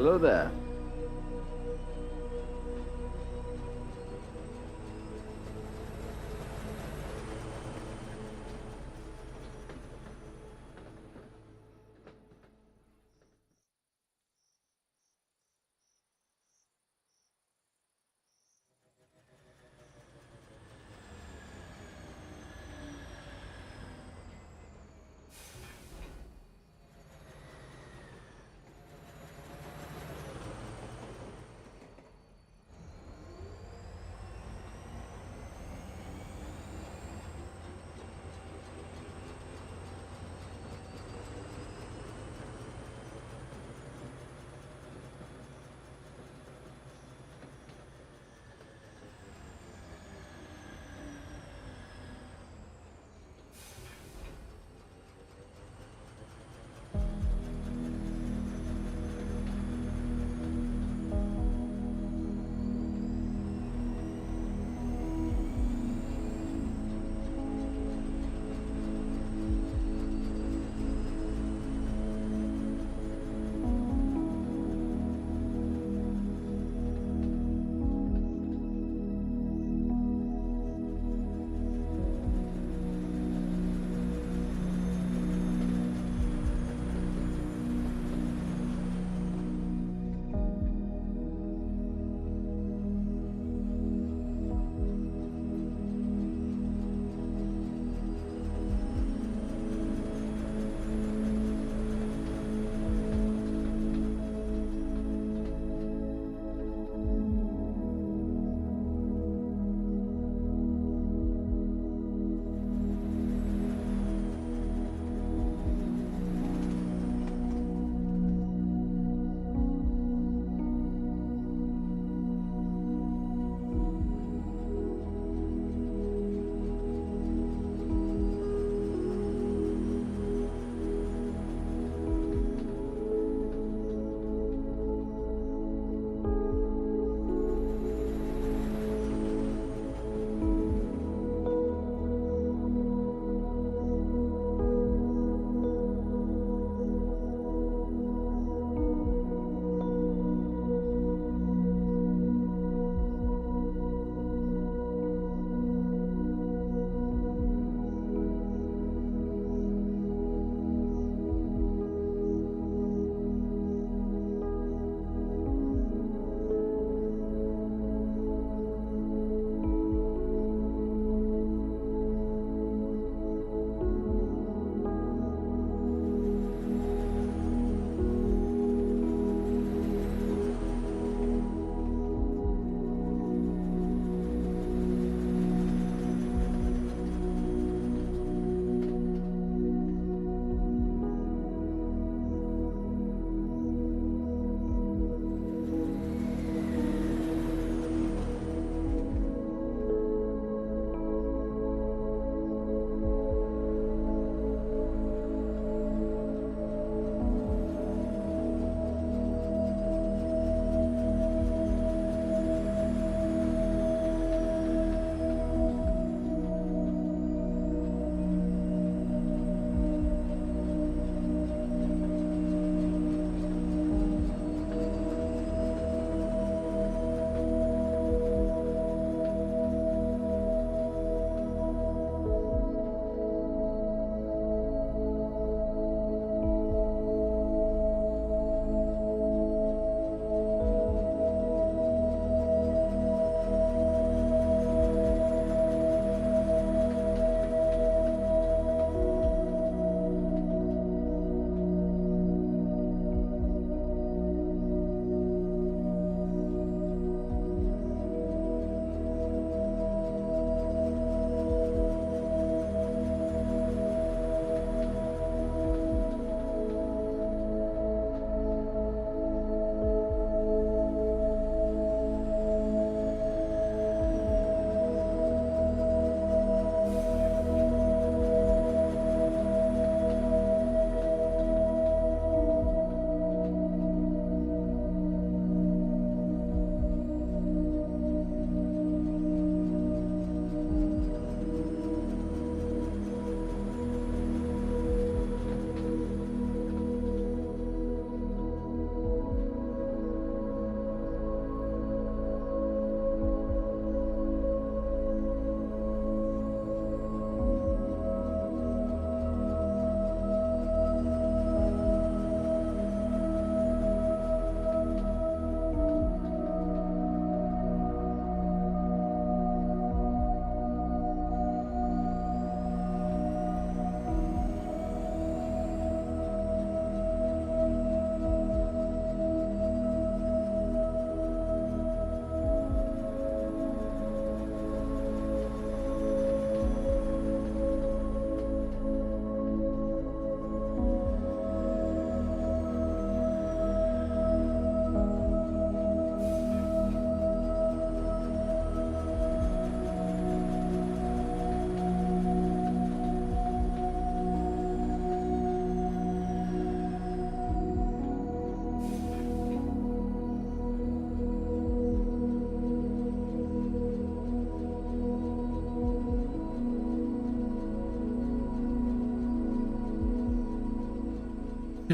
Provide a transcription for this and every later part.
Hello there.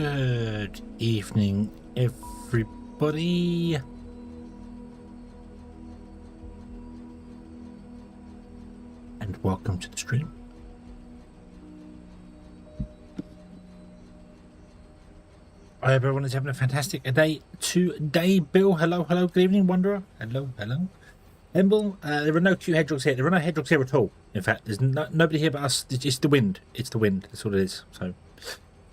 Good evening, everybody. And welcome to the stream. I hope everyone is having a fantastic day today. Bill, hello, hello, good evening. Wanderer, hello, hello. Emble, there are no cute hedgehogs here. There are no hedgehogs here at all. In fact, there's nobody here but us. It's the wind. It's the wind. That's what it is. So,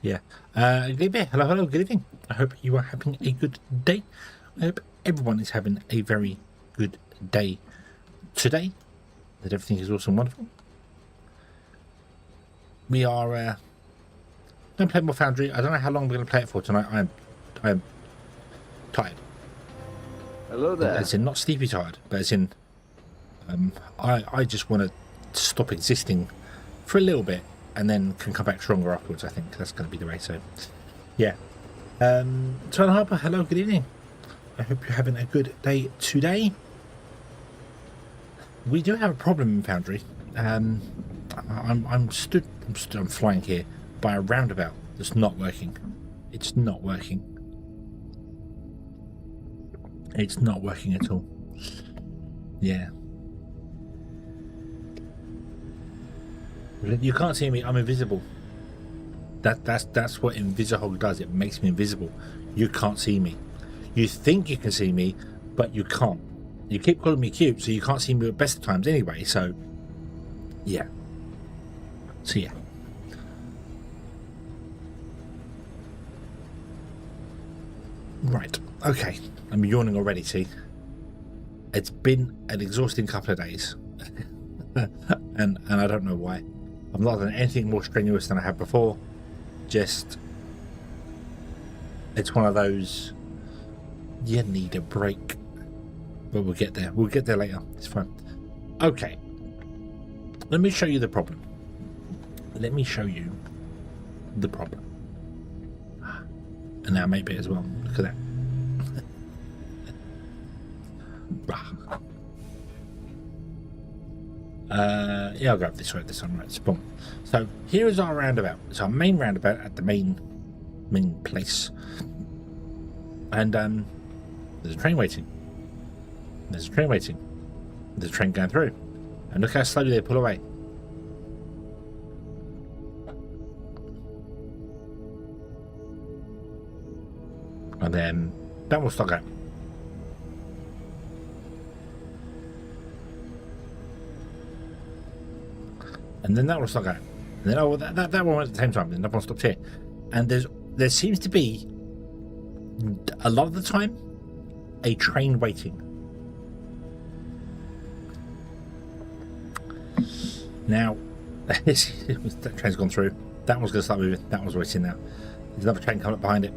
yeah. Good evening. Hello, hello, good evening. I hope you are having a good day. I hope everyone is having a very good day today. That everything is awesome, wonderful. We are going to play more Foundry. I don't know how long we're going to play it for tonight. I am tired. Hello there. As in not sleepy tired, but as in I just want to stop existing for a little bit and then can come back stronger afterwards. I think that's going to be the way. So yeah. Tyler Harper, hello, good evening. I hope you're having a good day today. We do have a problem in Foundry. I'm flying here by a roundabout that's not working. It's not working. It's not working at all. Yeah. You can't see me. I'm invisible. That's what Invisible does. It makes me invisible. You can't see me. You think you can see me, but you can't. You keep calling me cute, so you can't see me at best of times anyway. So, yeah. So yeah. Right. Okay. I'm yawning already, see? It's been an exhausting couple of days. and I don't know why. I've not done anything more strenuous than I have before. Just... It's one of those... You need a break. But we'll get there. We'll get there later. It's fine. Okay. Let me show you the problem. Let me show you the problem. And now maybe as well. Look at that. Yeah, I'll go this way. This one, right? So, boom. So here is our roundabout. It's our main roundabout at the main place. And there's a train waiting. There's a train waiting. There's a train going through. And look how slowly they pull away. And then that will start going. And then that will start going. And then that one went at the same time. Then that one stopped here. And there seems to be a lot of the time a train waiting. Now that train's gone through. That one's going to start moving. That one's waiting now. There's another train coming up behind it.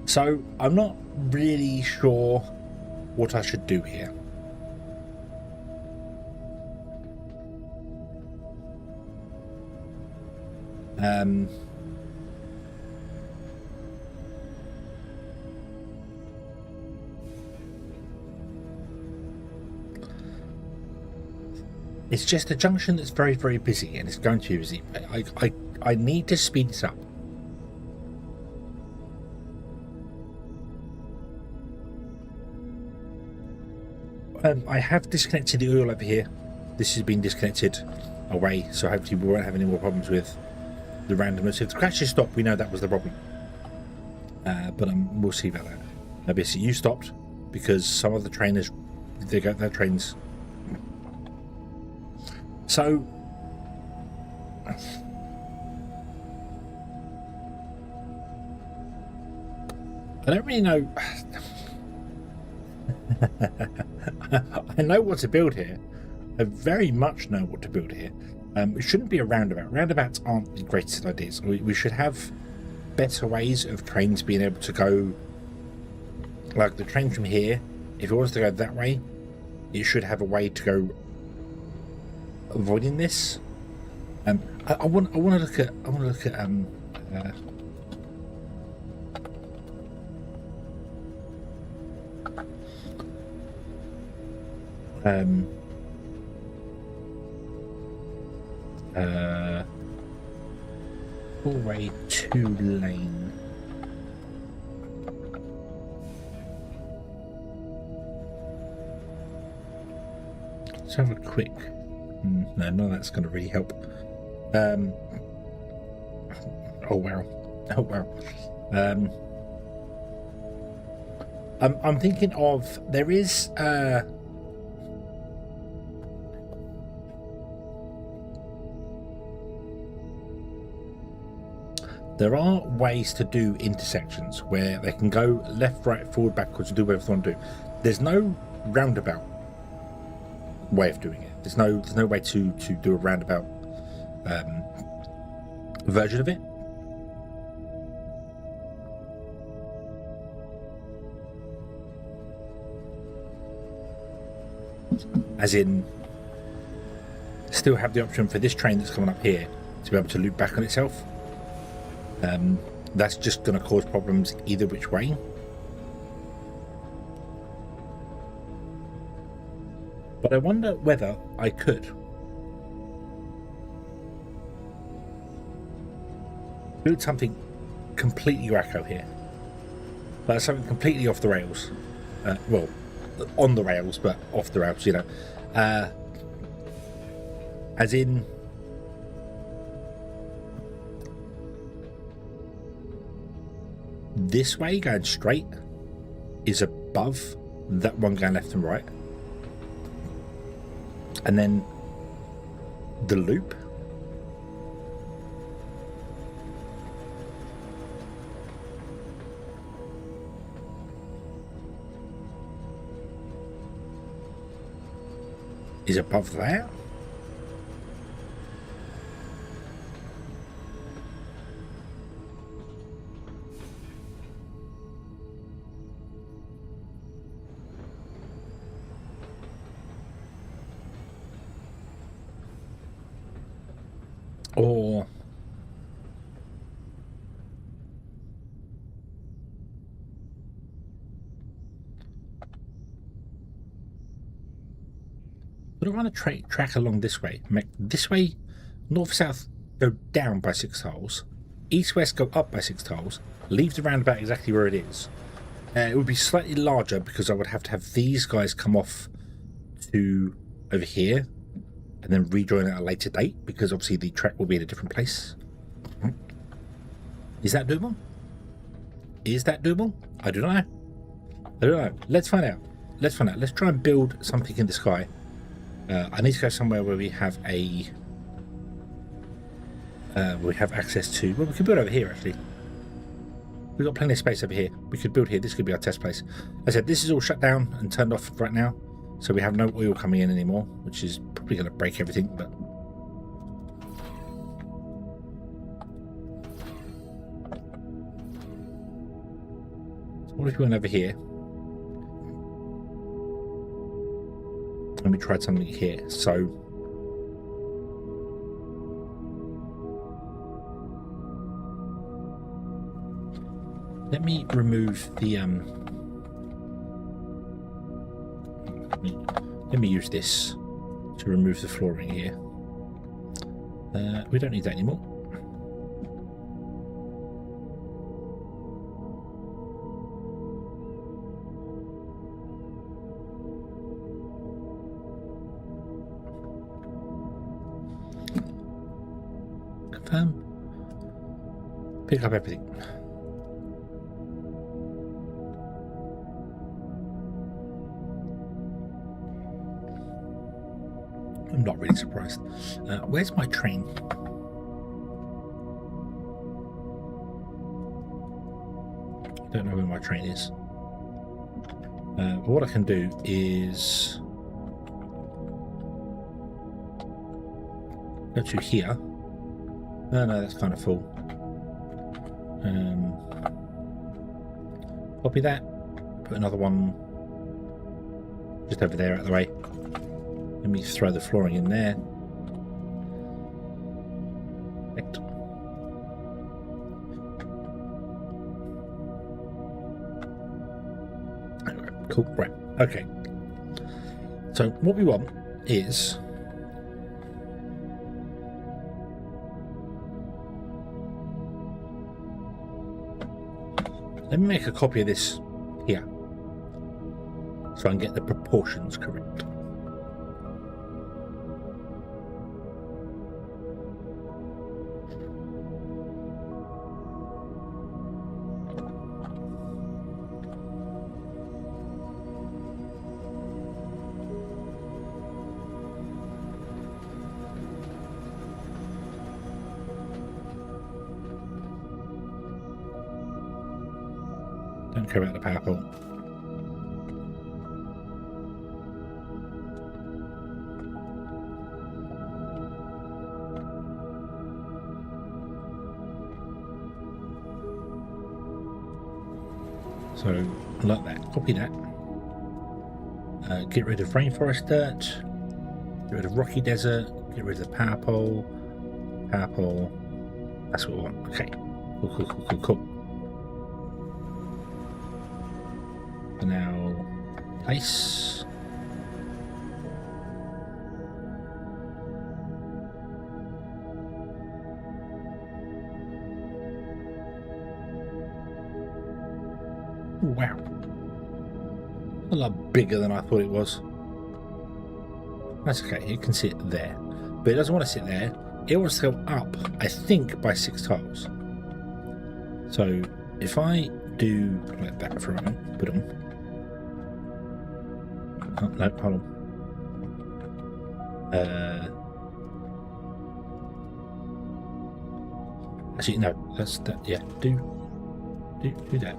So I'm not really sure what I should do here. It's just a junction that's very, very busy, and it's going to be busy. I need to speed this up. I have disconnected the oil over here. This has been disconnected away, so hopefully we won't have any more problems with the randomness. If the crashes stop, we know that was the problem. But we'll see about that. Now, basically, you stopped because some of the trainers, they got their trains. So, I don't really know. I know what to build here. I very much know what to build here. It shouldn't be a roundabout. Roundabouts aren't the greatest ideas. We should have better ways of trains being able to go. Like the train from here, if it wants to go that way, it should have a way to go avoiding this. I want to look at Four-way, two-lane. Let's have a quick. No, none of that's going to really help. Oh wow. Oh wow. I'm thinking of there is there are ways to do intersections where they can go left, right, forward, backwards, and do whatever they want to do. There's no roundabout way of doing it. There's no way to do a roundabout version of it. As in, still have the option for this train that's coming up here to be able to loop back on itself. That's just going to cause problems either which way. But I wonder whether I could build something completely wacko here. Like something completely off the rails. Well, on the rails, but off the rails, you know. As in, this way going straight is above that one going left and right, and then the loop is above that. Or but I want to track along this way. Make this way north-south go down by 6 tiles, east-west go up by 6 tiles, leave the roundabout exactly where it is. It would be slightly larger because I would have to have these guys come off to over here and then rejoin at a later date because obviously the track will be in a different place. Is that doable? Is that doable? I don't know. I don't know. Let's find out. Let's find out. Let's try and build something in the sky. I need to go somewhere where we have a access to. Well, we could build over here actually. We've got plenty of space over here. We could build here. This could be our test place. As I said, this is all shut down and turned off right now, so we have no oil coming in anymore, which is probably going to break everything. But so what if we went over here? And we tried something here. So let me remove the let me use this to remove the flooring here. We don't need that anymore. Confirm. Pick up everything. I'm not really surprised. Where's my train? I don't know where my train is. But what I can do is go to here. No, that's kind of full. Copy that. Put another one just over there out of the way. Let me throw the flooring in there. Perfect. Cool, right, okay. So what we want is Let me make a copy of this here so I can get the proportions correct. Don't care about the power pole. So, like that. Copy that. Get rid of rainforest dirt. Get rid of rocky desert. Get rid of the power pole. Power pole. That's what we want. Okay. Cool. So now, place. Wow. A lot bigger than I thought it was. That's okay, you can sit there. But it doesn't want to sit there. It wants to go up, I think, by 6 tiles. So if I do like that for a moment, put on. Oh, no, hold on. Actually, no, that's that. Yeah, do that.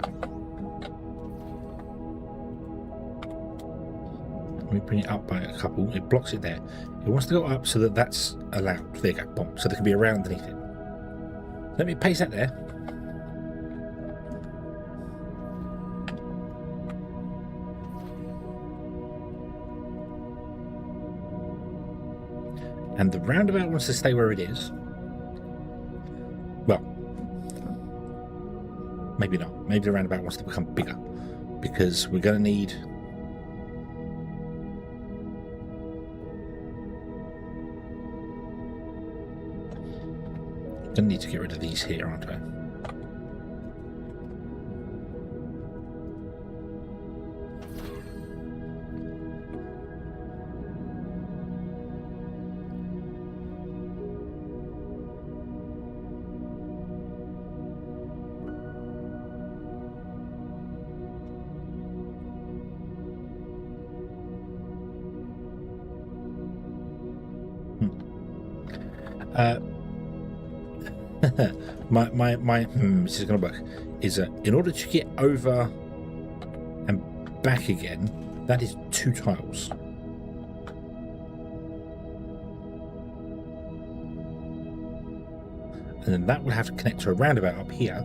Let me bring it up by a couple. It blocks it there. It wants to go up so that that's allowed. There you go. Boom. So there can be a round underneath it. Let me paste that there. And the roundabout wants to stay where it is. Well, maybe not. Maybe the roundabout wants to become bigger because we're going to need... Gonna need to get rid of these here, aren't I? This is going to work. Is in order to get over and back again, that is 2 tiles. And then that will have to connect to a roundabout up here.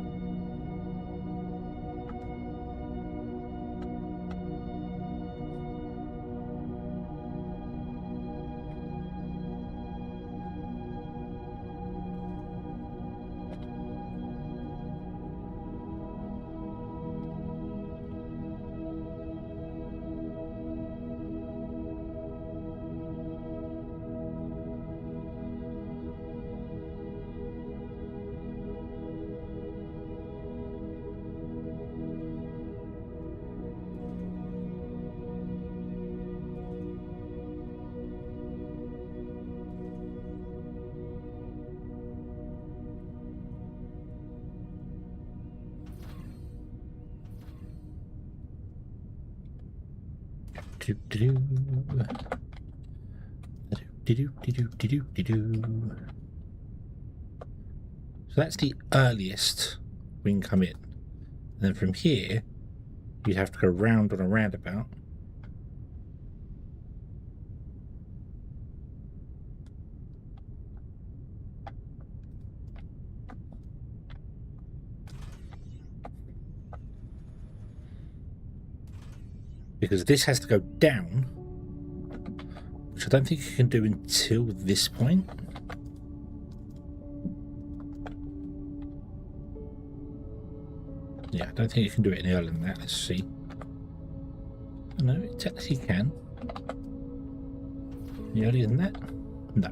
So that's the earliest we can come in. And then from here, you'd have to go round on a roundabout. Because this has to go down, which I don't think you can do until this point. Yeah, I don't think you can do it any earlier than that. Let's see. No, it technically can. Any earlier than that? No.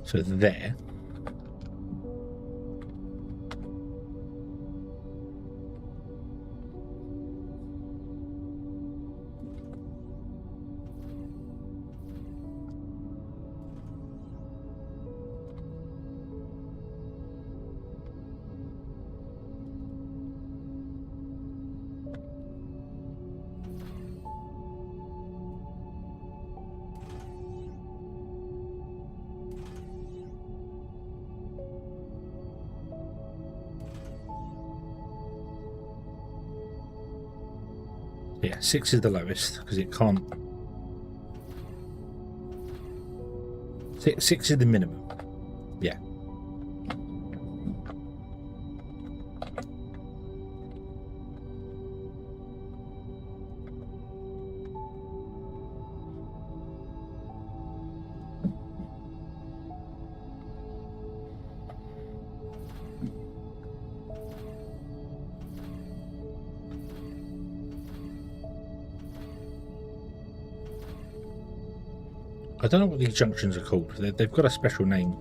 So there. Yeah, 6 is the lowest because it can't. 6 is the minimum. Yeah. I don't know what these junctions are called. They've got a special name.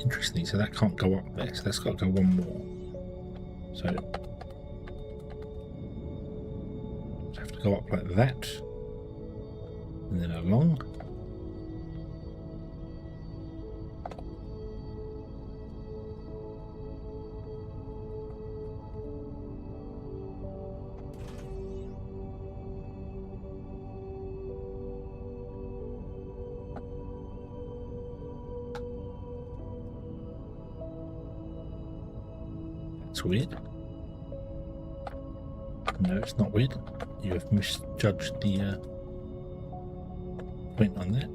Interesting, so that can't go up there, so that's got to go one more. So have to go up like that, and then along. That's weird. No, it's not weird. You have misjudged the point on that.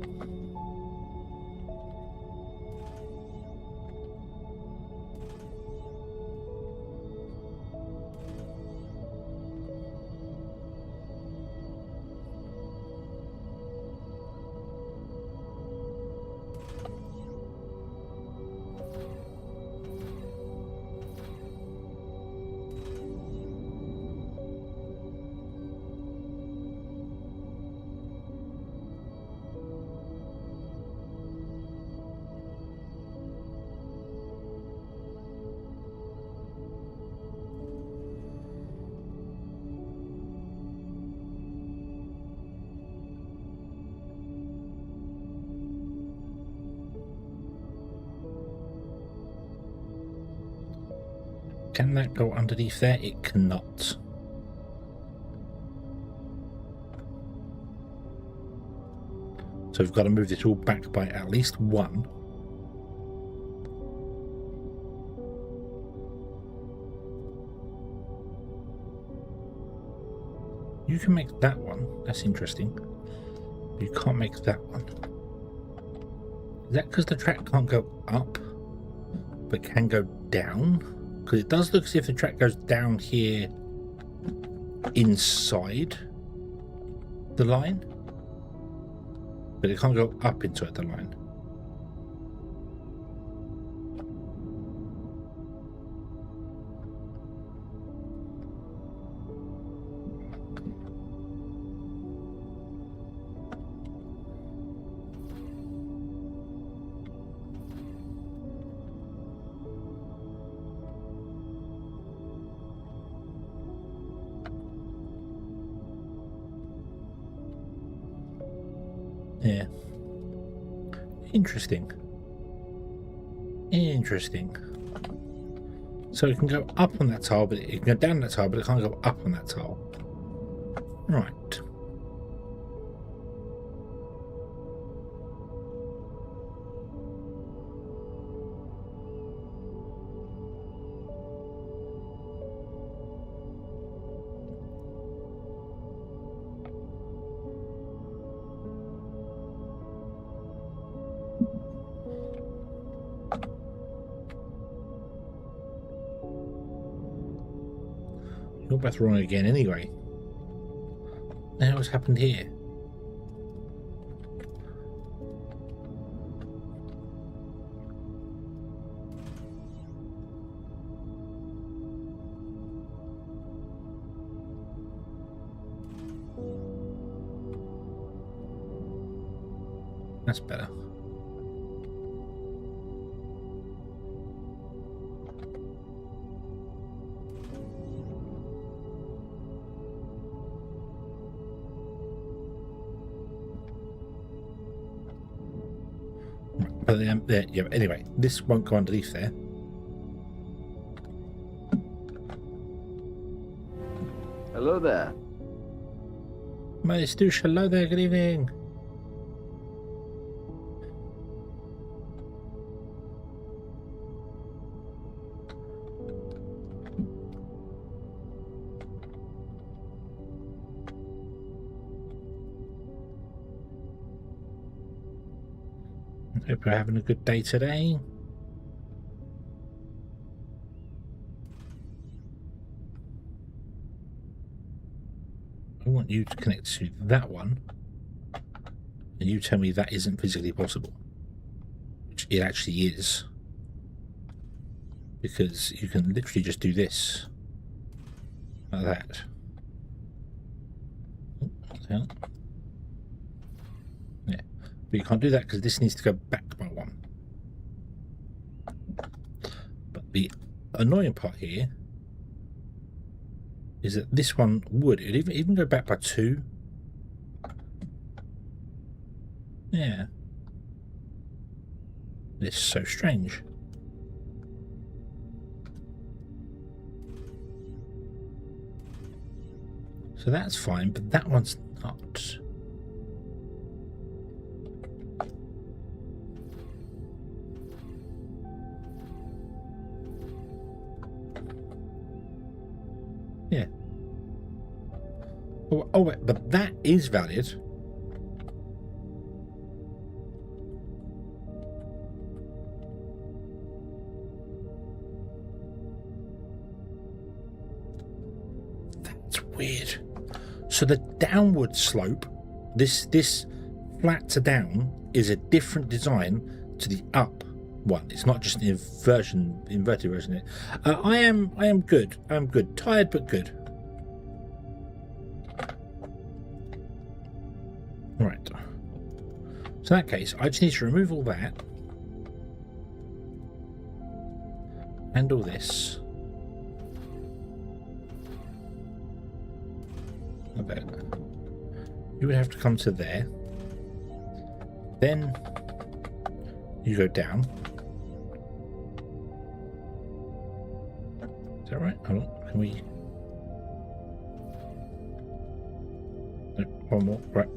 Can that go underneath there? It cannot. So we've got to move this all back by at least 1. You can make that one. That's interesting. You can't make that one. Is that because the track can't go up, but can go down? Because it does look as if the track goes down here inside the line, but it can't go up inside the line. Yeah. Interesting. Interesting. So it can go up on that tile, but it can go down that tile, but it can't go up on that tile. Right. You're both wrong again anyway. What the hell has happened here? That's better. But yeah. Anyway, this won't go underneath there. Hello there. Miss Douche, hello there. Good evening. Hope you're having a good day today. I want you to connect to that one, and you tell me that isn't physically possible, which it actually is, because you can literally just do this, like that. Oh, yeah. But you can't do that because this needs to go back by one. But the annoying part here is that this one would even go back by 2. Yeah, it's so strange. So that's fine, but that one's not. Yeah. Oh wait, but that is valid. That's weird. So the downward slope, this flat to down, is a different design to the up one. It's not just an inverted version. I am good. I'm good. Tired but good. Right. So in that case, I just need to remove all that and all this. I bet you would have to come to there. Then you go down. Is that right? Hold on. Can we? No, one more. Right.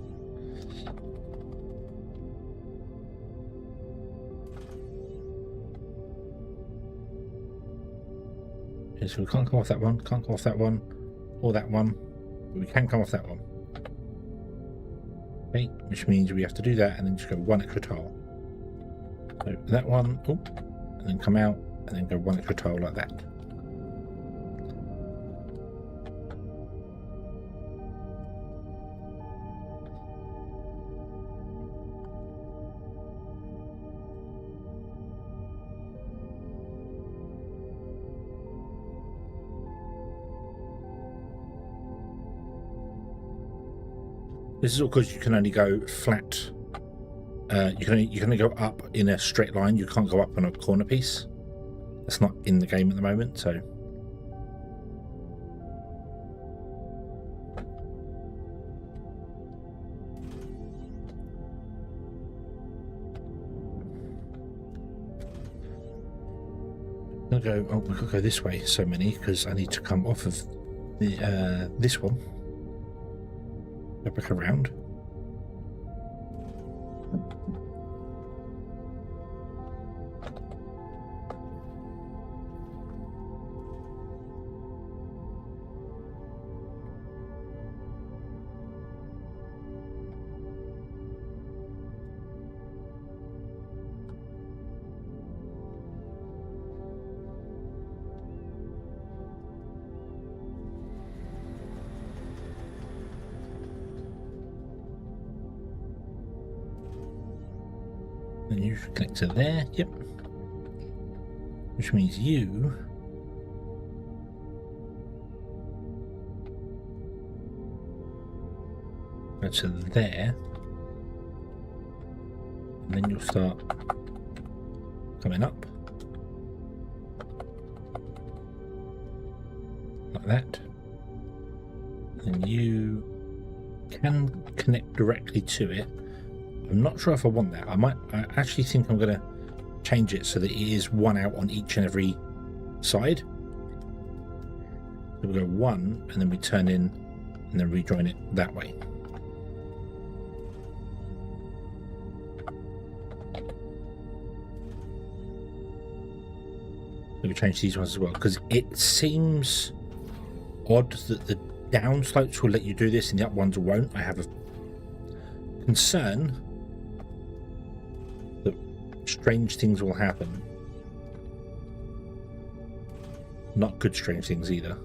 Okay, so we can't come off that one. Can't come off that one, or that one. But we can come off that one. Okay, which means we have to do that and then just go one extra tile. So that one, oh, and then come out and then go one extra tile like that. This is all because you can only go flat. You can only go up in a straight line. You can't go up on a corner piece. That's not in the game at the moment, so. I'll go. Oh, we could go this way. So many because I need to come off of the this one. Go back around. And you connect to there, yep. Which means you go to there, and then you'll start coming up like that. And you can connect directly to it. I'm not sure if I want that. I actually think I'm going to change it so that it is one out on each and every side. So we'll go one, and then we turn in, and then rejoin it that way. So we change these ones as well, because it seems odd that the down slopes will let you do this and the up ones won't. I have a concern that strange things will happen. Not good strange things either.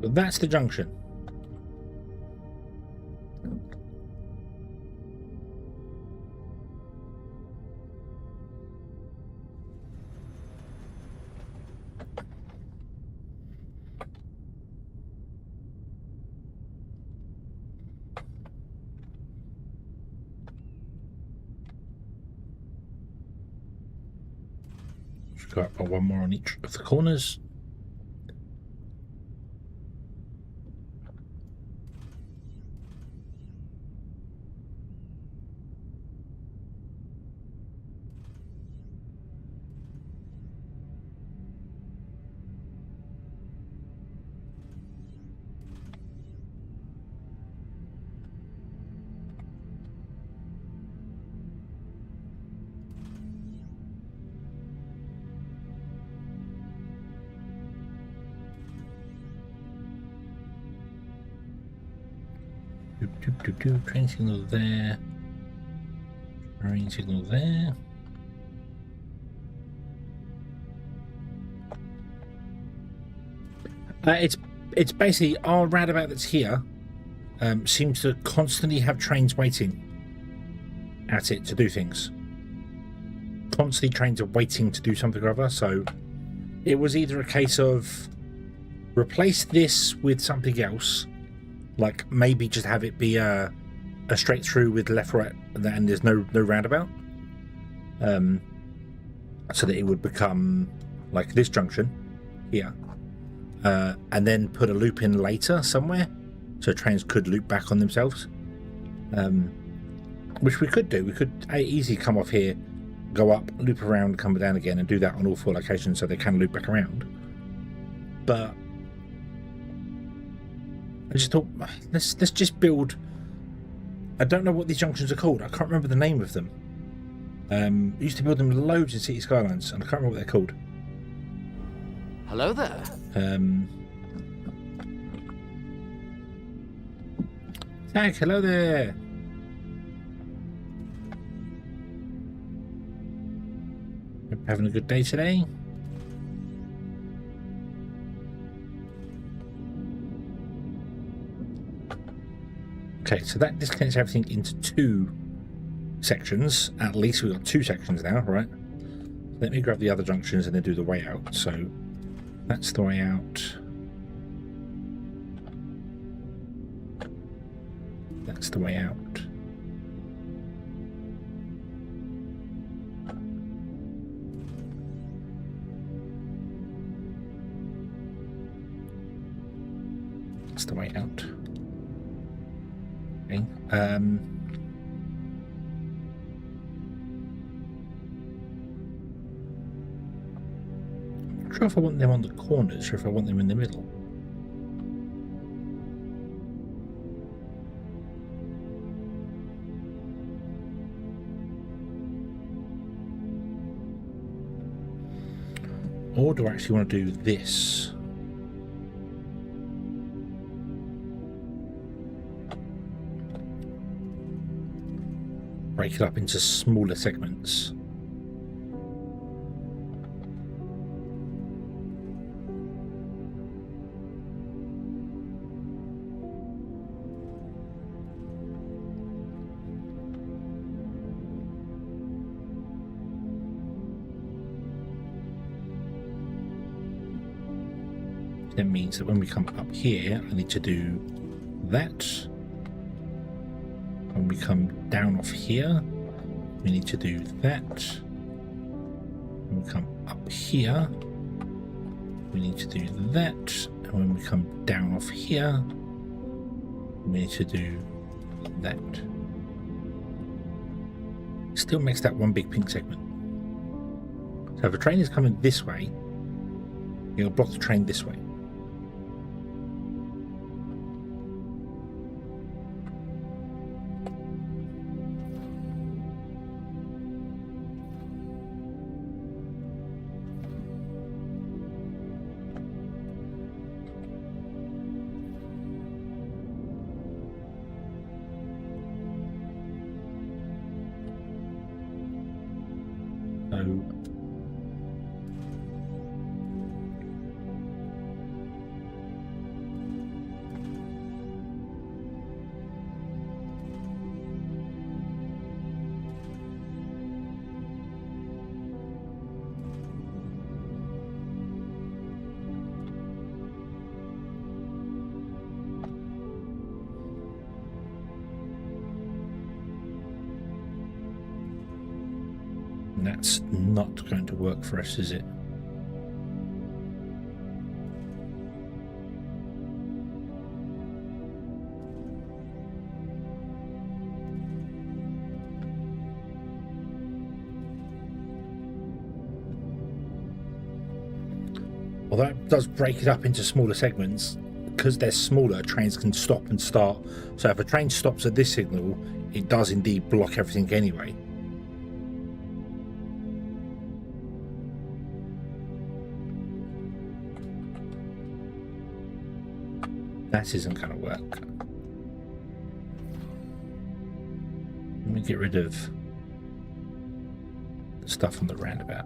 But that's the junction. Should go up by one more on each of the corners. Train signal there. Train signal there. It's basically our roundabout that's here seems to constantly have trains waiting at it to do things. Constantly trains are waiting to do something or other. So it was either a case of replace this with something else, like maybe just have it be a straight through with left, right, and there's no roundabout, so that it would become like this junction here, and then put a loop in later somewhere, so trains could loop back on themselves, which we could do. We could easily come off here, go up, loop around, come down again, and do that on all 4 locations so they can loop back around. But I just thought, let's just build. I don't know what these junctions are called. I can't remember the name of them. I used to build them loads in City Skylines, and I can't remember what they're called. Hello there. Zach, hello there. Hope you're having a good day today. Okay, so that disconnects everything into 2 sections. At least we've got 2 sections now, right? Let me grab the other junctions and then do the way out. So that's the way out. That's the way out. That's the way out. Okay. I'm not sure if I want them on the corners or if I want them in the middle. Or do I actually want to do this? Break it up into smaller segments. That means that when we come up here, I need to do that. When we come down off here, we need to do that. When we come up here, we need to do that. And when we come down off here, we need to do that. Still makes that one big pink segment. So if a train is coming this way, you'll block the train this way. That's not going to work for us, is it? Well, that does break it up into smaller segments. Because they're smaller, trains can stop and start. So if a train stops at this signal, it does indeed block everything anyway. That isn't going to work. Let me get rid of the stuff on the roundabout.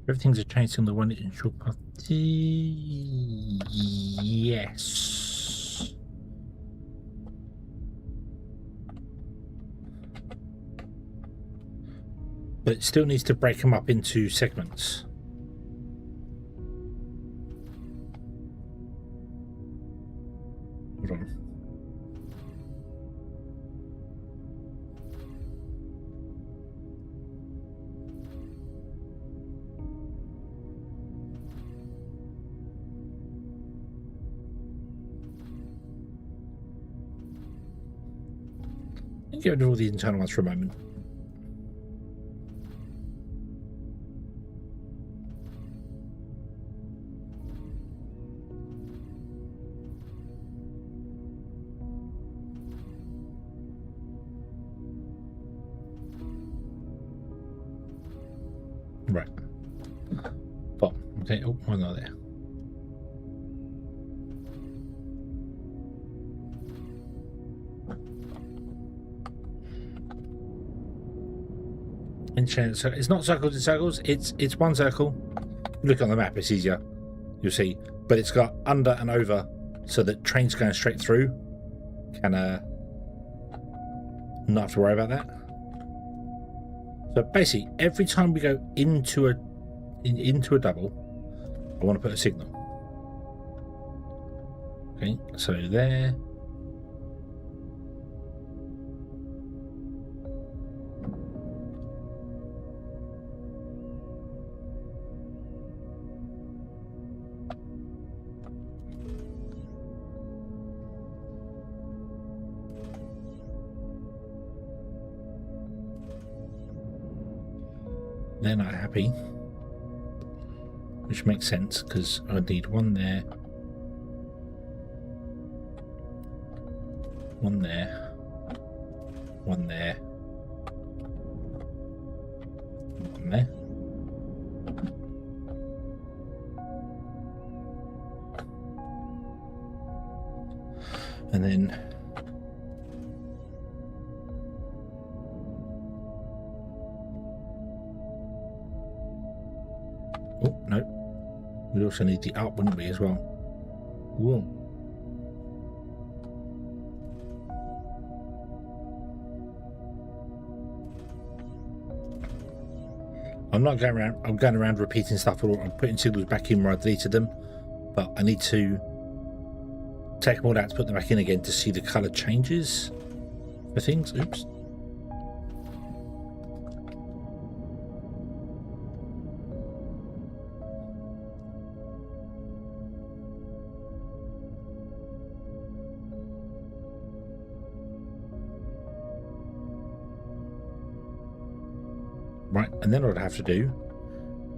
Everything's a change on the one initial party. Yes. But it still needs to break them up into segments. Hold on. Get rid of all the internal ones for a moment. Right. Well, okay. Oh, one not there. So it's not circles in circles, it's one circle. Look on the map, it's easier, you'll see, but it's got under and over so that trains going straight through. can not have to worry about that. So basically, every time we go into a double, I want to put a signal. Okay, so there. They're not happy, which makes sense because I need one there, one there, one there, one there. And then oh, no. We also need the up, wouldn't we, as well? Whoa. I'm not going around. I'm going around repeating stuff. I'm putting signals back in where I deleted them, but I need to take them all out to put them back in again to see the color changes for things. Oops. Right, and then what I'd have to do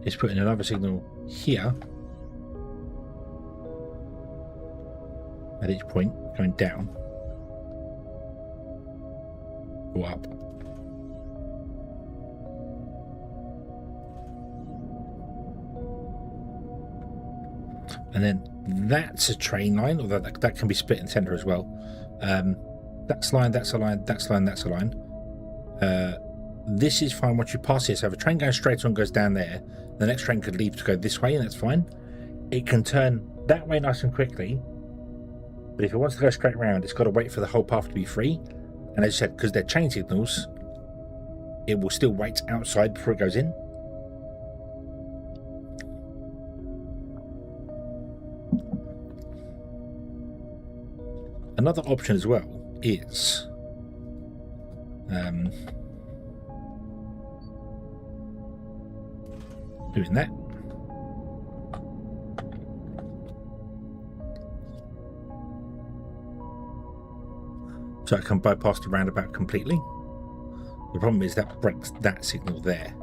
is put in another signal here at each point, going down or up. And then that's a train line, although that can be split in center as well. That's a line, that's a line, that's a line, that's a line. This is fine once you pass here. So if a train goes straight on, goes down there, the next train could leave to go this way, and that's fine. It can turn that way nice and quickly, but if it wants to go straight around, it's got to wait for the whole path to be free. And as I said, because they're chain signals, it will still wait outside before it goes in. Another option as well is doing that. So I can bypass the roundabout completely. The problem is that breaks that signal there.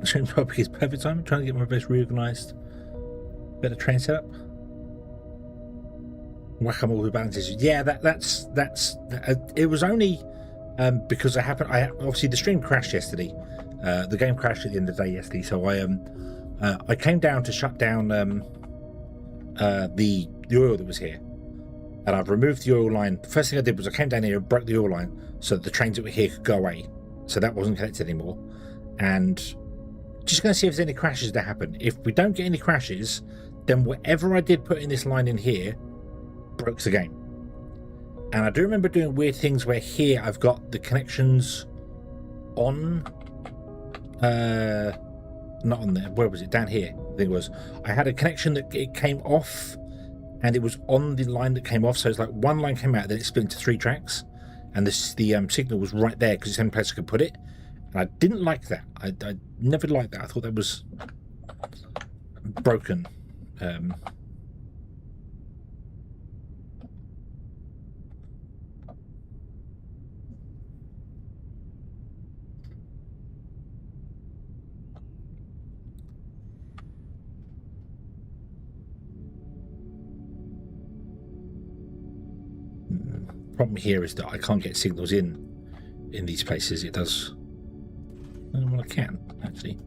Train topic is perfect time. I'm trying to get my best reorganized, better train setup. Whack-a-mole with balances. Yeah, that's it was only because I obviously the stream crashed yesterday. The game crashed at the end of the day yesterday, so I came down to shut down the oil that was here, and I've removed the oil line. The first thing I did was I came down here and broke the oil line so that the trains that were here could go away, so that wasn't connected anymore. And just going to see if there's any crashes that happen. If we don't get any crashes, then whatever I did put in this line in here broke the game. And I do remember doing weird things where here I've got the connections on, not on there, where was it? Down here, I think it was. I had a connection that it came off and it was on the line that came off. So it's like one line came out, then it split into 3 tracks. And the signal was right there because it's the only place I could put it. And I didn't like that. I never liked that. I thought that was broken. Problem here is that I can't get signals in in these places. It does. Well, I can actually.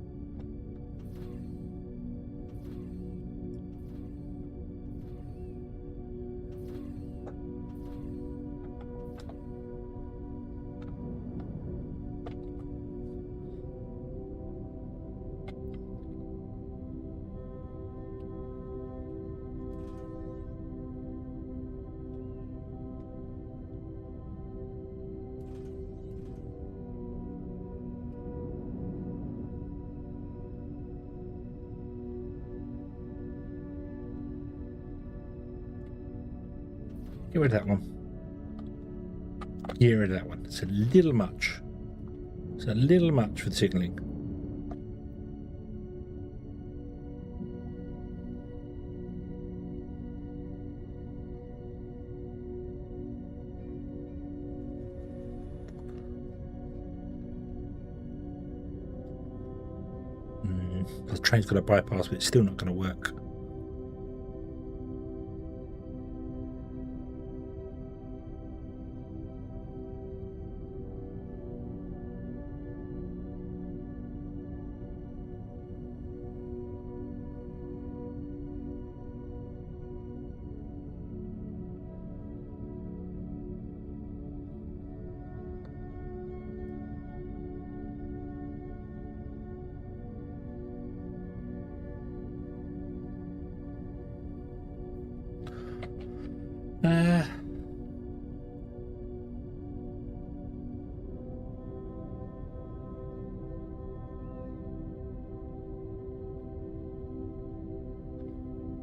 Get rid of that one. Get rid of that one. It's a little much. It's a little much for the signalling. The train's got a bypass, but it's still not going to work.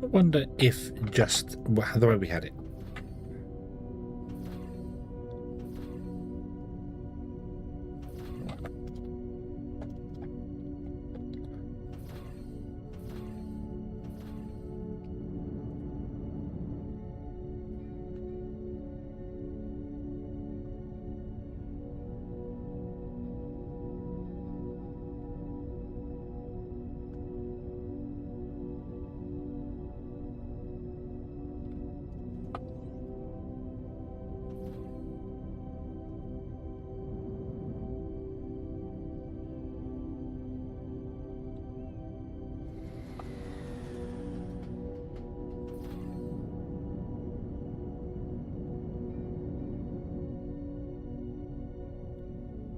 I wonder if just the way we had it.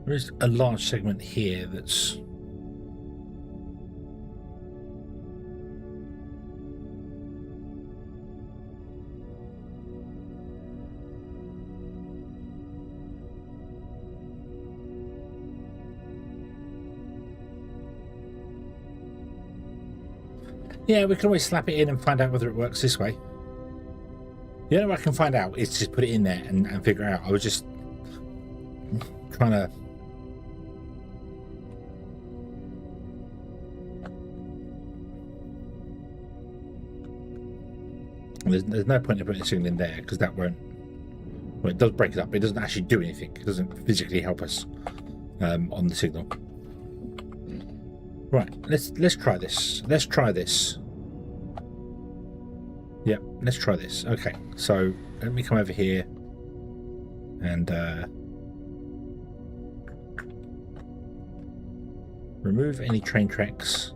There is a large segment here that's yeah, we can always slap it in and find out whether it works this way. The only way I can find out is just put it in there and figure it out. I was just trying to there's no point in putting a signal in there because that won't, well, it does break it up, but it doesn't actually do anything. It doesn't physically help us on the signal. Right, let's try this. Let's try this. Yep, let's try this. Okay, so let me come over here and remove any train tracks.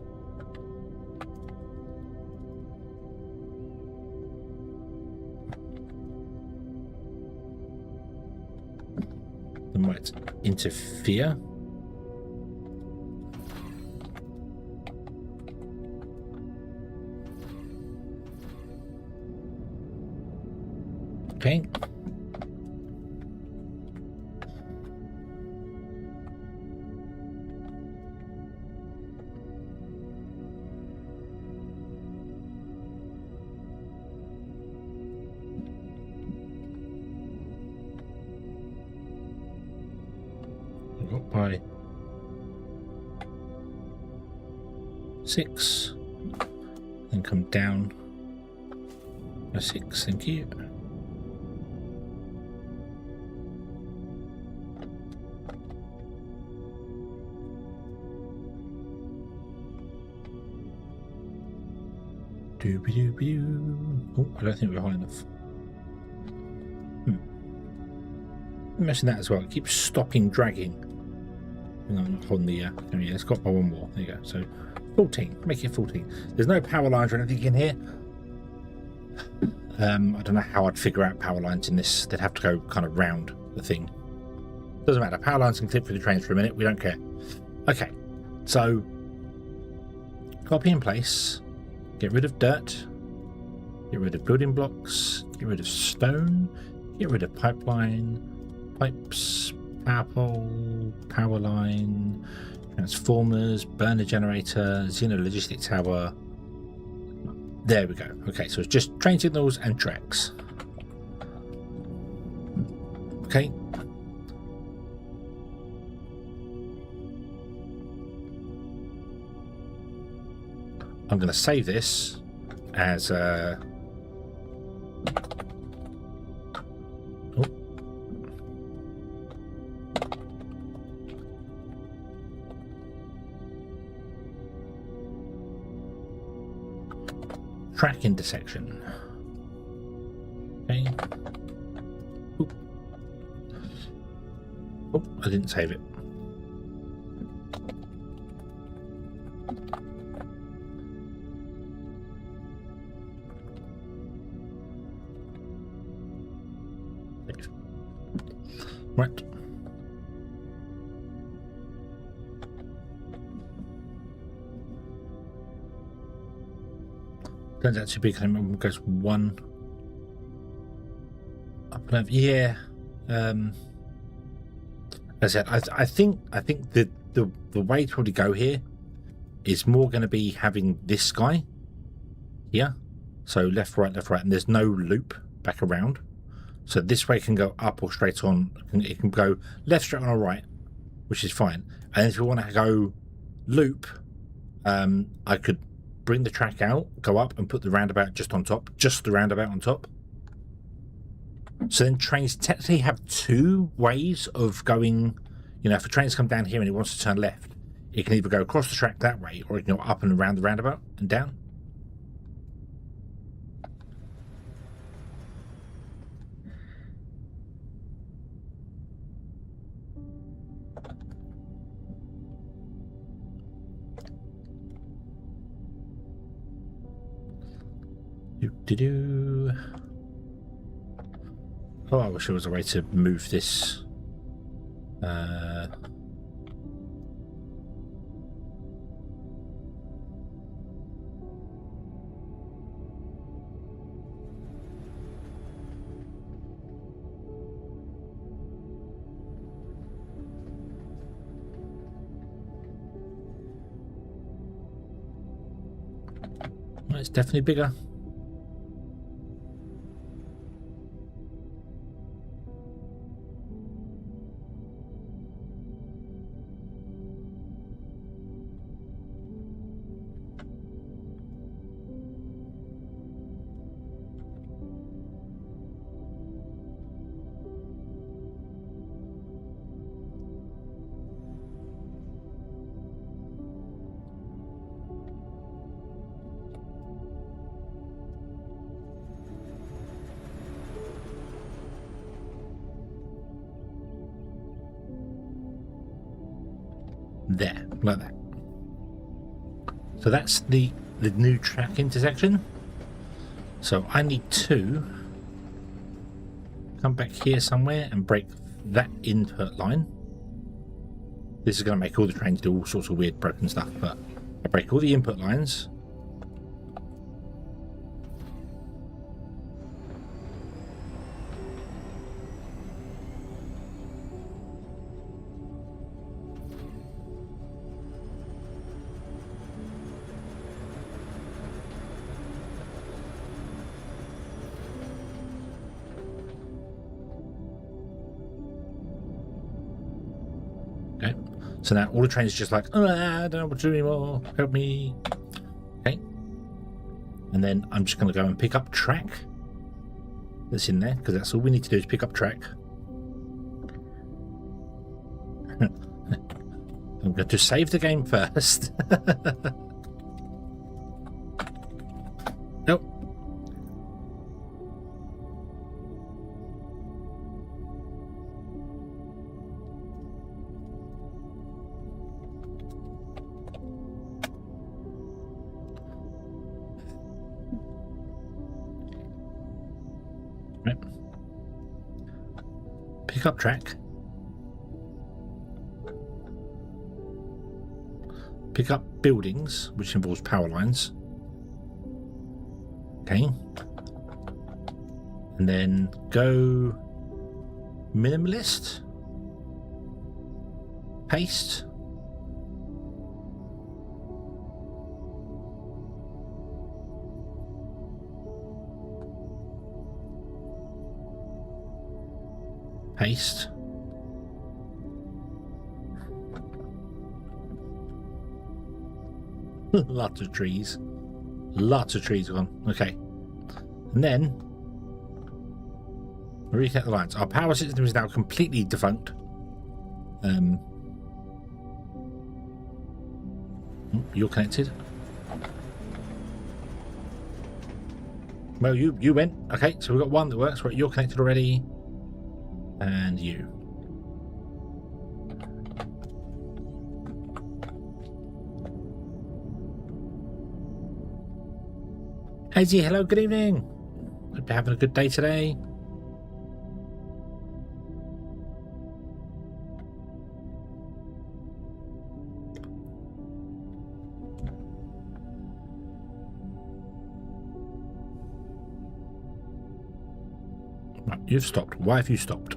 That might interfere. Okay. Got by 6, then come down by 6. Thank you. Doobie-doobie-doo. Oh, I don't think we're high enough. messing that as well. It keeps stopping dragging. Hang on the yeah, it's got by one more. There you go. So 14. Make it 14. There's no power lines or anything in here. I don't know how I'd figure out power lines in this. They'd have to go kind of round the thing. Doesn't matter. Power lines can clip through the trains for a minute. We don't care. Okay. So copy in place. Get rid of dirt. Get rid of building blocks. Get rid of stone. Get rid of pipeline. Pipes. Power pole. Power line. Transformers. Burner generator. Xeno logistic tower. There we go. Okay, so it's just train signals and tracks. Okay. I'm going to save this as a... Oh. Track intersection. Okay. Oop. Oh, I didn't save it. Right. Turns out too big. I remember it goes one up and over. Yeah. As I said, I think the way to probably go here is more going to be having this guy here. So left, right, and there's no loop back around. So this way can go up or straight on. It can go left, straight on, or right, which is fine. And if we want to go loop, I could bring the track out, go up, and put the roundabout just on top. Just the roundabout on top. So then trains technically have two ways of going. You know, if a train's come down here and it wants to turn left, it can either go across the track that way, or it can go up and around the roundabout and down. Do. Oh, I wish there was a way to move this. Well, it's definitely bigger. There, like that. So that's the new track intersection. So I need to come back here somewhere and break that input line. This is going to make all the trains do all sorts of weird broken stuff, but I break all the input lines. Okay, so now all the trains are just like, oh, I don't know what to do anymore, help me. Okay, and then I'm just going to go and pick up track that's in there, because that's all we need to do is pick up track. I'm going to save the game first. Nope. Right. Pick up track. Pick up buildings, which involves power lines. Okay. And then go minimalist. Paste. Paste. Lots of trees. Lots of trees gone. Okay. And then reset the lines. Our power system is now completely defunct. You're connected. Well, you went. Okay, so we've got one that works. Right, you're connected already. And you. Hazy, hello, good evening. Hope you're having a good day today. Right, you've stopped. Why have you stopped?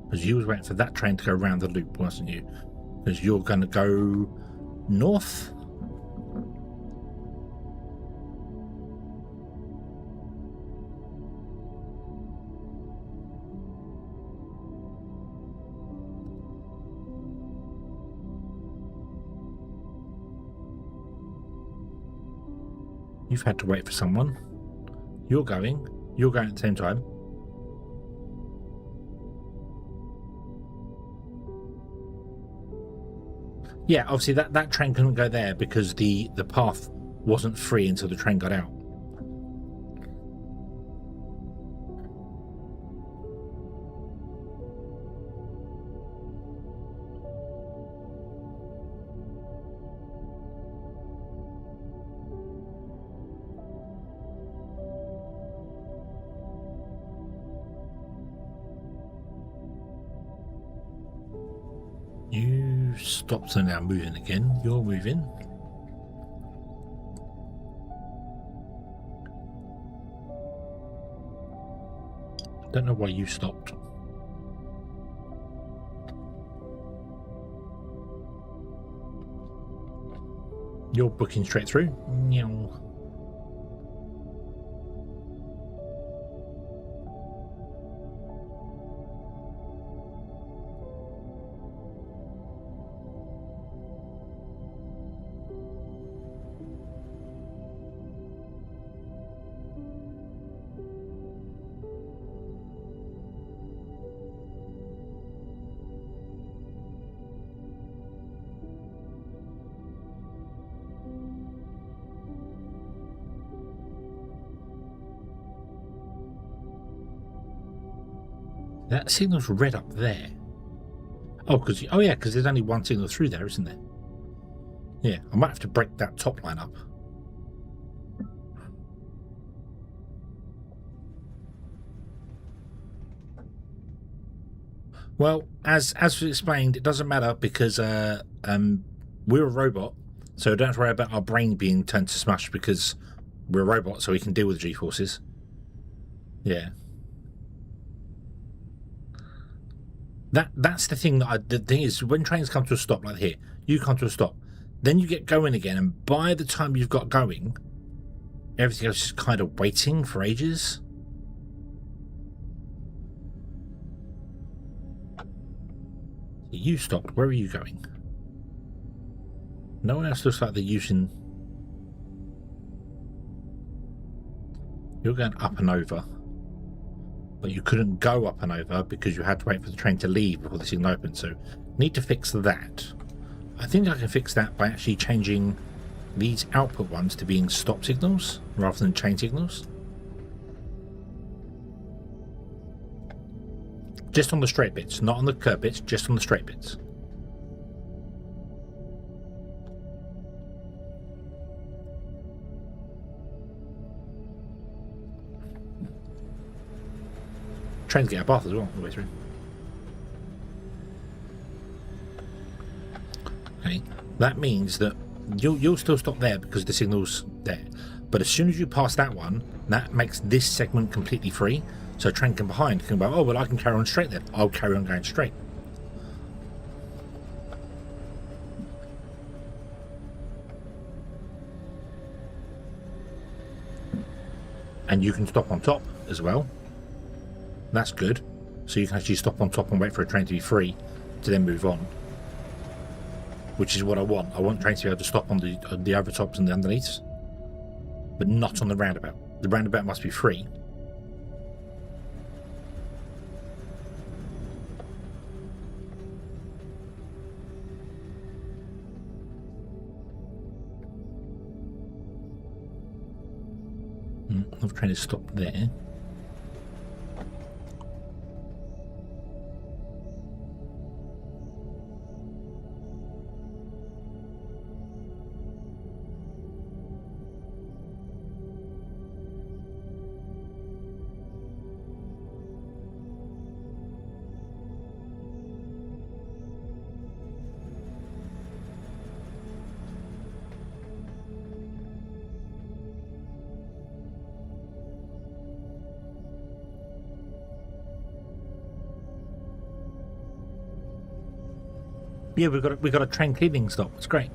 Because you was waiting for that train to go around the loop, wasn't you? Because you're going to go north. You've had to wait for someone. You're going at the same time. Yeah, obviously that train couldn't go there because the path wasn't free until the train got out. You stopped and now moving again. You're moving. Don't know why you stopped. You're booking straight through. Meow. That signal's red up there. Oh, because there's only one signal through there, isn't there? Yeah, I might have to break that top line up. Well, as was explained, it doesn't matter because we're a robot, so don't have to worry about our brain being turned to smush because we're a robot, so we can deal with the G-forces. Yeah. That's the thing the thing is, when trains come to a stop like here, you come to a stop, then you get going again, and by the time you've got going, everything else is kind of waiting for ages. You stopped. Where are you going? No one else looks like they're using. You're going up and over. But you couldn't go up and over because you had to wait for the train to leave before the signal opened, so need to fix that. I think I can fix that by actually changing these output ones to being stop signals rather than chain signals. Just on the straight bits, not on the curve bits, just on the straight bits. Trains get a bath as well all the way through. Okay, that means that you'll still stop there because the signal's there. But as soon as you pass that one, that makes this segment completely free. So a train behind can go, oh, well, I can carry on straight then. I'll carry on going straight. And you can stop on top as well. That's good. So you can actually stop on top and wait for a train to be free to then move on. Which is what I want. I want trains to be able to stop on the overtops and the underneaths. But not on the roundabout. The roundabout must be free. Another train is stopped there. Yeah, we've got a train cleaning stop. It's great.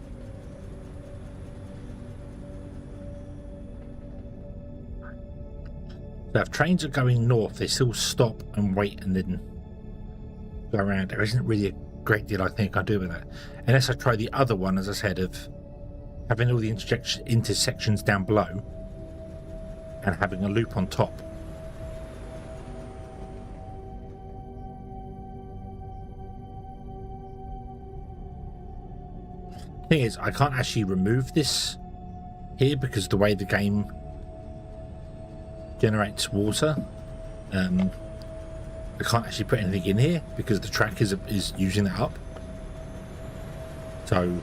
So if trains are going north, they still stop and wait and then go around. There isn't really a great deal I think I do with that, unless I try the other one, as I said, of having all the intersections down below and having a loop on top. Thing is, I can't actually remove this here because the way the game generates water, I can't actually put anything in here because the track is using that up. So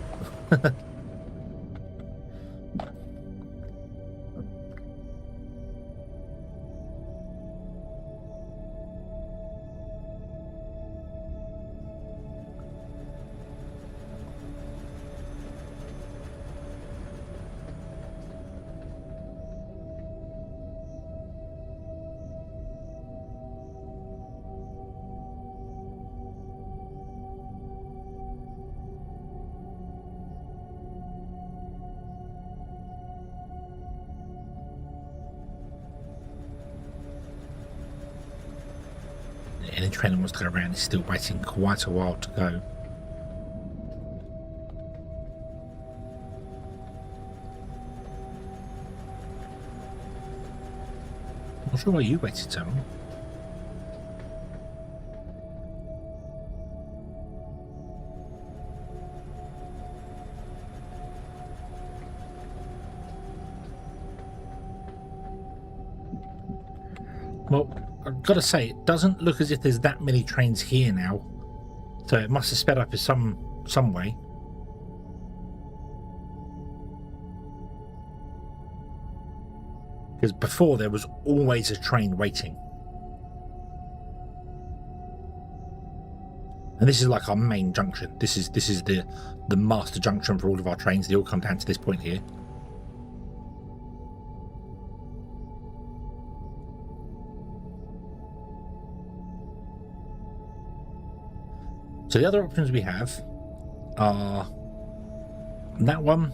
any train that wants to go around is still waiting quite a while to go. I'm not sure why you waited so long. Well, I've got to say, it doesn't look as if there's that many trains here now, so it must have sped up in some way. Because before there was always a train waiting, and this is like our main junction. This is the master junction for all of our trains. They all come down to this point here. So the other options we have are that one,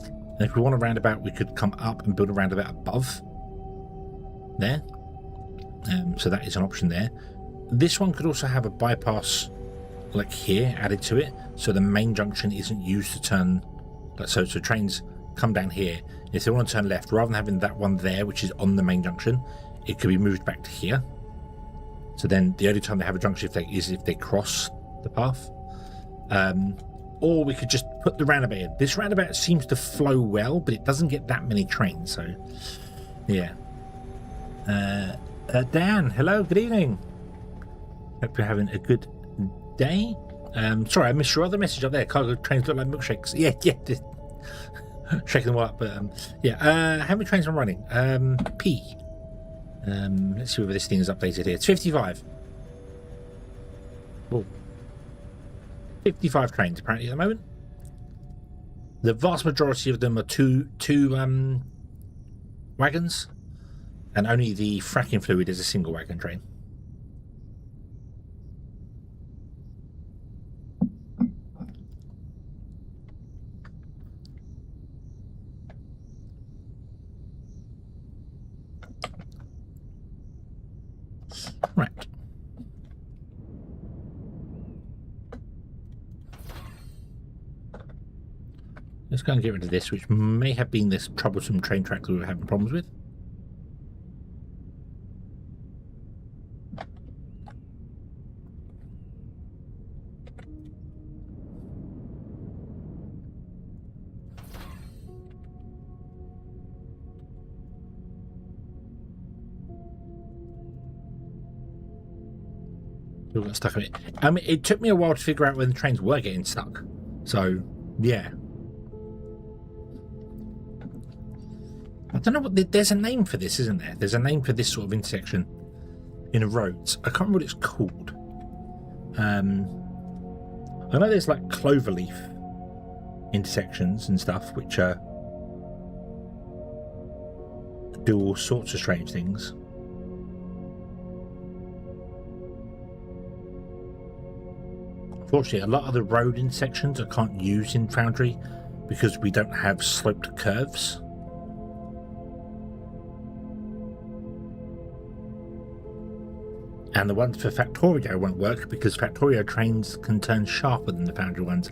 and if we want a roundabout, we could come up and build a roundabout above there. So that is an option there. This one could also have a bypass like here added to it, so the main junction isn't used to turn. So trains come down here. If they want to turn left, rather than having that one there, which is on the main junction, it could be moved back to here. So then the only time they have a junction is if they cross the path, or we could just put the roundabout in. This roundabout seems to flow well, but it doesn't get that many trains, so yeah. Dan, hello, good evening. Hope you're having a good day. Sorry, I missed your other message up there. Cargo trains look like milkshakes. Yeah, shaking them all up, but yeah. How many trains am I running? P. Let's see whether this thing is updated here. It's 55. Oh. 55 trains apparently at the moment. The vast majority of them are two wagons, and only the fracking fluid is a single wagon train. Right. Let's go and get rid of this, which may have been this troublesome train track that we were having problems with. We got stuck in it. It took me a while to figure out when the trains were getting stuck. So, yeah. I don't know what... There's a name for this, isn't there? There's a name for this sort of intersection in roads. I can't remember what it's called. I know there's like cloverleaf intersections and stuff, which do all sorts of strange things. Unfortunately, a lot of the road intersections I can't use in Foundry because we don't have sloped curves. And the ones for Factorio won't work because Factorio trains can turn sharper than the Foundry ones,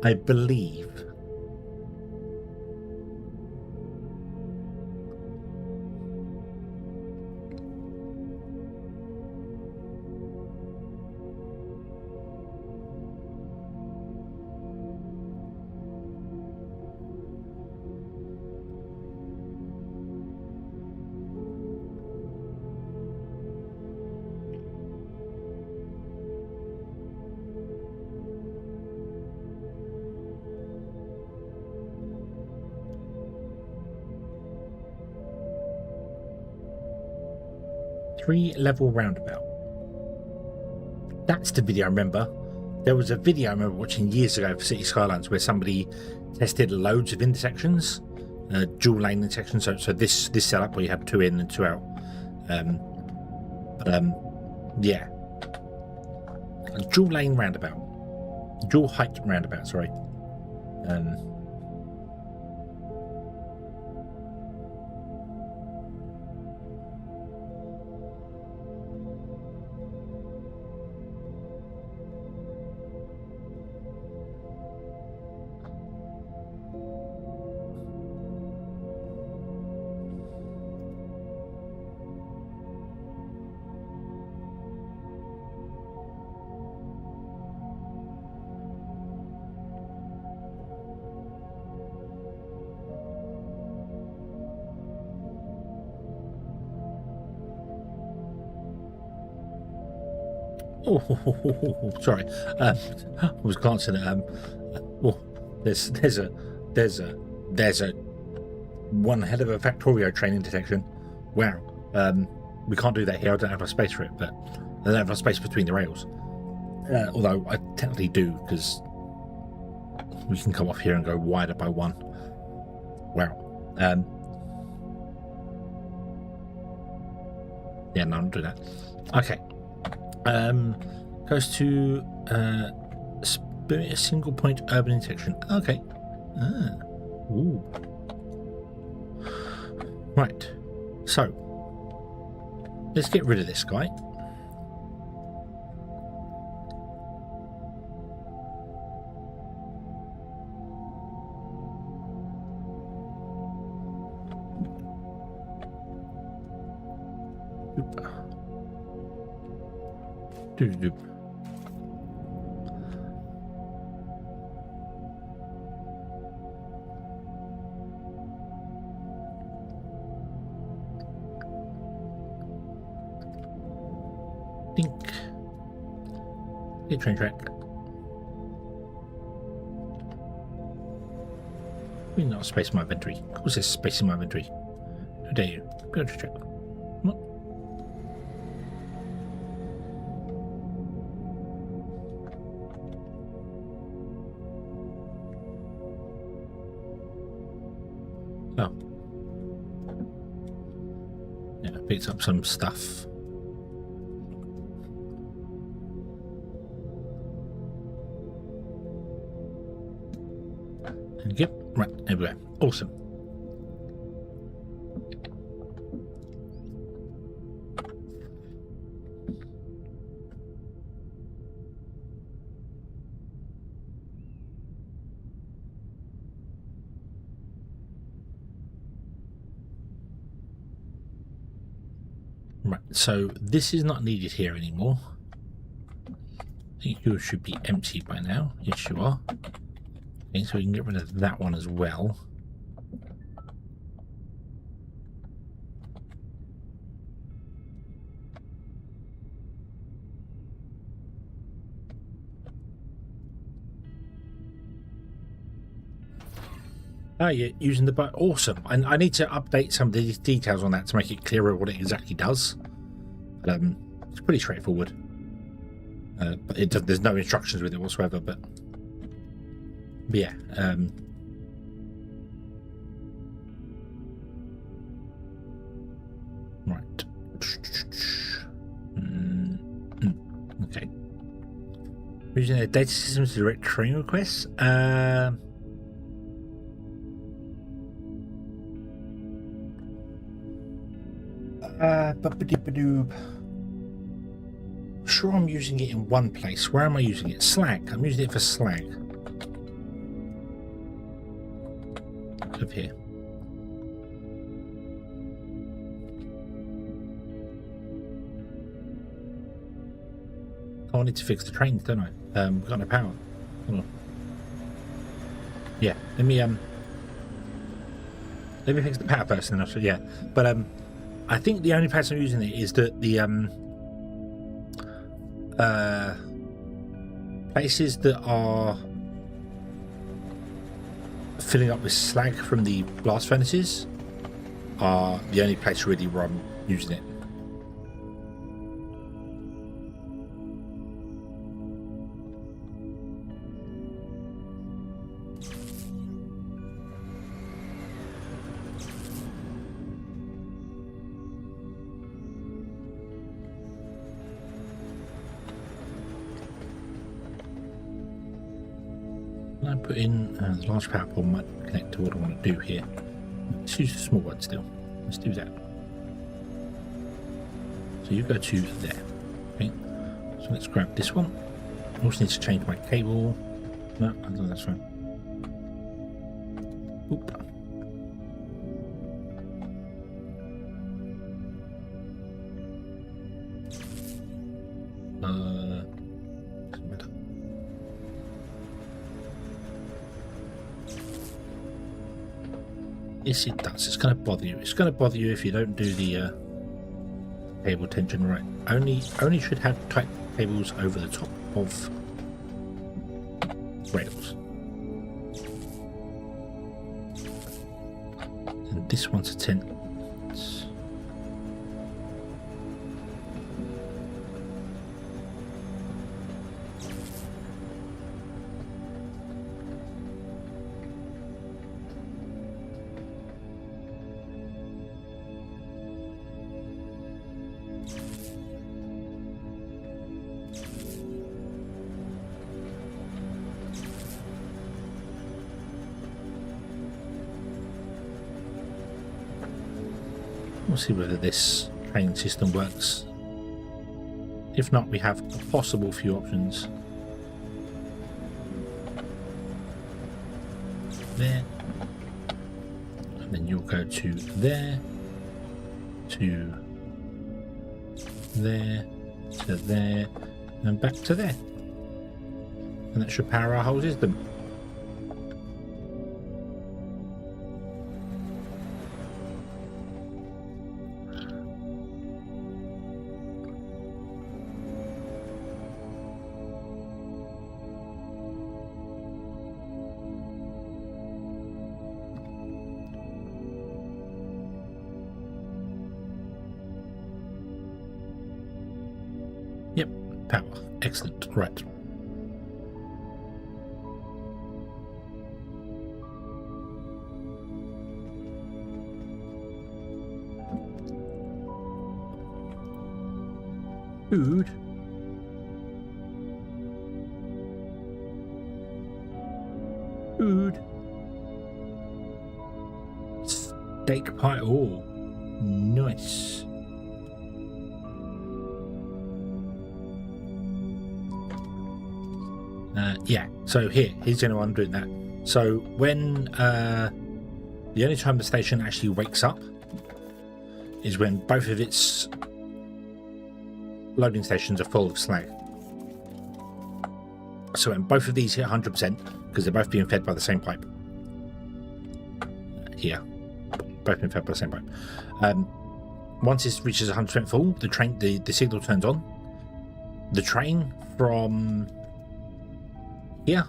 I believe. Three-level roundabout. That's the video I remember. There was a video I remember watching years ago for City Skylines where somebody tested loads of intersections, dual lane intersections. So this setup where you have two in and two out. Yeah, a dual lane roundabout, dual height roundabout. Sorry. Oh, sorry. I was glancing at there's a one hell of a Factorio train intersection. Wow. We can't do that here. I don't have enough space for it, but I don't have enough space between the rails. Although I technically do, because we can come off here and go wider by one. Wow. Yeah, no, I'm doing that. Okay. Goes to a single point urban intersection. Okay. Ooh. Right. So let's get rid of this guy. Doop. Dink. Good train track. We not space in my inventory. Of course there's space in my inventory. How dare you? Go to check. Oh. Yeah, I picked up some stuff. Yep, right, everywhere. Awesome. Right, so this is not needed here anymore. I think you should be empty by now. Yes, you are. Okay, so we can get rid of that one as well. Oh, yeah, using the button. Awesome. And I need to update some of the details on that to make it clearer what it exactly does. But, it's pretty straightforward. But there's no instructions with it whatsoever. But yeah. Right. Okay. Using their data systems to direct train requests. Sure, I'm using it in one place. Where am I using it? Slag. I'm using it for slag. Over here. Oh, I need to fix the trains, don't I? We've got no power. Hold on. Yeah, let me fix the power first, and then yeah. But I think the only place I'm using it is that the places that are filling up with slag from the blast furnaces are the only place really where I'm using it. I put in the large power pole might connect to what I want to do here. Let's use the small one still. Let's do that. So you go to there. Okay. So let's grab this one. I also need to change my cable. No, I don't know, that's fine. Oop. Doesn't matter. Yes, it does. It's going to bother you. It's going to bother you if you don't do the cable tension right. Only should have tight cables over the top of rails. And this one's a 10. We'll see whether this train system works. If not, we have a possible few options. There. And then you'll go to there, to there, to there, and back to there. And that should power our whole system. Yep, power. Excellent. Right. Food. Food. Steak pie. Oh, nice. Yeah, so here's the only one doing that. So when the only time the station actually wakes up is when both of its loading stations are full of slag. So when both of these hit 100%, because they're both being fed by the same pipe. Here, both being fed by the same pipe. Once it reaches 100% full, the signal turns on. The train from here,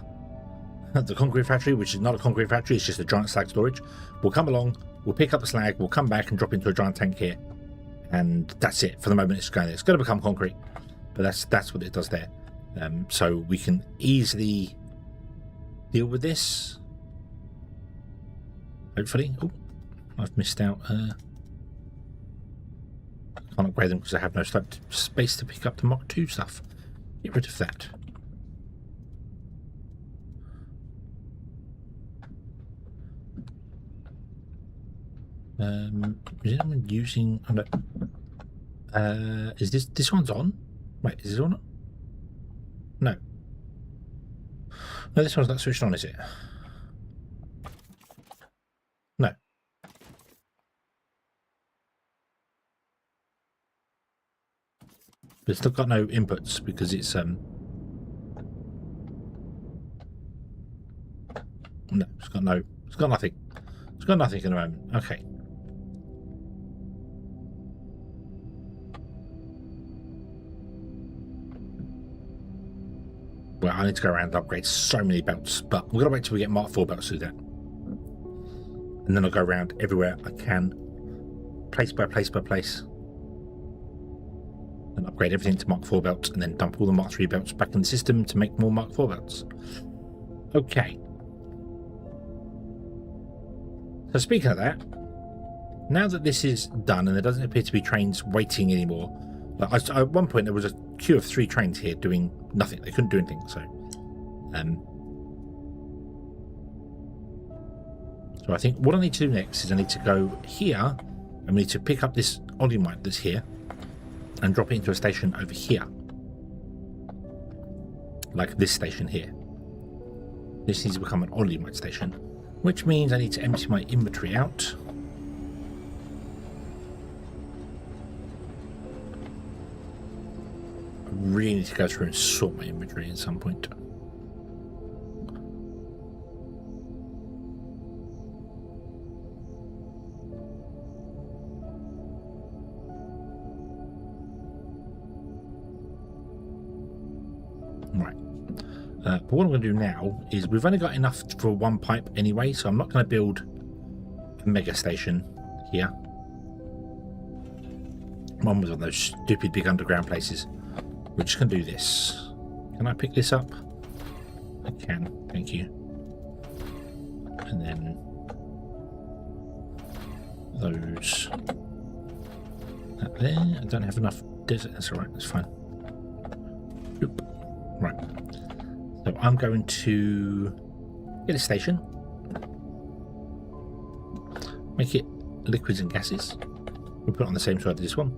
the concrete factory, which is not a concrete factory, it's just a giant slag storage, will come along, we'll pick up the slag, we'll come back and drop into a giant tank here, and that's it for the moment. It's going to become concrete, but that's what it does there. So we can easily deal with this, hopefully. Oh, I've missed out. I can't upgrade them because I have no space to pick up the Mach 2 stuff. Get rid of that. Is anyone using? Oh, no. Is this one's on? Wait, is this on? No. No, this one's not switched on, is it? No. But it's still got no inputs because it's no, it's got nothing. It's got nothing at the moment. Okay. Well, I need to go around and upgrade so many belts, but we're going to wait till we get Mark 4 belts to do that. And then I'll go around everywhere I can, place by place by place, and upgrade everything to Mark 4 belts, and then dump all the Mark 3 belts back in the system to make more Mark 4 belts. Okay. So speaking of that, now that this is done and there doesn't appear to be trains waiting anymore, like at one point there was a queue of 3 trains here doing nothing. They couldn't do anything. So I think what I need to do next is I need to go here and we need to pick up this oligomite that's here and drop it into a station over here, like this station here. This needs to become an oligomite station, which means I need to empty my inventory out. I really need to go through and sort my inventory at some point. Right. But what I'm going to do now is we've only got enough for one pipe anyway, so I'm not going to build a mega station here. One was on those stupid big underground places. We're just going to do this. Can I pick this up? I can, thank you. And then those. That there. I don't have enough desert. That's alright, that's fine. Oop. Right. So I'm going to get a station. Make it liquids and gases. We'll put it on the same side as this one.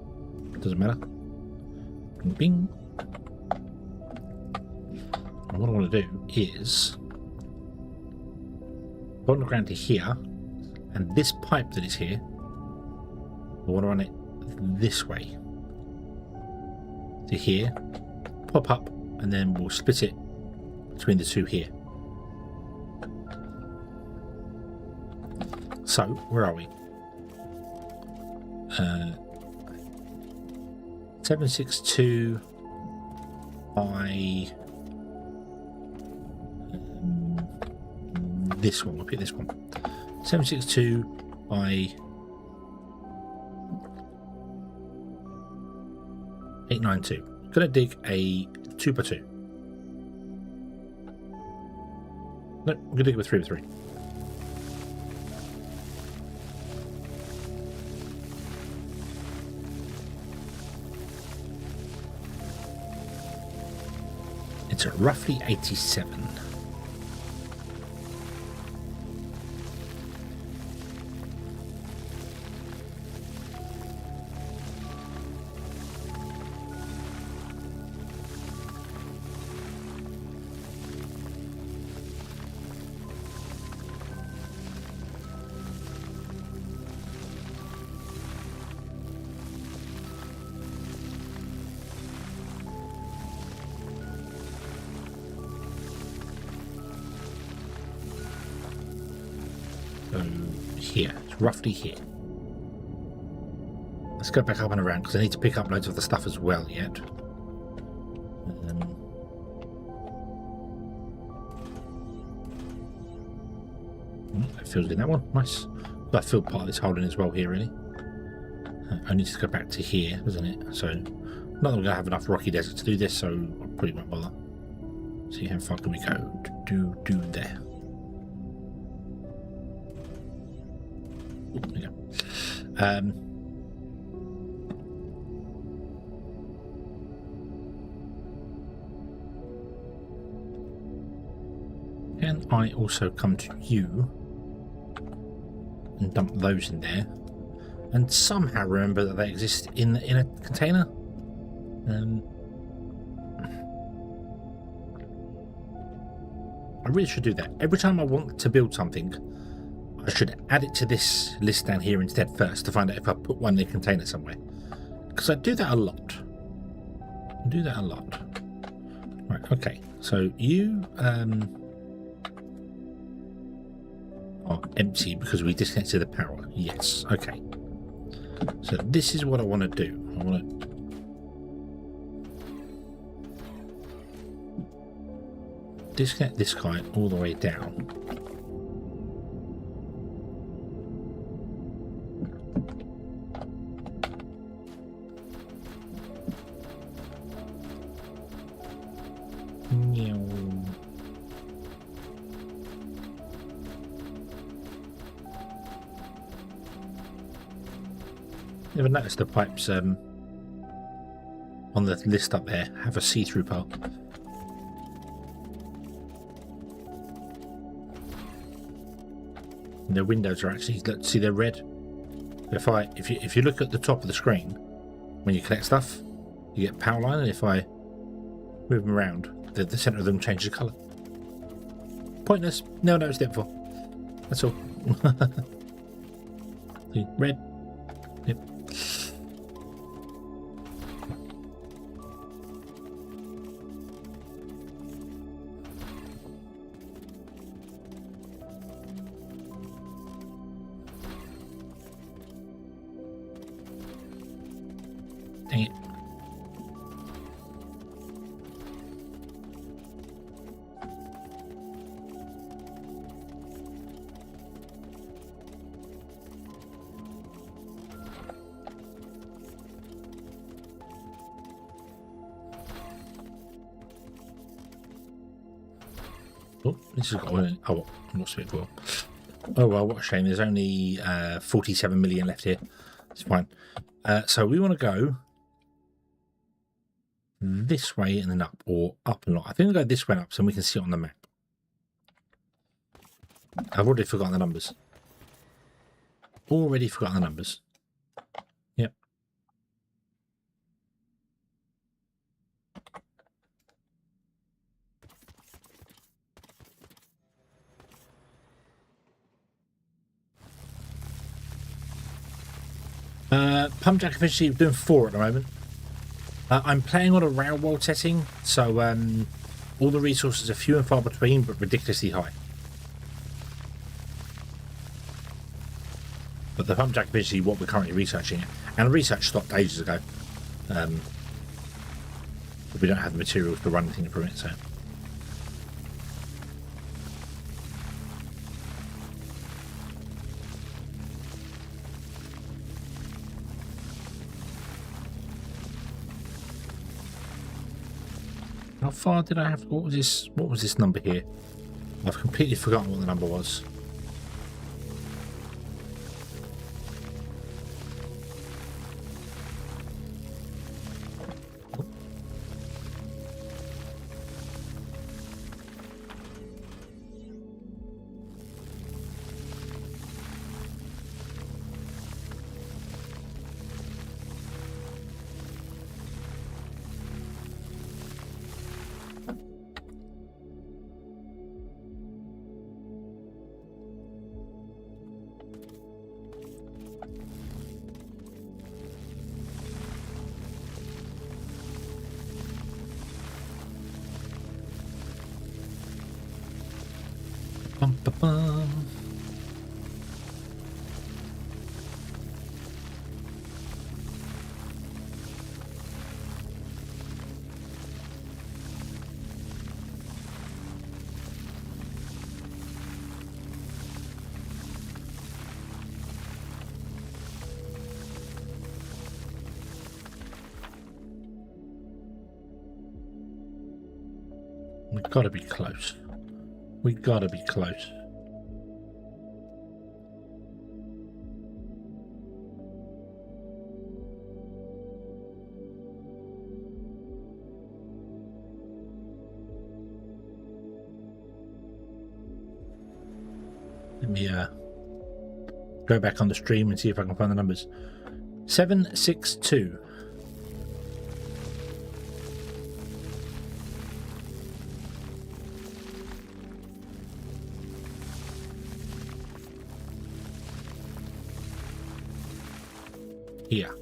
Doesn't matter. Bing, bing. And what I want to do is go on the ground to here, and this pipe that is here, I want to run it this way to here, pop up, and then we'll split it between the two here. So, where are we? 762 by this one. We'll pick this one. 762 by 892. Gonna dig a 2x2. No, we're gonna dig with 3x3. It's at roughly 87. So here, it's roughly here. Let's go back up and around because I need to pick up loads of the stuff as well yet. That fills in that one, nice. That filled part of this hole in as well here, really. I need to go back to here, doesn't it? So, not that we're going to have enough rocky desert to do this, so I probably won't bother. See how far can we go? Do there. There we go. Can I also come to you and dump those in there and somehow remember that they exist in a container? I really should do that. Every time I want to build something, I should add it to this list down here instead first to find out if I put one in a container somewhere. Because I do that a lot. Right, okay. So you are empty because we disconnected the power. Yes, okay. So this is what I want to do. I want to disconnect this guy all the way down. Never noticed the pipes on the list up there have a see-through part. And their windows are actually, let's see, they're red. If you look at the top of the screen when you collect stuff, you get power line, and if I move them around, the center of them changes colour. Pointless. Never noticed it before. That's all. See, red. Yep. Dang it. Oh, this has got one. Oh, not so well. Oh well, what a shame. There's only 47 million left here. It's fine. So we want to go this way and then up, or up and up. I think we'll go this way and up so we can see it on the map. I've already forgotten the numbers. Yep. Pump jack efficiency, we're doing 4 at the moment. I'm playing on a round world setting, so all the resources are few and far between, but ridiculously high. But the pump jack efficiency, what we're currently researching, and research stopped ages ago. But we don't have the materials to run anything from it, so. How far did I have? What was this number here? I've completely forgotten what the number was. We've got to be close. We've got to be close. Let me go back on the stream and see if I can find the numbers. 762. Here.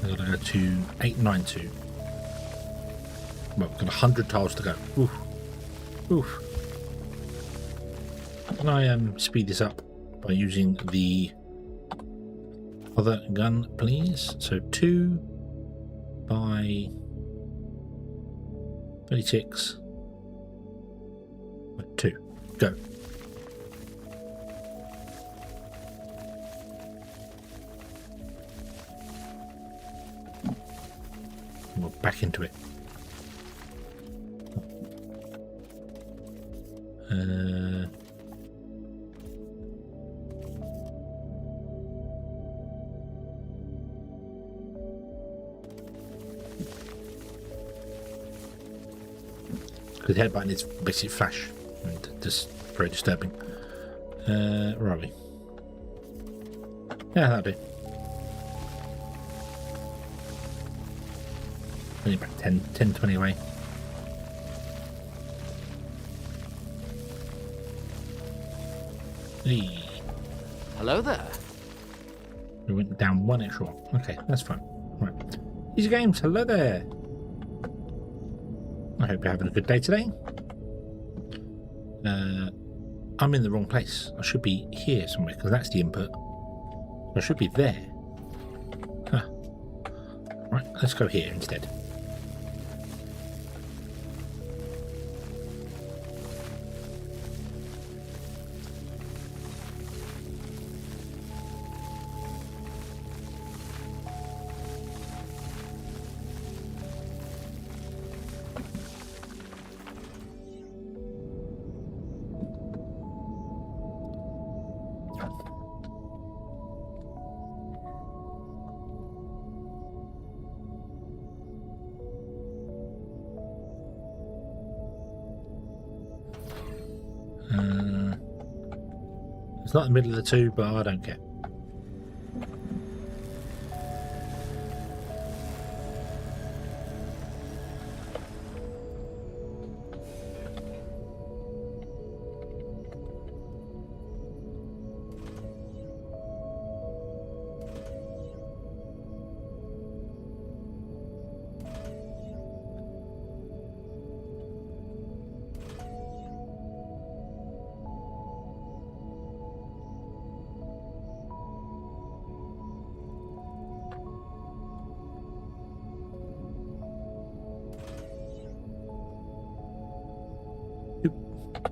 I've got to go to 892. Well, we've got 100 tiles to go. Oof. Oof. Can I speed this up by using the other gun, please? So 2 by 36. 2. Go. We're back into it. Because the head button is basically flash and just very disturbing. Where are we? Yeah, that'll do. Only about 10, 20 away. Hey. Hello there. We went down 1 extra one. Okay, that's fine. Right. Easy games, hello there. I hope you're having a good day today. I'm in the wrong place. I should be here somewhere because that's the input. I should be there. Huh. Right, let's go here instead. It's not the middle of the two, but I don't care.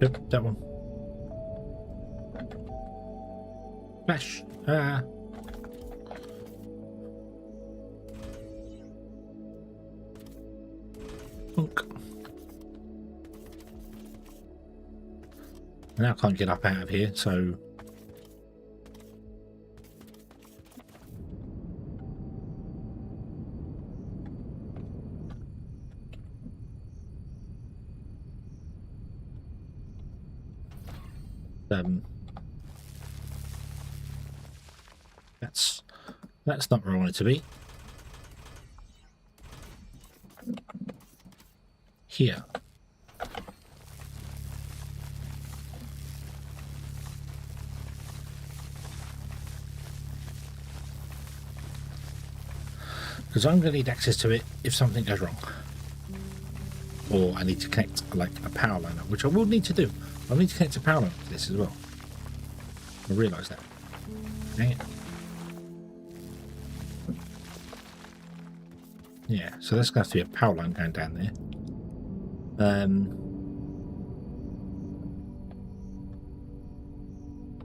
Yep, that one. Flash. Ah. Punk. Now I can't get up out of here, so that's not where I want it to be. Here. Because I'm going to need access to it if something goes wrong. Or I need to connect like a power line up, which I will need to do. I'll need to connect a power line to this as well. I realise that. Dang it. Yeah, so there's going to have to be a power line going down there.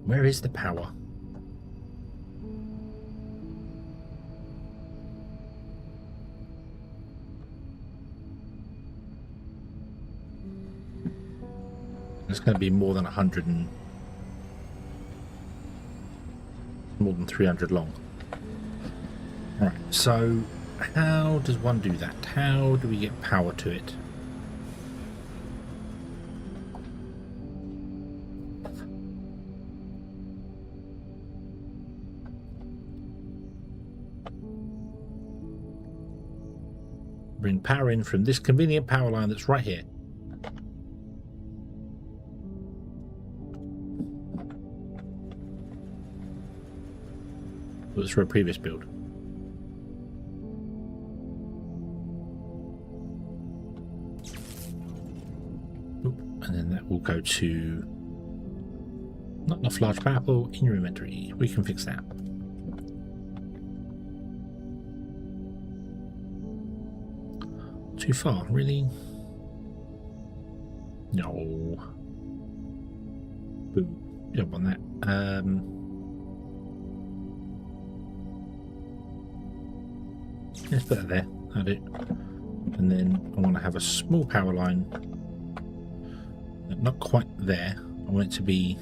Where is the power? It's going to be more than 100 and more than 300 long. All right, so how does one do that? How do we get power to it? Bring power in from this convenient power line that's right here. It was for a previous build. Oop, and then that will go to not enough large power pool in your inventory. We can fix that. Too far, really? No. Boo. You don't want that. Let's put that there. That'll do. And then I want to have a small power line. Not quite there. I want it to be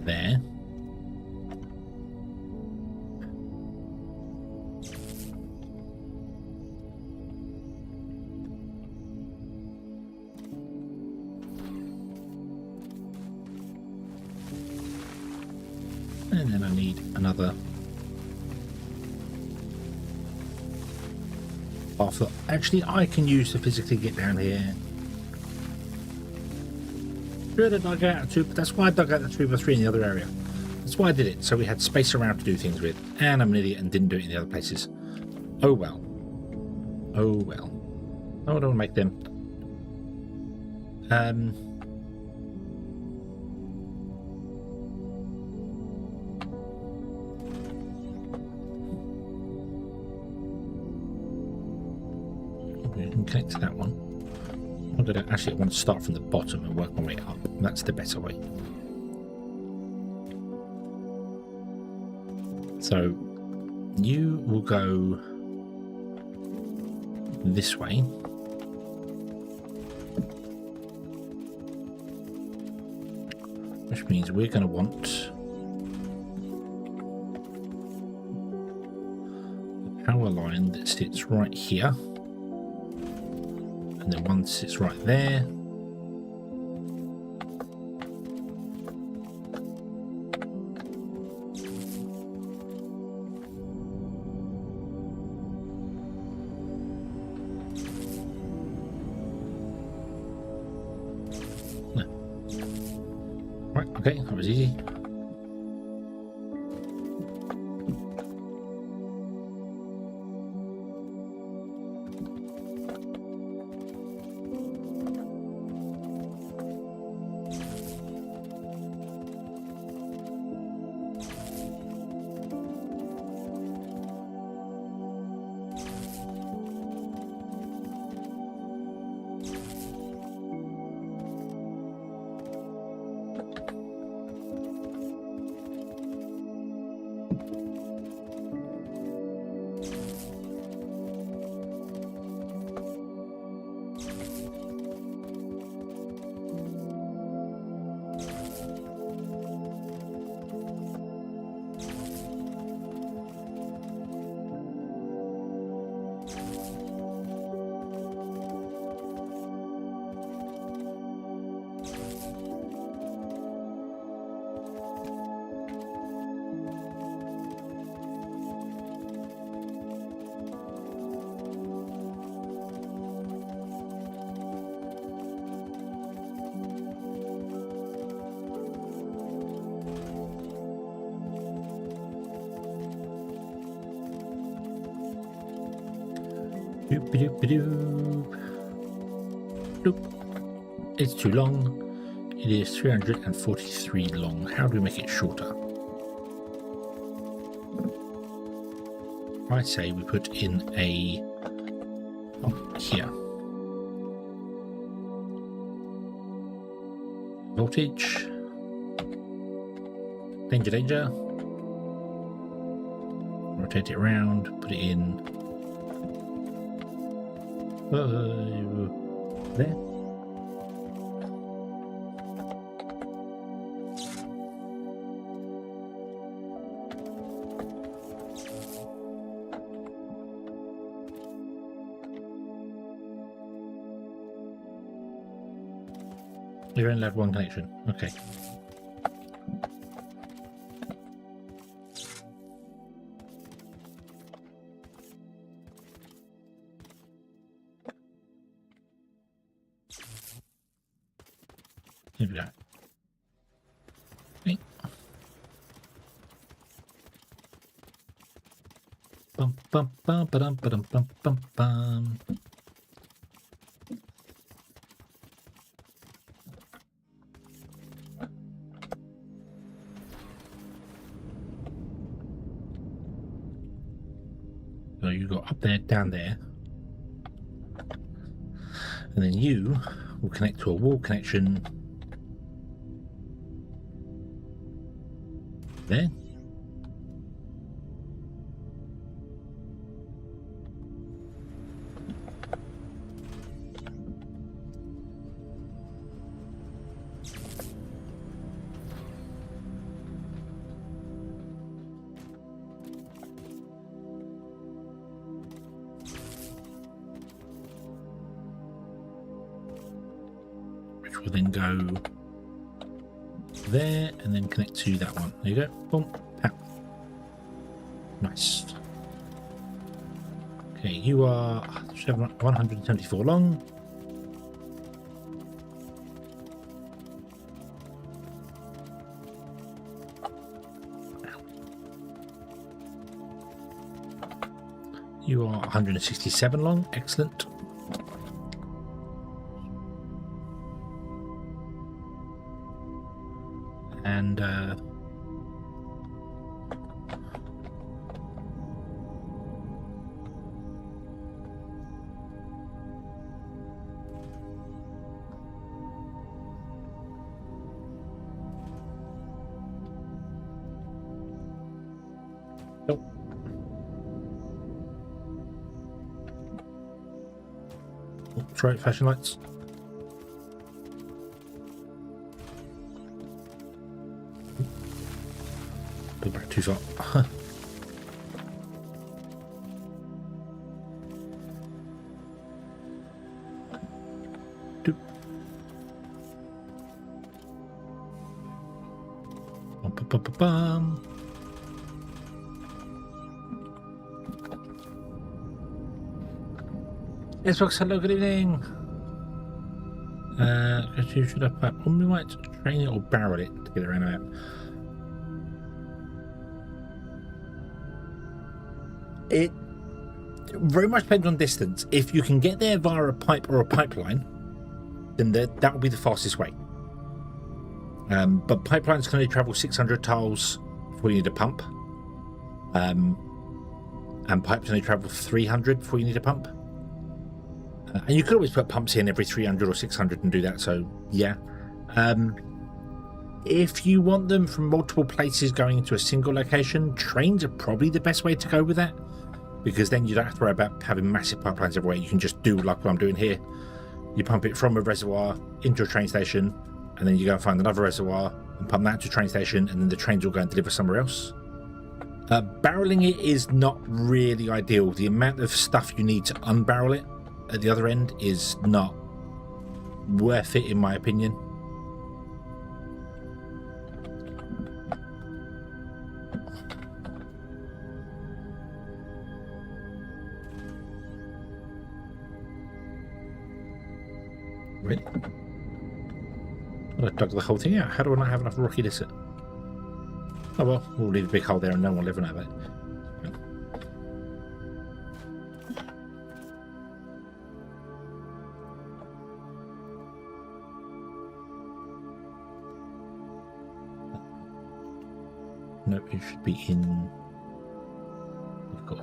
there. And then I need another half that actually I can use to physically get down here. Should have dug out a 2, but that's why I dug out the 2x3 in the other area. That's why I did it, so we had space around to do things with. And I'm an idiot and didn't do it in the other places. Oh well. Oh well. Oh, I don't want to make them. We can connect to that one. Or did I actually want to start from the bottom and work my way up? That's the better way. So you will go this way. Which means we're going to want the power line that sits right here. And then one sits right there. Right, okay, that was easy. Doop. It's too long. It is 343 long. How do we make it shorter? I say we put in a pump here. Voltage. Danger, danger. Rotate it around, put it in. There. You're only allowed one connection. Okay. Here we go. Okay. Bum bum bum ba-dum ba-dum bum bum bum. So you got up there, down there, and then you will connect to a wall connection there. Which will then go there and then connect to that one. There you go. Boom. Pow. Nice. Okay, you are 174 long. You are 167 long. Excellent. And nope. Oh, try it, flashing lights. Go back too far. Doop. Bum, bum, bum, bum, bum. Xbox, hello, good evening. Should I put on? We might train it or barrel it to get around that. It very much depends on distance. If you can get there via a pipe or a pipeline, then that will be the fastest way. But pipelines can only travel 600 tiles before you need a pump. And pipes only travel 300 before you need a pump. And you could always put pumps in every 300 or 600 and do that, so yeah. If you want them from multiple places going into a single location, trains are probably the best way to go with that, because then you don't have to worry about having massive pipelines everywhere. You can just do like what I'm doing here. You pump it from a reservoir into a train station, and then you go and find another reservoir and pump that to a train station, and then the trains will go and deliver somewhere else. Barreling it is not really ideal. The amount of stuff you need to unbarrel it at the other end is not worth it, in my opinion. Really? Well, I dug the whole thing out. How do I not have enough rockiness? Oh well, we'll leave a big hole there and no one will ever know about it. Nope, it should be in. We've got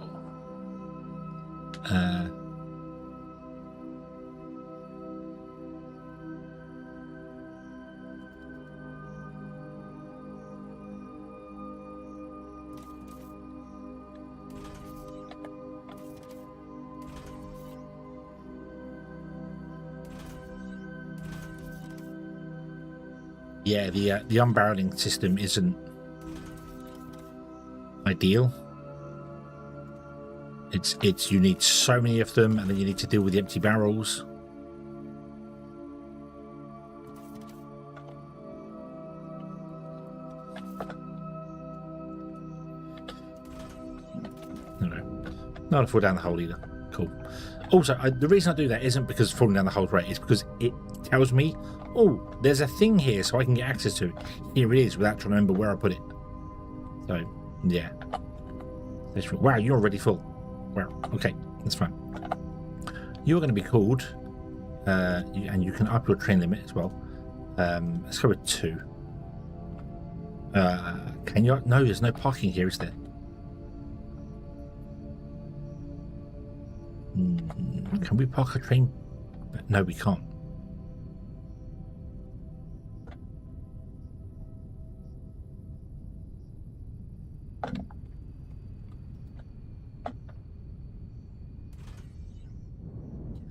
Yeah, the unbarreling system isn't ideal. It's you need so many of them, and then you need to deal with the empty barrels. No, not a fall down the hole either. Cool. Also, the reason I do that isn't because falling down the hole is right. It's because it tells me, oh, there's a thing here, so I can get access to it. Here it is, without trying to remember where I put it. So, yeah. Wow, you're already full. Wow. Okay, that's fine. You're going to be called, and you can up your train limit as well. Let's go with 2. Can you? No, there's no parking here, is there? Can we park a train? No, we can't.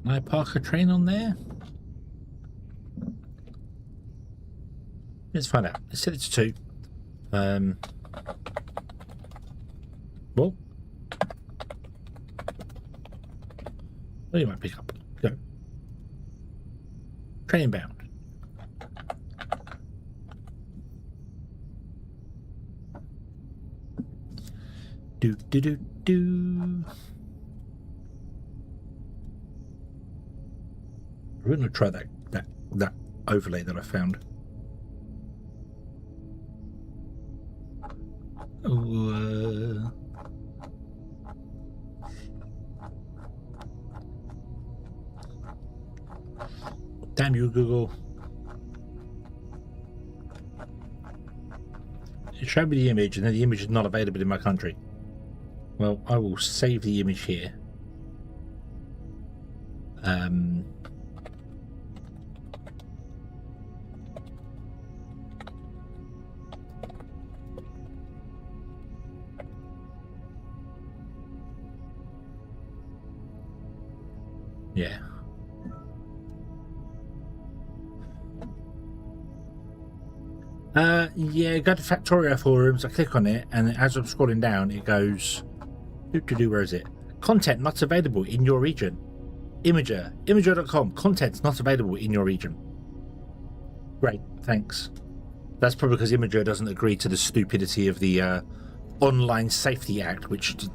Can I park a train on there? Let's find out. Let's set it to 2. Well, what do you might pick up? Go. Train bound. Do do do do. We're going to try that overlay that I found. Oh, damn you, Google. It showed me the image, and then the image is not available in my country. Well, I will save the image here. Yeah. Yeah, go to Factorio forums, I click on it, and as I'm scrolling down, it goes, where is it? Content not available in your region. Imager.com, content not available in your region. Great, thanks. That's probably because Imager doesn't agree to the stupidity of the Online Safety Act, which is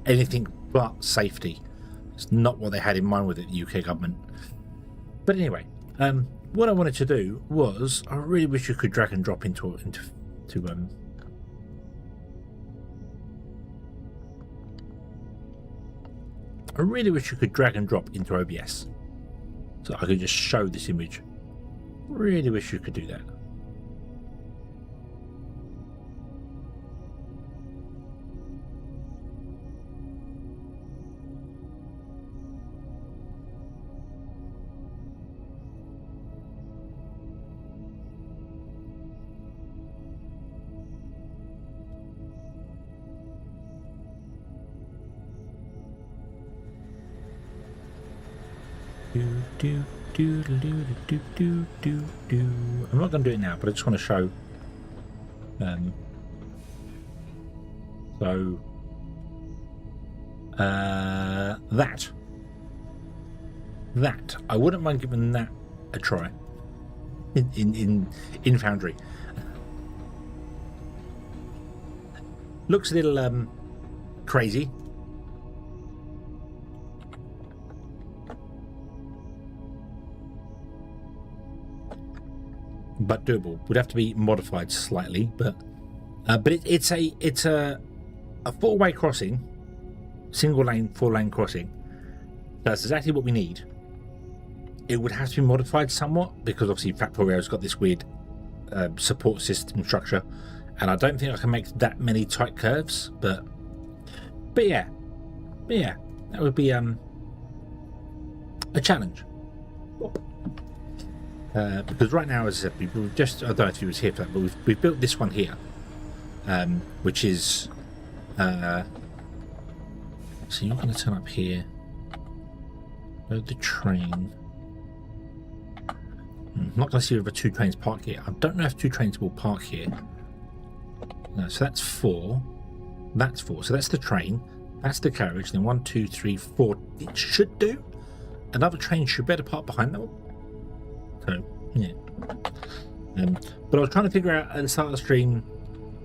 anything but safety. It's not what they had in mind with it, the UK government. But anyway, what I wanted to do was, I really wish you could drag and drop into I really wish you could drag and drop into OBS so I could just show this image. Really wish you could do that. I'm not going to do it now, but I just want to show. That I wouldn't mind giving that a try in Foundry. Looks a little crazy. But doable. Would have to be modified slightly, but it's a 4-way crossing, single lane 4-lane crossing. That's exactly what we need. It would have to be modified somewhat because obviously Factorio's got this weird support system structure, and I don't think I can make that many tight curves. But yeah, That would be a challenge. Because right now, as I said, we've just, I don't know if you was here for that, but we've built this one here, which is, so you're going to turn up here, load the train. I'm not going to see whether 2 trains park here. I don't know if 2 trains will park here. No, so that's 4. That's 4. So that's the train. That's the carriage. Then 1, 2, 3, 4. It should do. Another train should better park behind that one. So, yeah. But I was trying to figure out at the start of the stream,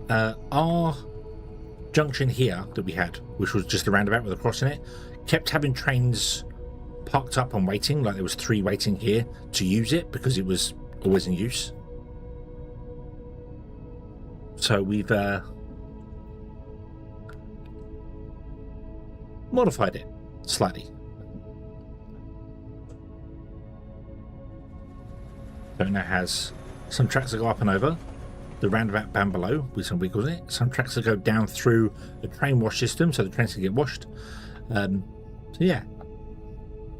our junction here that we had, which was just a roundabout with a cross in it, kept having trains parked up and waiting. Like there was 3 waiting here to use it because it was always in use. So we've modified it slightly. So it now has some tracks that go up and over the roundabout down below with some wiggles in it. Some tracks that go down through the train wash system so the trains can get washed. So yeah,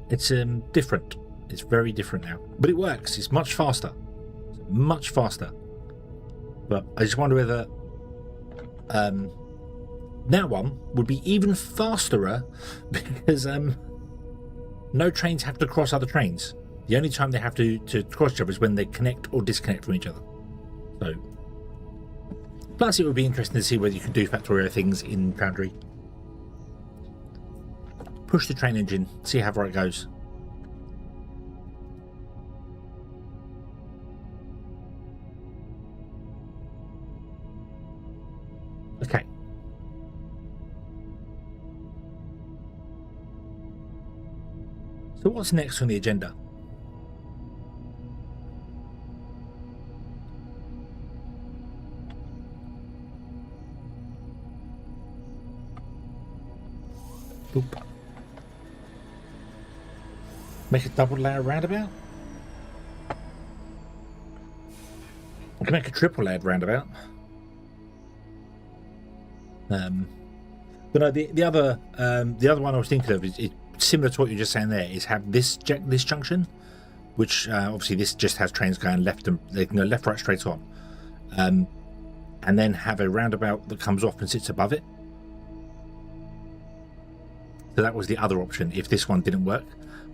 it's different. It's very different now, but it works. It's much faster, much faster. But I just wonder whether that one would be even faster because no trains have to cross other trains. The only time they have to cross each other is when they connect or disconnect from each other. So, plus it would be interesting to see whether you can do Factorio things in Foundry. Push the train engine, see how far it goes. Okay. So what's next on the agenda? Boop. Make a double layer roundabout? I can make a triple layered roundabout. But no, the other one I was thinking of is similar to what you're just saying there. Is have this junction, which obviously this just has trains going left and they can go left, right, straight on, and then have a roundabout that comes off and sits above it. So that was the other option if this one didn't work.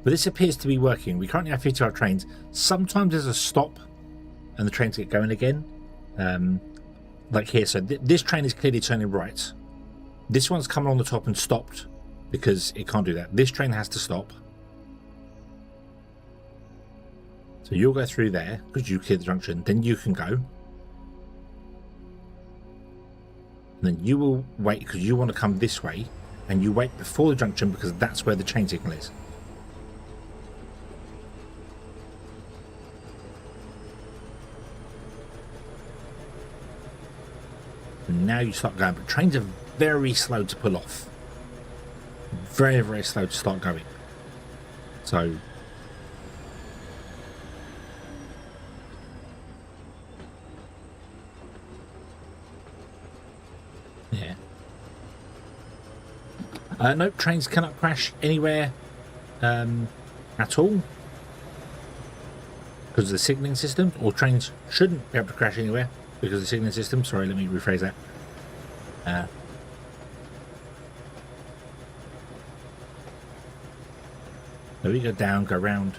But this appears to be working. We currently have 55 trains. Sometimes there's a stop and the trains get going again. Like here, so this train is clearly turning right. This one's coming on the top and stopped because it can't do that. This train has to stop. So you'll go through there because you cleared the junction. Then you can go. And then you will wait because you want to come this way. And you wait before the junction because that's where the chain signal is. And now you start going, but trains are very slow to pull off. Very, very slow to start going. So yeah. No, trains cannot crash anywhere at all because of the signalling system, or trains shouldn't be able to crash anywhere because of the signalling system. Sorry, let me rephrase that. There we go, down, go round.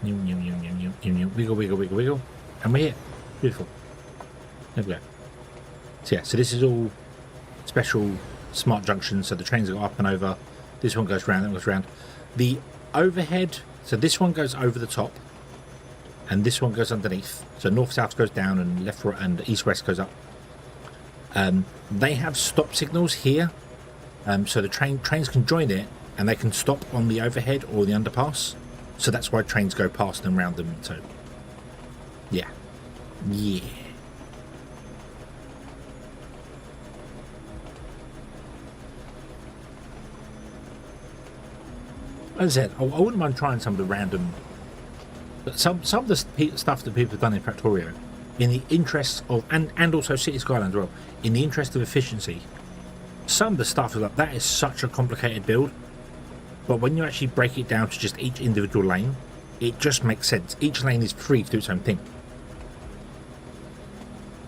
Wiggle, wiggle, wiggle, wiggle. And we're here. Beautiful. There we go. So yeah, so this is all special smart junctions, so the trains go up and over. This one goes round, that goes round. The overhead, so this one goes over the top and this one goes underneath. So north south goes down and left right and east west goes up. They have stop signals here, so the trains can join it and they can stop on the overhead or the underpass. So that's why trains go past and round them. So yeah. As I said, I wouldn't mind trying some of the random, some of the stuff that people have done in Factorio, in the interest of, and also City Skylines as well, in the interest of efficiency. Some of the stuff is like, that is such a complicated build. but when you actually break it down to just each individual lane, it just makes sense. Each lane is free to do its own thing.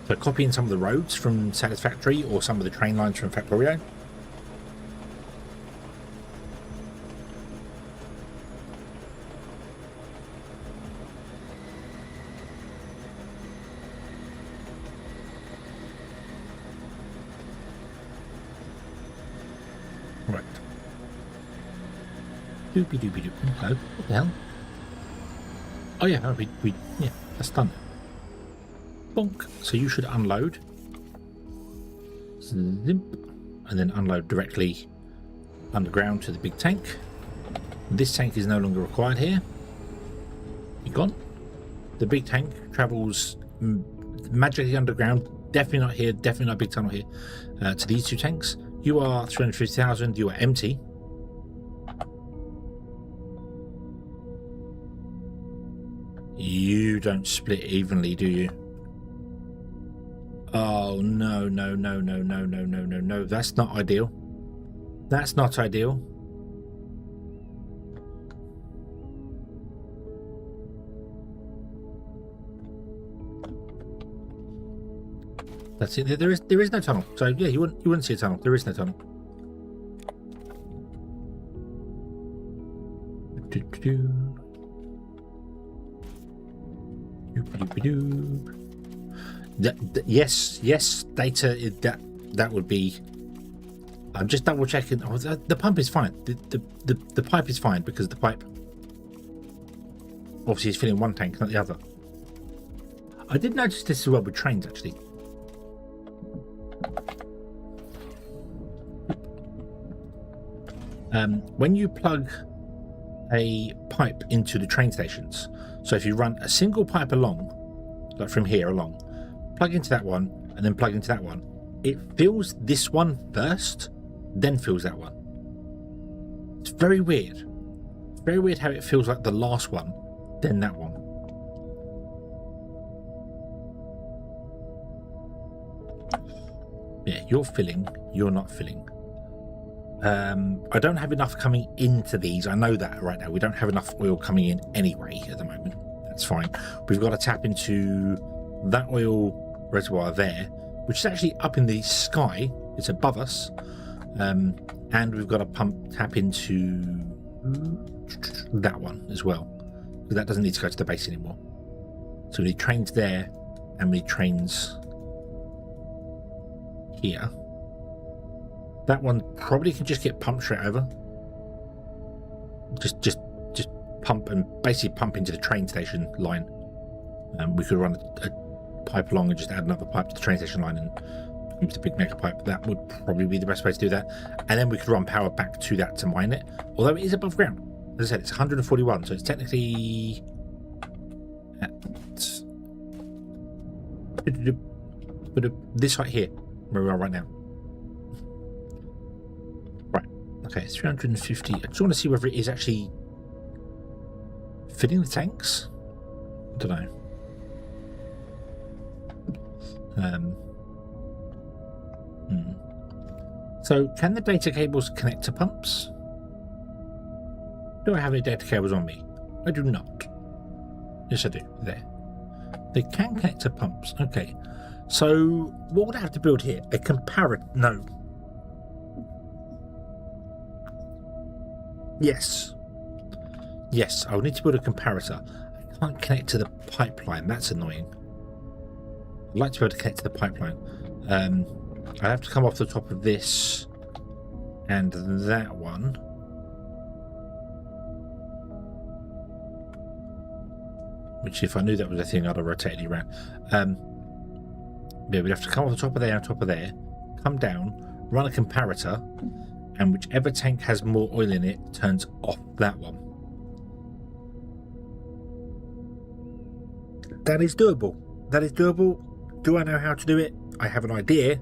So copying some of the roads from Satisfactory or some of the train lines from Factorio. Right. Doopy doopy doop. Hello. What the hell? Oh yeah, yeah, that's done. Bonk. So you should unload. Zimp. And then unload directly underground to the big tank. This tank is no longer required here. You're gone. The big tank travels magically underground. Definitely not here. Definitely not a big tunnel here. To these two tanks. You are 350,000. You are empty. You don't split evenly, do you? Oh, no, no, no, no, no, no, no, no, no. That's not ideal. That's not ideal. That's it. There is no tunnel. So yeah, you wouldn't see a tunnel. There is no tunnel. Yes, data. That would be. I'm just double checking. Oh, the pump is fine. The pipe is fine because the pipe obviously is filling one tank, not the other. I did notice this as well with trains actually. When you plug a pipe into the train stations, so if you run a single pipe along, like from here along, plug into that one and then plug into that one, it fills this one first, then fills that one. It's very weird. It's very weird how it feels like the last one, then that one. Yeah, you're filling, you're not filling. I don't have enough coming into these. I know that right now. We don't have enough oil coming in anyway at the moment. That's fine. We've got to tap into that oil reservoir there, which is actually up in the sky. It's above us. And we've got to tap into that one as well, because that doesn't need to go to the base anymore. So we need trains there, and we need trains here. That one probably can just get pumped straight over. Just pump and basically pump into the train station line. We could run a pipe along and just add another pipe to the train station line and use the big mega pipe. That would probably be the best way to do that. And then we could run power back to that to mine it. Although it is above ground. As I said, it's 141, so it's technically at this right here, where we are right now. Right. Okay, 350. I just want to see whether it is actually filling the tanks. I don't know. So, can the data cables connect to pumps? Do I have any data cables on me? I do not. Yes, I do. There. They can connect to pumps. Okay. So, what would I have to build here? A comparator? No. Yes. Yes, I will need to build a comparator. I can't connect to the pipeline. That's annoying. I'd like to be able to connect to the pipeline. I have to come off the top of this and that one. Which, if I knew that was a thing, I'd have rotated it around. Yeah, we'd have to come off the top of there and top of there, come down, run a comparator, and whichever tank has more oil in it turns off that one. That is doable. That is doable. Do I know how to do it? I have an idea.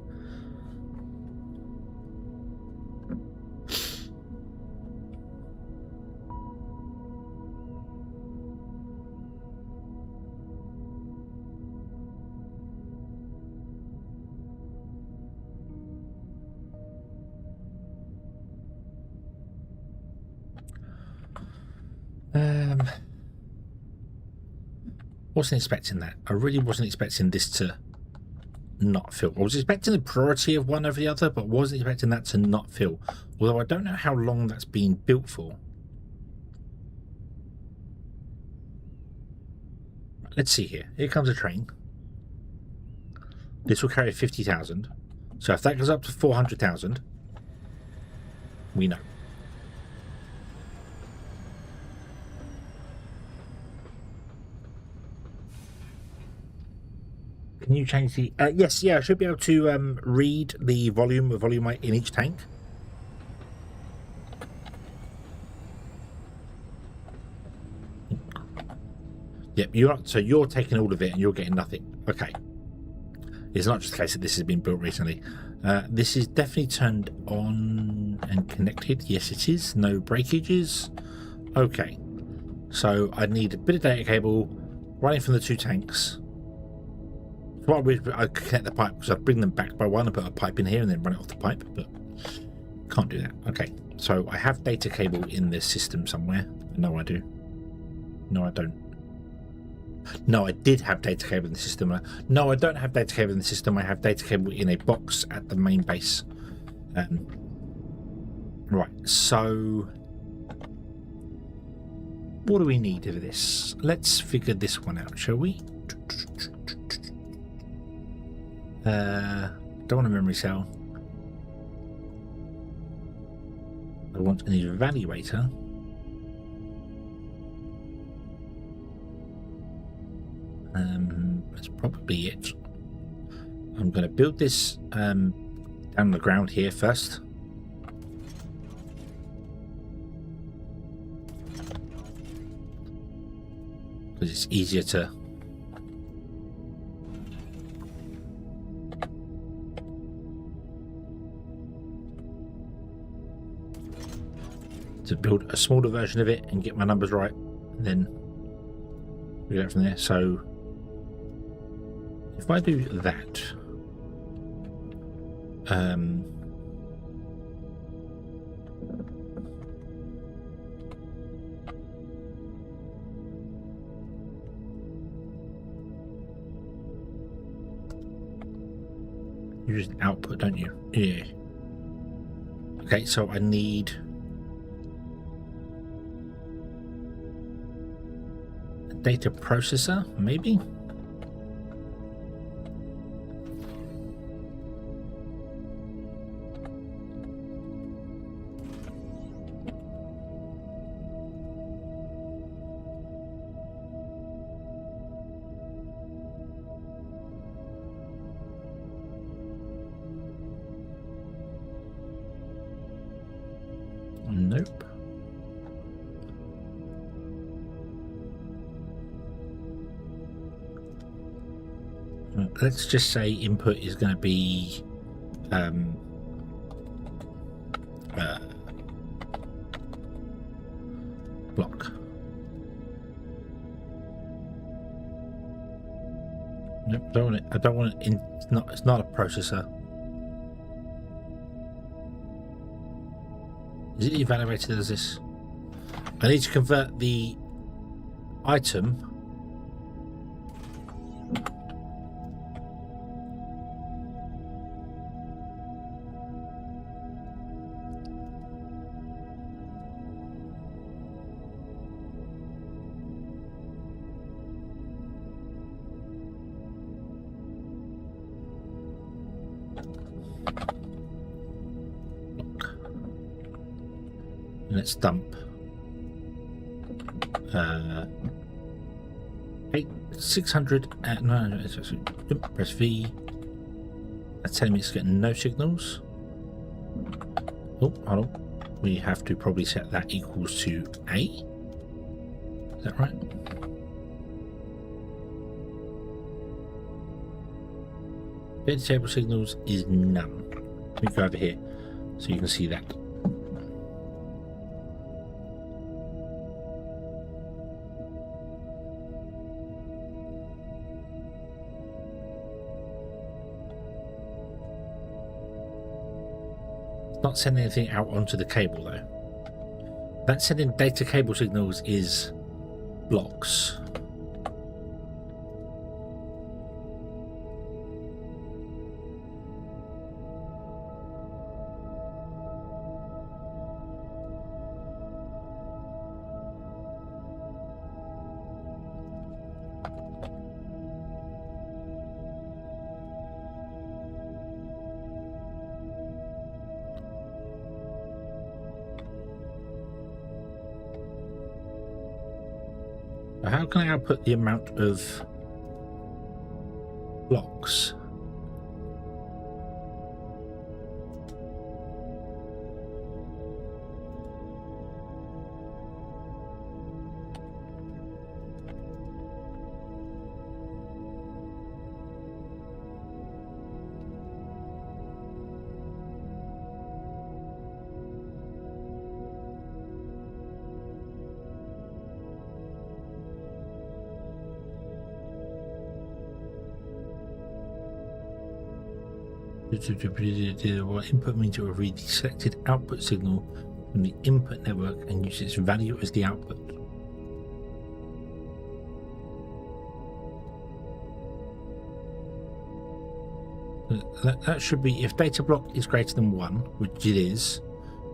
Wasn't expecting that. I really wasn't expecting this to not fill. I was expecting the priority of one over the other, but wasn't expecting that to not fill. Although I don't know how long that's been built for. Let's see here. Here comes a train. This will carry 50,000. So if that goes up to 400,000, we know. Can you change the... yes, yeah, I should be able to read the volume weight in each tank. Yep, you're taking all of it and you're getting nothing. Okay. It's not just the case that this has been built recently. This is definitely turned on and connected. Yes, it is. No breakages. Okay. So I need a bit of data cable running from the two tanks. So what I could connect the pipe, because I'd bring them back by one and put a pipe in here and then run it off the pipe, but can't do that. Okay. So I have data cable in this system somewhere. No, I do. No, I don't. No, I did have data cable in the system. No, I don't have data cable in the system. I have data cable in a box at the main base. Right, so what do we need of this? Let's figure this one out, shall we? Don't want a memory cell. I want an evaluator. That's probably it. I'm going to build this down on the ground here first. Because it's easier to build a smaller version of it and get my numbers right, and then we go from there. So if I do that, you just output, don't you? Yeah. Okay, so I need a data processor, maybe? Nope. Let's just say input is going to be block. Nope, don't want it. I don't want it. It's not a processor. Is it evaluated as this? I need to convert the item let's dump 600 at no, press V. That's telling me it's getting no signals. Oh, hold on. We have to probably set that equals to A. Is that right? Data table signals is none. Let me go over here so you can see that. Not sending anything out onto the cable though. That sending data cable signals is blocks. So how can I output the amount of blocks? What input means it will read the selected output signal from the input network and use its value as the output. That should be, if data block is greater than 1, which it is,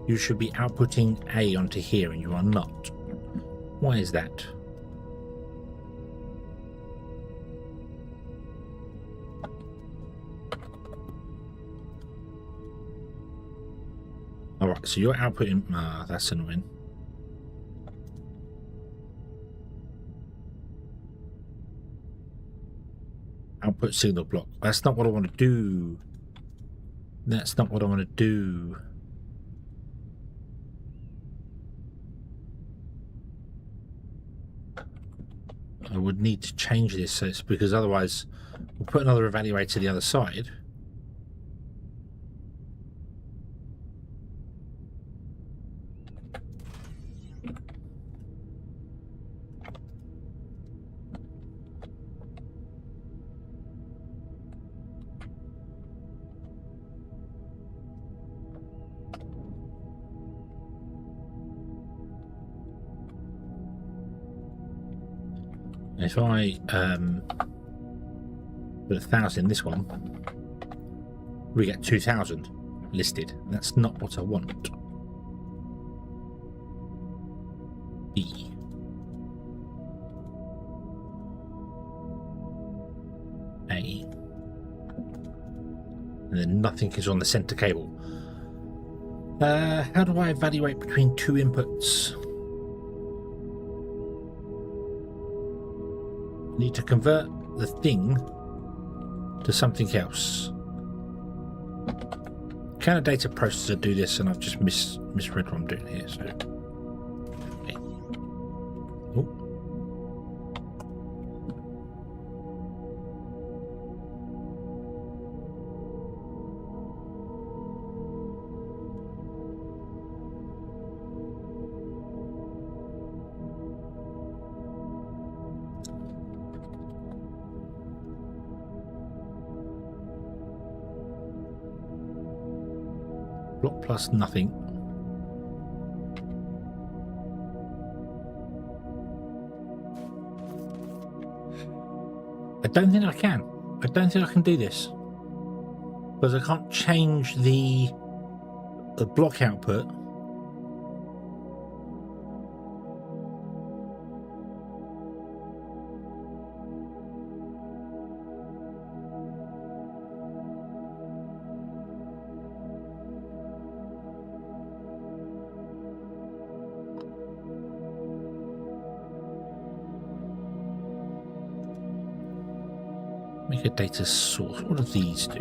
you should be outputting A onto here, and you are not. Why is that? Alright, so you're outputting... that's annoying. Output signal block. That's not what I want to do. That's not what I want to do. I would need to change this, so it's because otherwise we'll put another evaluator to the other side. If I put 1,000 in this one, we get 2,000 listed. That's not what I want. B. A. And then nothing is on the center cable. How do I evaluate between two inputs? Need to convert the thing to something else. Can a data processor do this? And I've just misread what I'm doing here. So, okay. Oh. Block plus nothing. I don't think I can. I don't think I can do this. Because I can't change the block output. Make a data source. What do these do?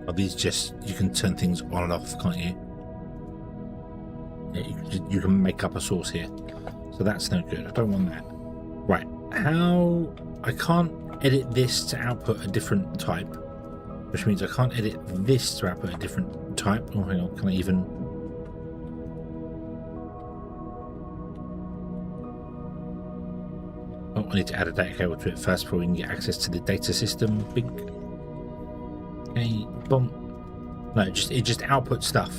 Are these just, you can turn things on and off, can't you? Yeah, you can make up a source here. So that's no good. I don't want that. Right. How... I can't edit this to output a different type. Which means I can't edit this to output a different type. Oh, hang on. Can I even... I need to add a data cable to it first before we can get access to the data system. Big. Okay, boom. No, it just outputs stuff.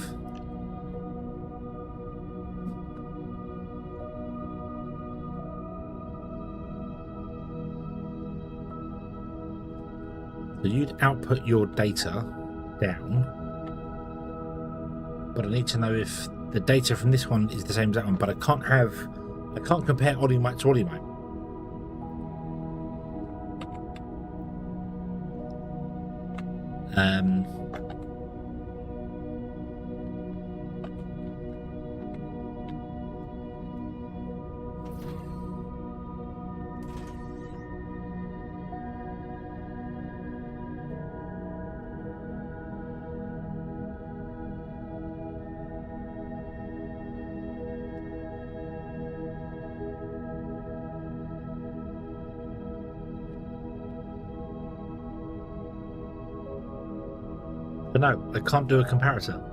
So you'd output your data down, but I need to know if the data from this one is the same as that one. But I can't compare Olimite to Olimite. But no, I can't do a comparator.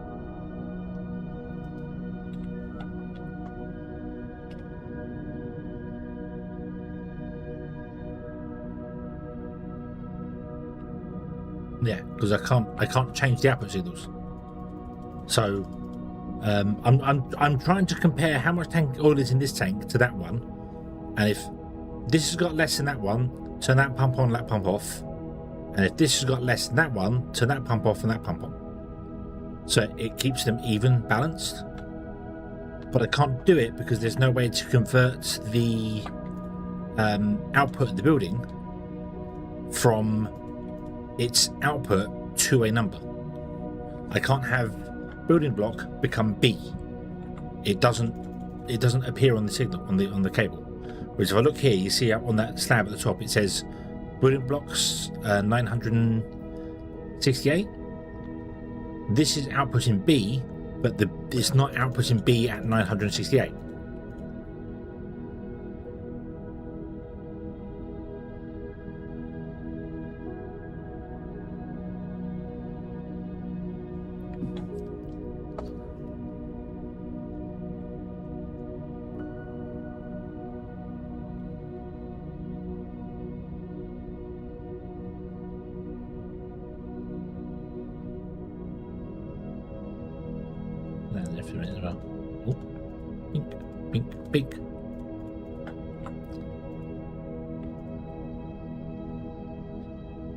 Yeah, because I can't change the output signals. So I'm trying to compare how much tank oil is in this tank to that one, and if this has got less than that one, turn that pump on, that pump off, and if this has got less than that one, turn that pump off and that pump on. So it keeps them even balanced. But I can't do it because there's no way to convert the output of the building from its output to a number. I can't have building block become B. It doesn't appear on the signal on the cable. Whereas if I look here, you see up on that slab at the top, it says building blocks 968. This is outputting B, but it's not outputting B at 968. As well. Oh, pink, pink, pink.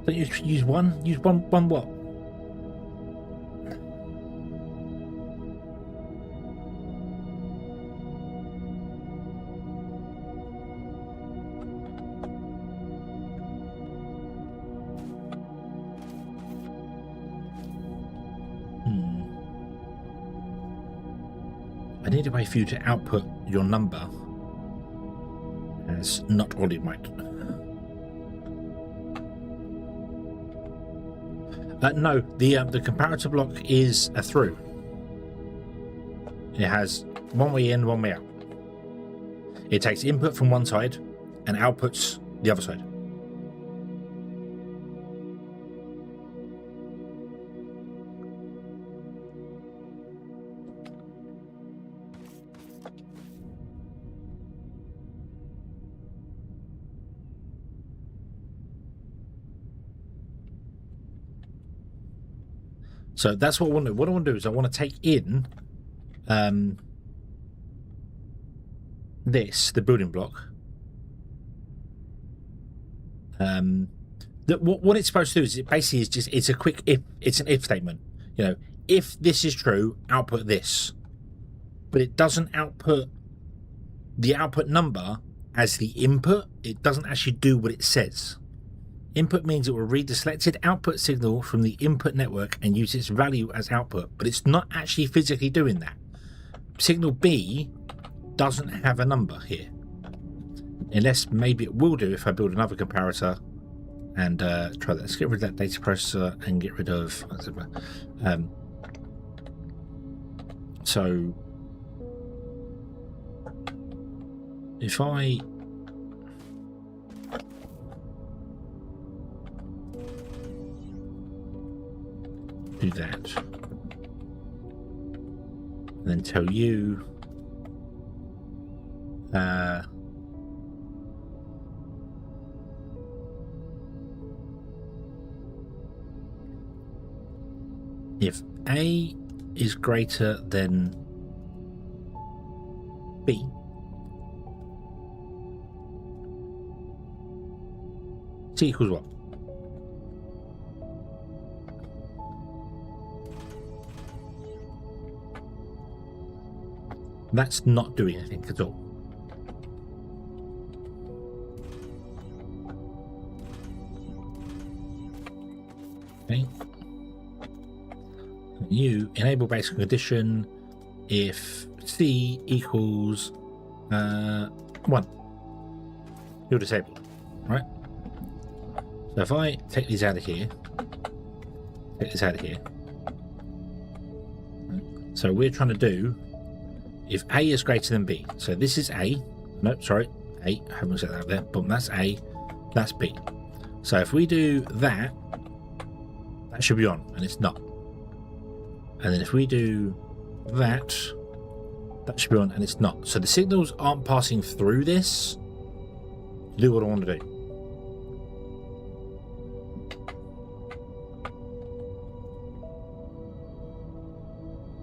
Don't you use one? Use one what? I need a way for you to output your number as not all it might. No, the comparator block is a through. It has one way in, one way out. It takes input from one side and outputs the other side. So that's what I want to do. What I want to do is I want to take in the building block. What it's supposed to do is it basically is just, it's a quick if, it's an if statement. You know, if this is true, output this. But it doesn't output the output number as the input. It doesn't actually do what it says. Input means it will read the selected output signal from the input network and use its value as output, but it's not actually physically doing that. Signal B doesn't have a number here, unless maybe it will do if I build another comparator and try that. Let's get rid of that data processor and get rid of so if I do that and then tell you if A is greater than B, C equals what? That's not doing anything at all. Okay. You enable basic condition if C equals 1. You're disabled, right? So if I take these out of here, take this out of here. So we're trying to do if A is greater than B. So this is A. No, sorry, A. I haven't set that there. Boom, that's A. That's B. So if we do that, that should be on, and it's not. And then if we do that, that should be on, and it's not. So the signals aren't passing through this to do what I want to do.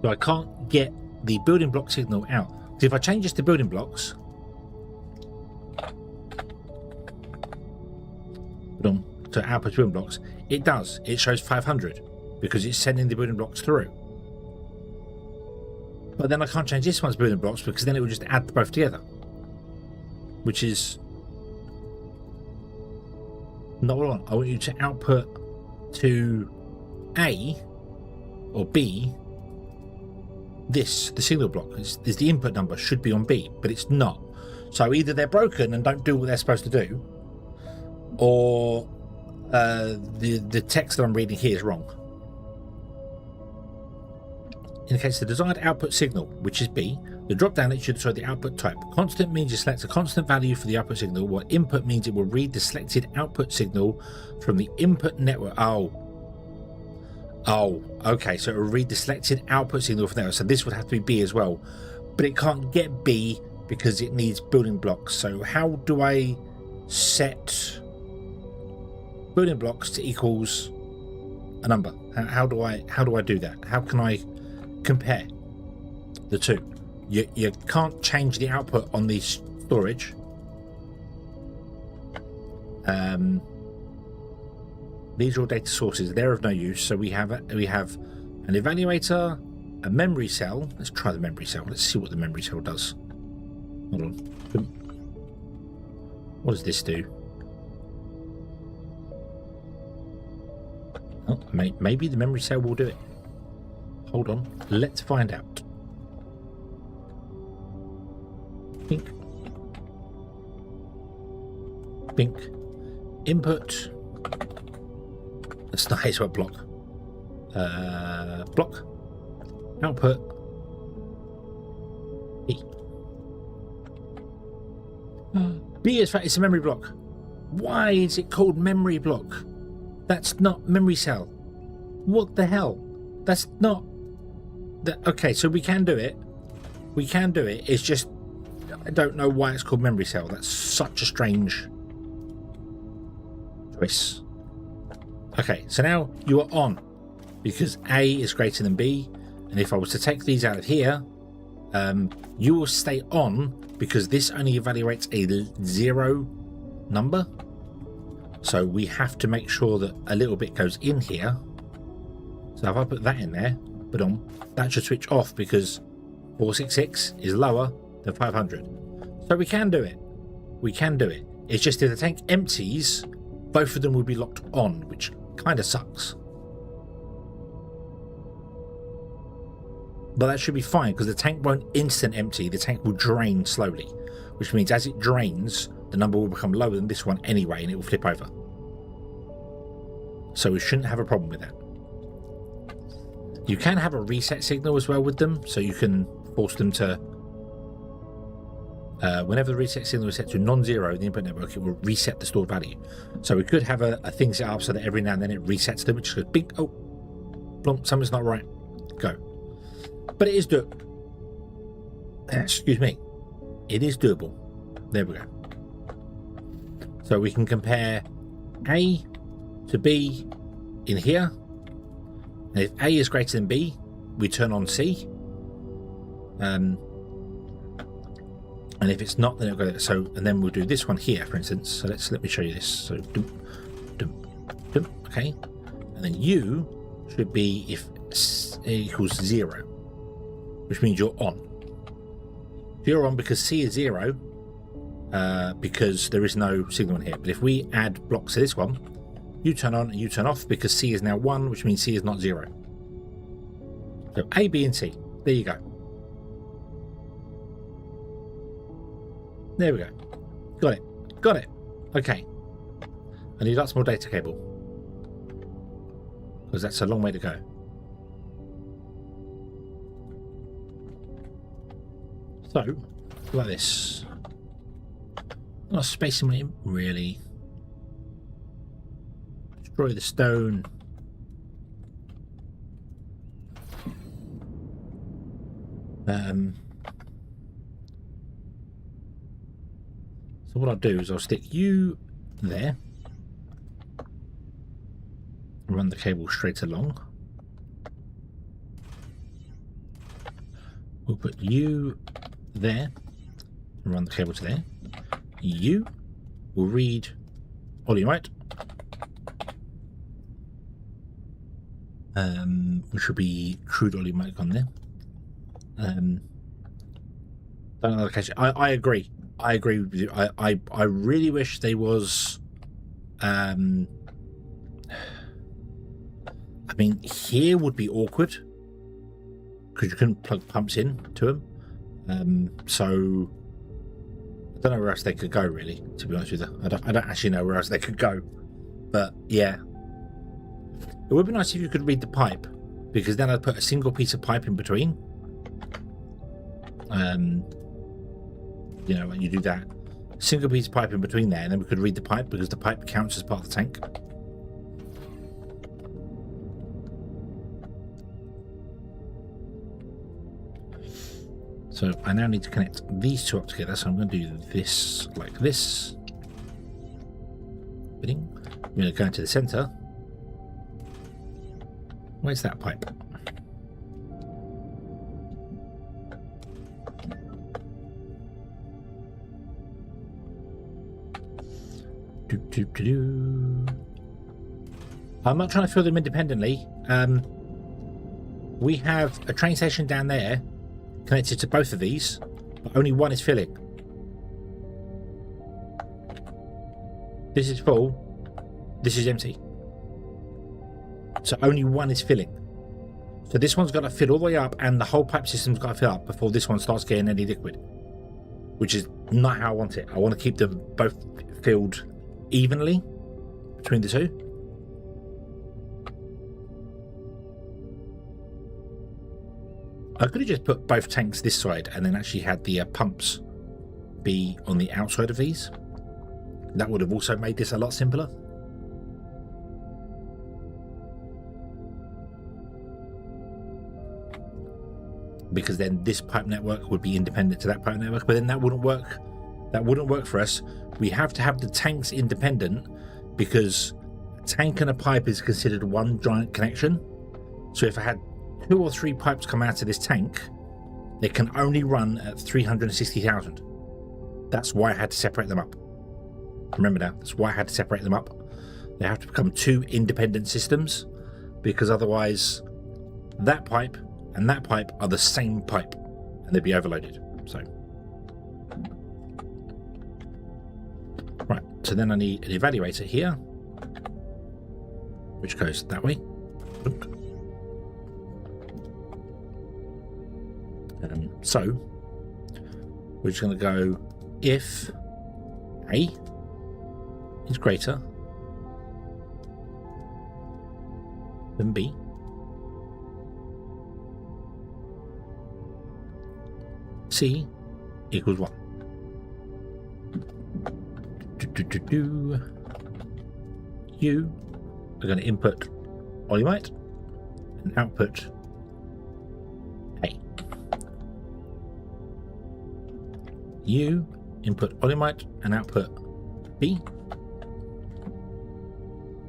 So I can't get the building block signal out. So if I change this to building blocks, to output building blocks, it does. It shows 500 because it's sending the building blocks through. But then I can't change this one's building blocks because then it would just add both together, which is not what I want. I want you to output to A or B. This, the signal block, is the input number should be on B, but it's not. So either they're broken and don't do what they're supposed to do, or the text that I'm reading here is wrong. Indicates the desired output signal, which is B. The drop down that should show the output type. Constant means you select a constant value for the output signal, while input means it will read the selected output signal from the input network. Oh, okay, so it will read the selected output signal from there. So this would have to be B as well. But it can't get B because it needs building blocks. So how do I set building blocks to equals a number? How do I do that? How can I compare the two? You can't change the output on the storage. These are all data sources. They're of no use. So we have an evaluator, a memory cell. Let's try the memory cell. Let's see what the memory cell does. Hold on. What does this do? Oh, maybe the memory cell will do it. Hold on. Let's find out. Bink. Bink. Input. That's nice. What block? Block. Output. B. B is it's a memory block. Why is it called memory block? That's not memory cell. What the hell? That's not. Okay, so we can do it. We can do it. It's just I don't know why it's called memory cell. That's such a strange choice. Okay, so now you are on because A is greater than B, and if I was to take these out of here, you will stay on because this only evaluates a 0 number. So we have to make sure that a little bit goes in here. So if I put that in there, that should switch off because 466 is lower than 500. So we can do it. We can do it. It's just if the tank empties, both of them will be locked on, which kind of sucks. But that should be fine because the tank won't instant empty. The tank will drain slowly, which means as it drains, the number will become lower than this one anyway, and it will flip over. So we shouldn't have a problem with that. You can have a reset signal as well with them, so you can force them to whenever the reset signal is set to non-zero in the input network, it will reset the stored value. So we could have a thing set up so that every now and then it resets them, which goes bing, oh, blump, something's not right, go. But it is doable. Excuse me. It is doable. There we go. So we can compare A to B in here. And if A is greater than B, we turn on C. And if it's not, then it'll go there. So, and then we'll do this one here, for instance. So let me show you this. So, okay. And then U should be if A equals 0, which means you're on. You're on because C is 0, because there is no signal in here. But if we add blocks to this one, you turn on and you turn off because C is now 1, which means C is not 0. So A, B, and C. There you go. There we go. Got it. Got it. Okay. I need lots more data cable, because that's a long way to go. So, like this. Not space in it, really. Destroy the stone. So what I'll do is I'll stick you there, run the cable straight along. We'll put you there and run the cable to there. You will read all you might. Which will be crude all you might on there. I agree. I agree with you. I really wish there was I mean, here would be awkward because you couldn't plug pumps in to them. So I don't know where else they could go, really, to be honest with you. I don't actually know where else they could go. But yeah. It would be nice if you could read the pipe, because then I'd put a single piece of pipe in between. You know, when you do that, single piece of pipe in between there, and then we could read the pipe, because the pipe counts as part of the tank. So I now need to connect these two up together, so I'm going to do this like this. I'm going to go into the center. Where's that pipe? I'm not trying to fill them independently. We have a train station down there connected to both of these, but only one is filling. This is full. This is empty. So only one is filling. So this one's got to fill all the way up, and the whole pipe system's got to fill up before this one starts getting any liquid, which is not how I want it. I want to keep them both filled evenly between the two. I could have just put both tanks this side and then actually had the pumps be on the outside of these. That would have also made this a lot simpler. Because then this pipe network would be independent to that pipe network, but then that wouldn't work. That wouldn't work for us. We have to have the tanks independent, because a tank and a pipe is considered one giant connection. So if I had 2 or 3 pipes come out of this tank, they can only run at 360,000. That's why I had to separate them up. Remember now, that's why I had to separate them up. They have to become 2 independent systems, because otherwise that pipe and that pipe are the same pipe and they'd be overloaded. So right, so then I need an evaluator here, which goes that way. So we're just going to go if A is greater than B, C equals 1. You are going to input all you might and output A. You input all you might and output B.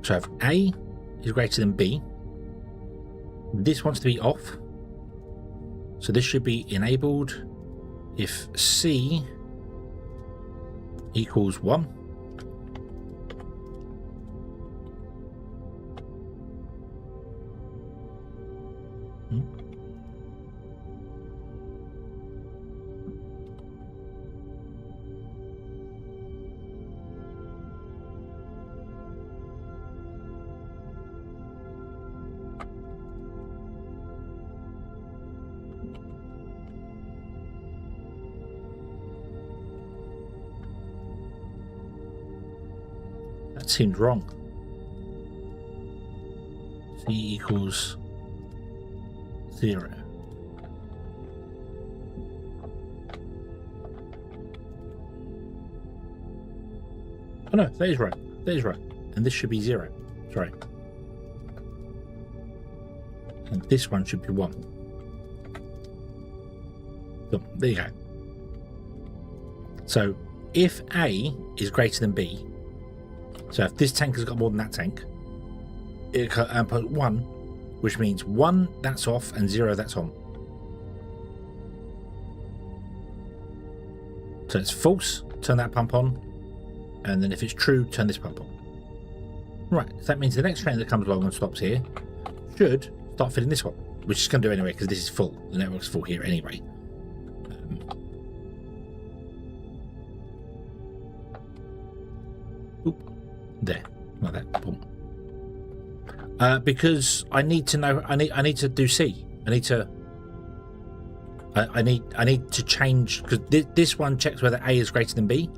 So if A is greater than B, this wants to be off. So this should be enabled if C equals 1. That seemed wrong. C equals 0. Oh no, that is right. That is right. And this should be 0. Sorry. And this one should be 1. So there you go. So if A is greater than B, so if this tank has got more than that tank, it can output 1, which means 1 that's off and 0 that's on. So it's false, turn that pump on, and then if it's true, turn this pump on. Right, so that means the next train that comes along and stops here should start filling this one, which it's going to do anyway because this is full. The network's full here anyway. There, like that. Boom. Because I need to know. I need to do C. I need to change because this one checks whether A is greater than B.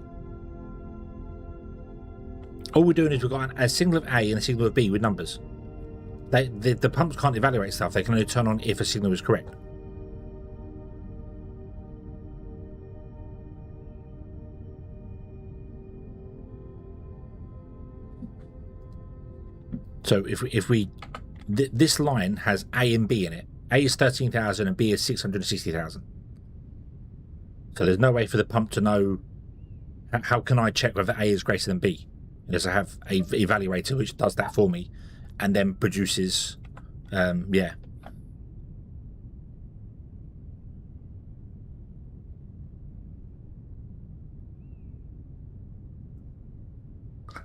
All we're doing is we've got a signal of A and a signal of B with numbers. The pumps can't evaluate stuff. They can only turn on if a signal is correct. So this line has A and B in it. A is 13,000 and B is 660,000. So there's no way for the pump to know. How can I check whether A is greater than B? Unless I have a evaluator which does that for me, and then produces, yeah.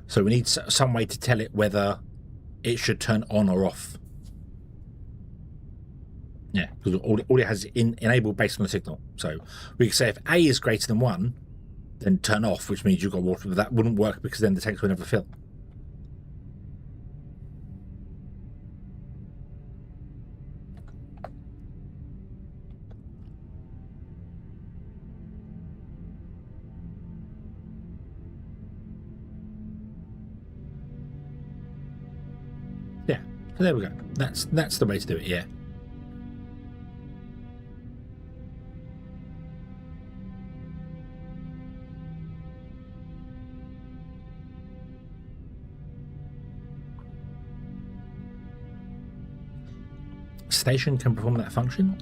So we need some way to tell it whether it should turn on or off. Yeah, because all it has is enabled based on the signal. So we could say if A is greater than 1, then turn off, which means you've got water, but that wouldn't work because then the tanks will never fill. Yeah, so there we go. That's the way to do it, yeah. Station can perform that function.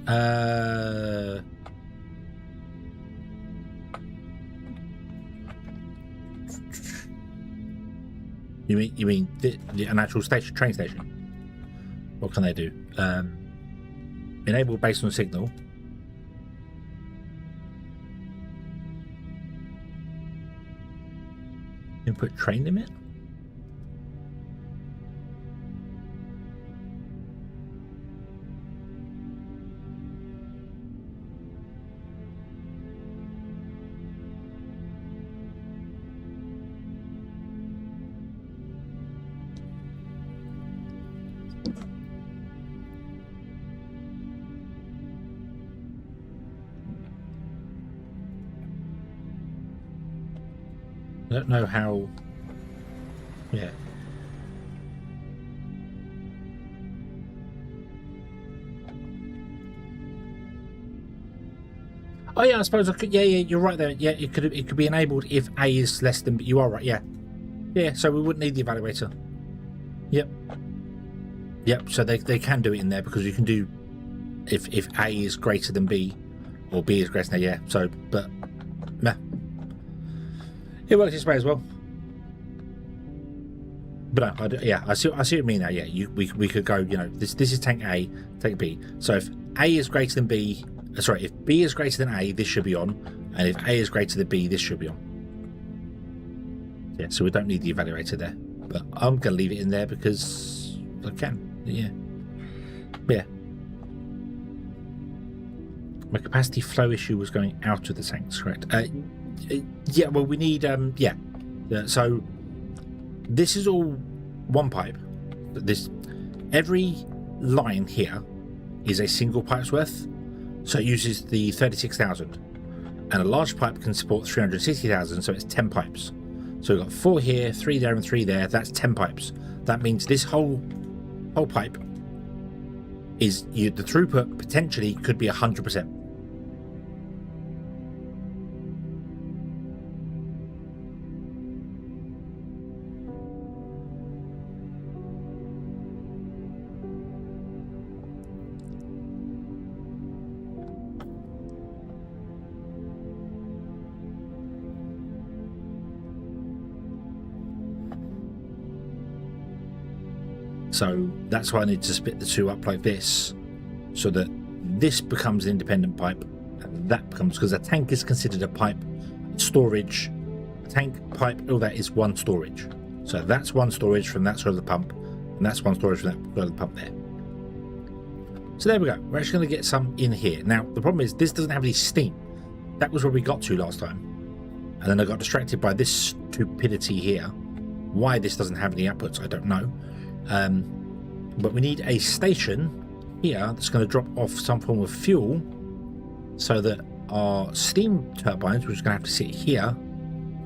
You mean an actual station, train station? What can they do? Enable based on signal. Input train limit. I don't know how. Yeah. Oh yeah, I suppose I could. Yeah, you're right there. Yeah, it could be enabled if A is less than. You are right. Yeah, yeah. So we wouldn't need the evaluator. Yep. Yep. So they can do it in there because you can do if A is greater than B, or B is greater than A. Yeah. So, but meh. It works this way as well. But no, I see what you mean now. Yeah, we could go. You know, this is tank A, tank B. So if A is greater than B, sorry, if B is greater than A, this should be on, and if A is greater than B, this should be on. Yeah, so we don't need the evaluator there, but I'm gonna leave it in there because I can. Yeah, yeah. My capacity flow issue was going out of the tanks, correct? Yeah, well, we need so this is all one pipe. Every line here is a single pipe's worth, so it uses the 36,000, and a large pipe can support 360,000, so it's 10 pipes. So we've got 4 here, 3 there, and 3 there. That's 10 pipes. That means this whole pipe is the throughput potentially could be 100%. So that's why I need to split the two up like this, so that this becomes an independent pipe, and that becomes, because a tank is considered a pipe, storage, tank, pipe, all that is one storage. So that's one storage from that side of the pump, and that's one storage from that side of the pump there. So there we go. We're actually going to get some in here. Now, the problem is this doesn't have any steam. That was where we got to last time. And then I got distracted by this stupidity here. Why this doesn't have any outputs, I don't know. But we need a station here that's going to drop off some form of fuel so that our steam turbines, which are going to have to sit here,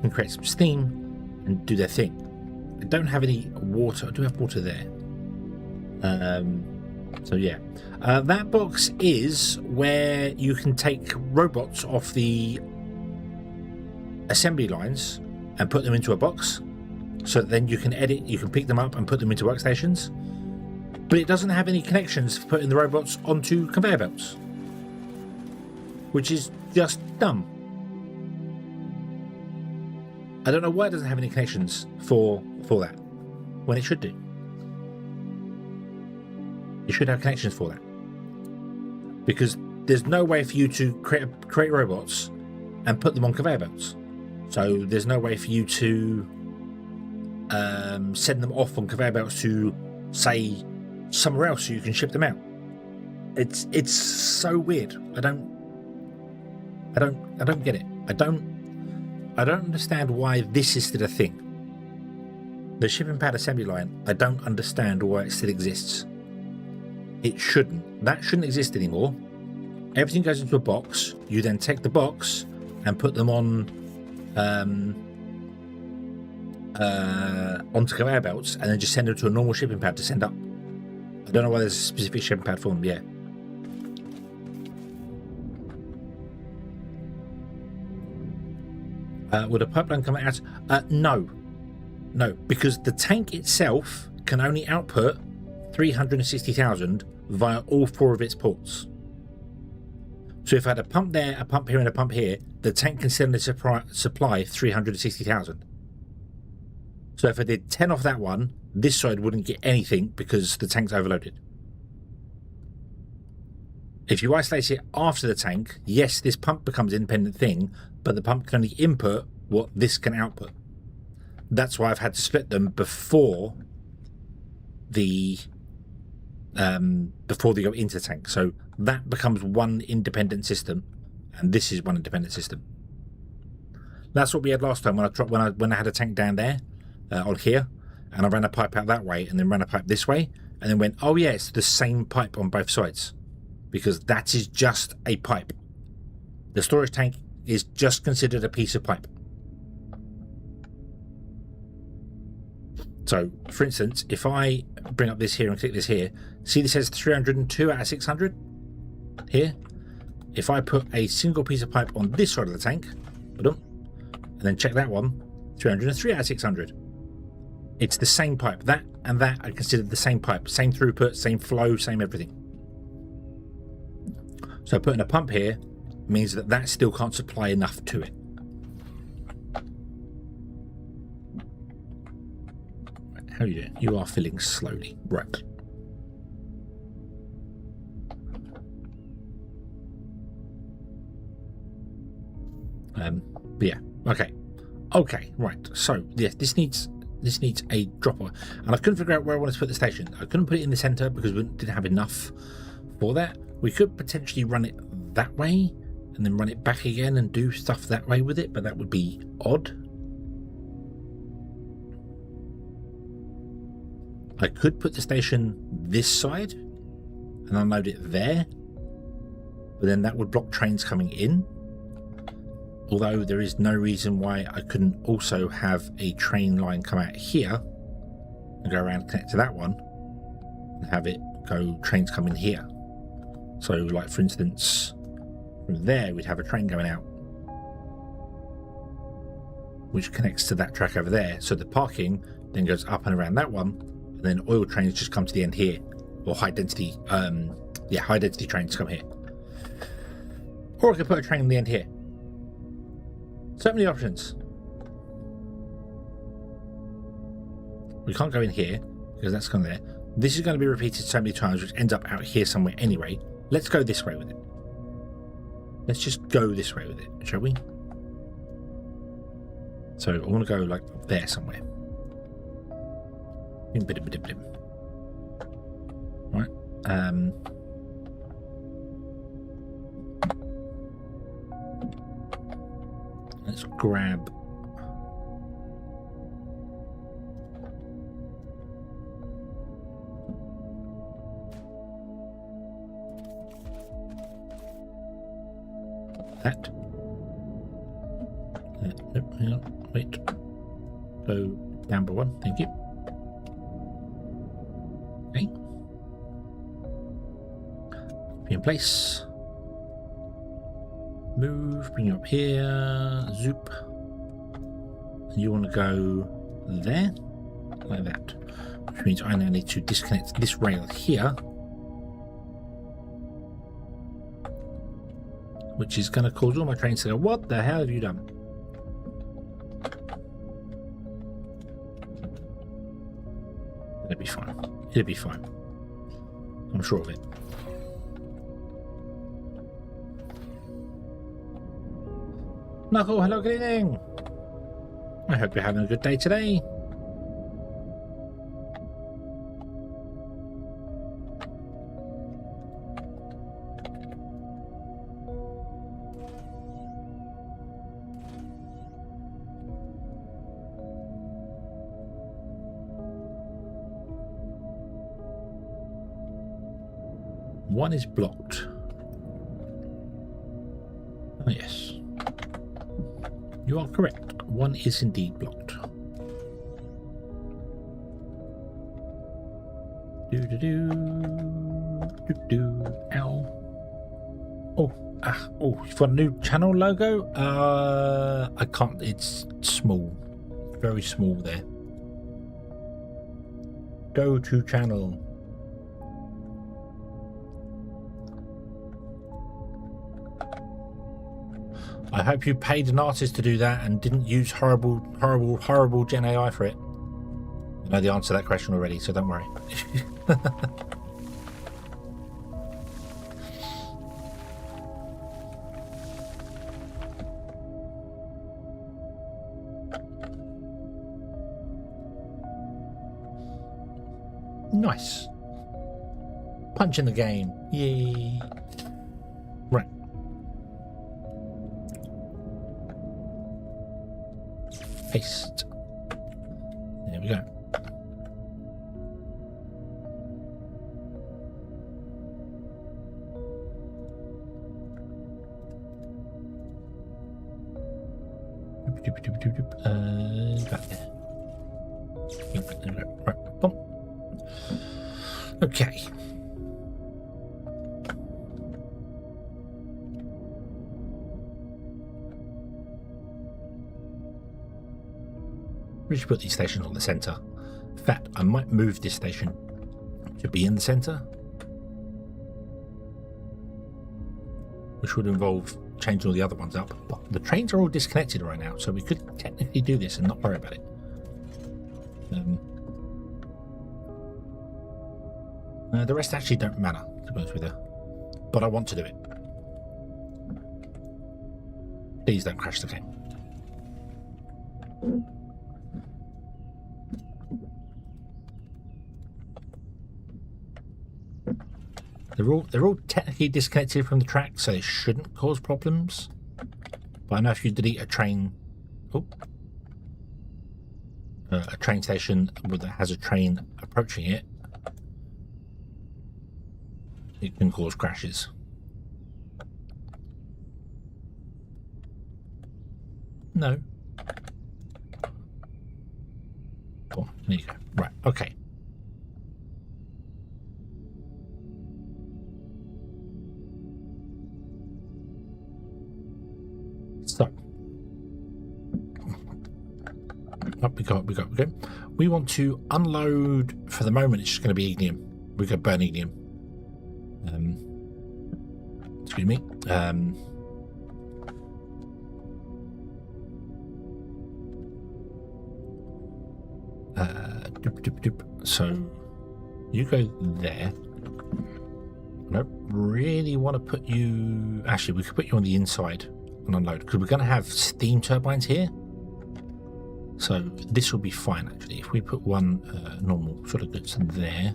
can create some steam and do their thing. I don't have any water. I do have water there. So yeah. That box is where you can take robots off the assembly lines and put them into a box, so that then you can edit, you can pick them up and put them into workstations. But it doesn't have any connections for putting the robots onto conveyor belts, which is just dumb. I don't know why it doesn't have any connections for that, when it should do. It should have connections for that, because there's no way for you to create robots and put them on conveyor belts. So there's no way for you to send them off on conveyor belts to, say, somewhere else so you can ship them out. It's so weird. I don't get it. I don't understand why this is still a thing. The shipping pad assembly line, I don't understand why it still exists. It shouldn't. That shouldn't exist anymore. Everything goes into a box. You then take the box and put them on onto conveyor belts, and then just send them to a normal shipping pad to send up. I don't know why there's a specific shipping pad for them. Yeah. Would a pipeline come out? No, because the tank itself can only output 360,000 via all four of its ports. So if I had a pump there, a pump here, and a pump here, the tank can suddenly supply 360,000. So if I did 10 off that one, this side wouldn't get anything because the tank's overloaded. If you isolate it after the tank, yes, this pump becomes an independent thing, but the pump can only input what this can output. That's why I've had to split them before they go into the tank. So that becomes one independent system, and this is one independent system. That's what we had last time when I had a tank down there on here, and I ran a pipe out that way and then ran a pipe this way, and then went, oh yeah, it's the same pipe on both sides, because that is just a pipe. The storage tank is just considered a piece of pipe. So, for instance, if I bring up this here and click this here, see this says 302 out of 600 here. If I put a single piece of pipe on this side of the tank, and then check that one, 303 out of 600. It's the same pipe. That and that are considered the same pipe, same throughput, same flow, same everything. So putting a pump here means that that still can't supply enough to it. How are you doing? You are filling slowly. Right. But yeah. Okay, right. So yes, this needs a dropper, and I couldn't figure out where I wanted to put the station. I couldn't put it in the center because we didn't have enough for that. We could potentially run it that way and then run it back again and do stuff that way with it, but that would be odd. I could put the station this side and unload it there, but then that would block trains coming in. Although there is no reason why I couldn't also have a train line come out here and go around and connect to that one and have it go trains come in here. So like for instance, from there we'd have a train going out which connects to that track over there. So the parking then goes up and around that one, and then oil trains just come to the end here, or high density trains come here. Or I could put a train in the end here. So many options. We can't go in here because that's gone there. This is going to be repeated so many times, which ends up out here somewhere anyway. Let's go this way with it. Let's just go this way with it, shall we? So I want to go like up there somewhere. Right. Let's grab that. Nope, hang on, wait. Go down by one, thank you. Okay. Be in place. Move, bring you up here. Zoop. And you want to go there, like that. Which means I now need to disconnect this rail here. Which is going to cause all my trains to go, what the hell have you done? It'll be fine. It'll be fine. I'm sure of it. Knuckle, hello, good evening. I hope you're having a good day today. One is blocked. Oh, yes. You are correct. One is indeed blocked. Ow. Oh, you've got a new channel logo? I can't, it's small. Very small there. Go to channel. I hope you paid an artist to do that and didn't use horrible Gen AI for it. I know the answer to that question already, so don't worry. Nice. Punch in the game. Yay. Right. Paste. There we go. Back there. Right. Boom. Okay. We should put these stations on the center. In fact, I might move this station to be in the center, which would involve changing all the other ones up. But the trains are all disconnected right now, so we could technically do this and not worry about it. The rest actually don't matter, to be honest with you. But I want to do it. Please don't crash the game. They're all technically disconnected from the track, so they shouldn't cause problems. But I know if you delete a train, a train station that has a train approaching it, it can cause crashes. No. Oh, there you go. Right. Okay. So, up we go. We want to unload. For the moment, it's just going to be ignium. We're going to burn ignium. Excuse me. So You go there. I don't really want to put you... Actually, we could put you on the inside and unload, because we're going to have steam turbines here. So this will be fine, actually. If we put one normal sort of goods there.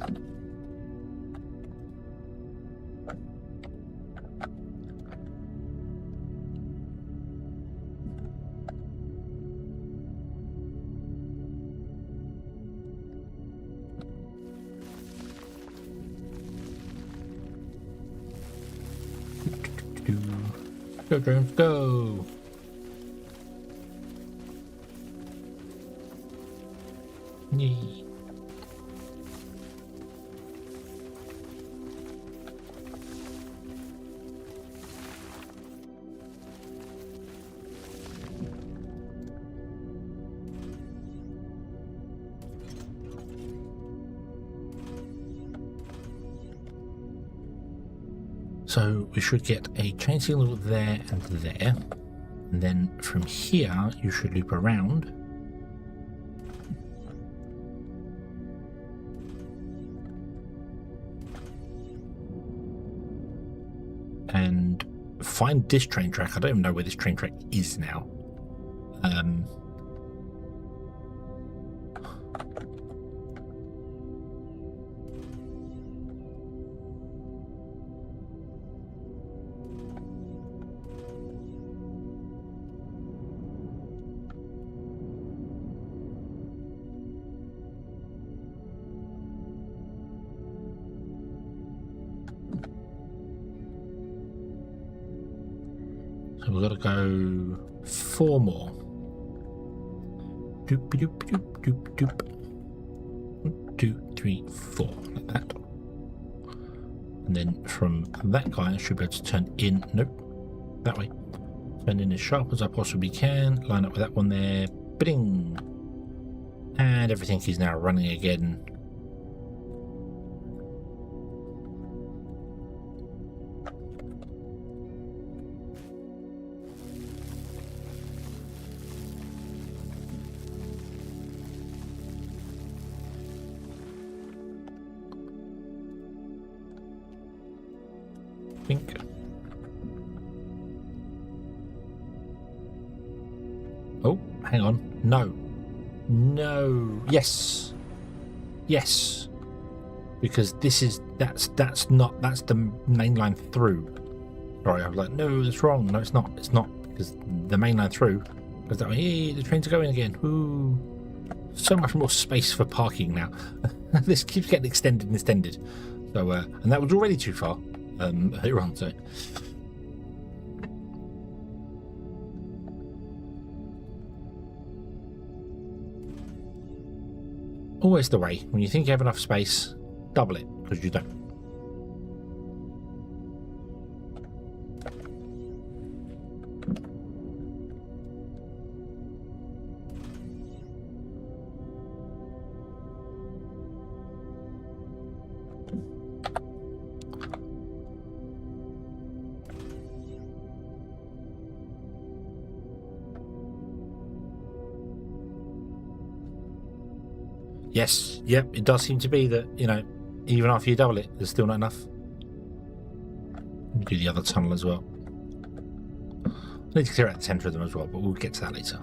Go, drones, go! Yay. So we should get a chain signal there and there, and then from here you should loop around and find this train track. I don't even know where this train track is now. So we've got to go 4 more. Doop, doop, doop, doop, doop. 1, 2, 3, 4, like that. And then from that guy, I should be able to turn in. Nope, that way. Turn in as sharp as I possibly can. Line up with that one there. Bing! And everything is now running again. Think. Oh, hang on. No. No. Yes. Yes. Because this is that's the main line through. Sorry, I was like, no, that's wrong. No, it's not. It's not, because the main line through. Because that way, hey, the trains are going again. Ooh. So much more space for parking now. This keeps getting extended and extended. So and that was already too far. Earlier on, so always the way. When you think you have enough space, double it, because you don't. Yes, yep, it does seem to be that, you know, even after you double it, there's still not enough. Let me do the other tunnel as well. I need to clear out the centre of them as well, but we'll get to that later.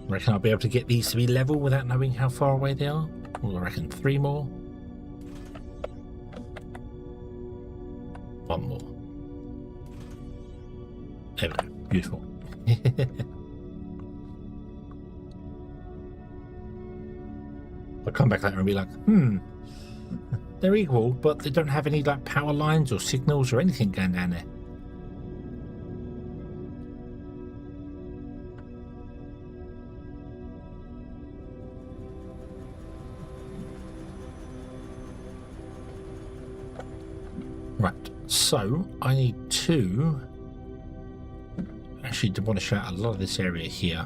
I reckon I'll be able to get these to be level without knowing how far away they are. Well, I reckon 3 more. 1 more. There we go. Beautiful. I'll come back later and be like, they're equal, but they don't have any like power lines or signals or anything going down there. Right, so I need to actually demolish out a lot of this area here.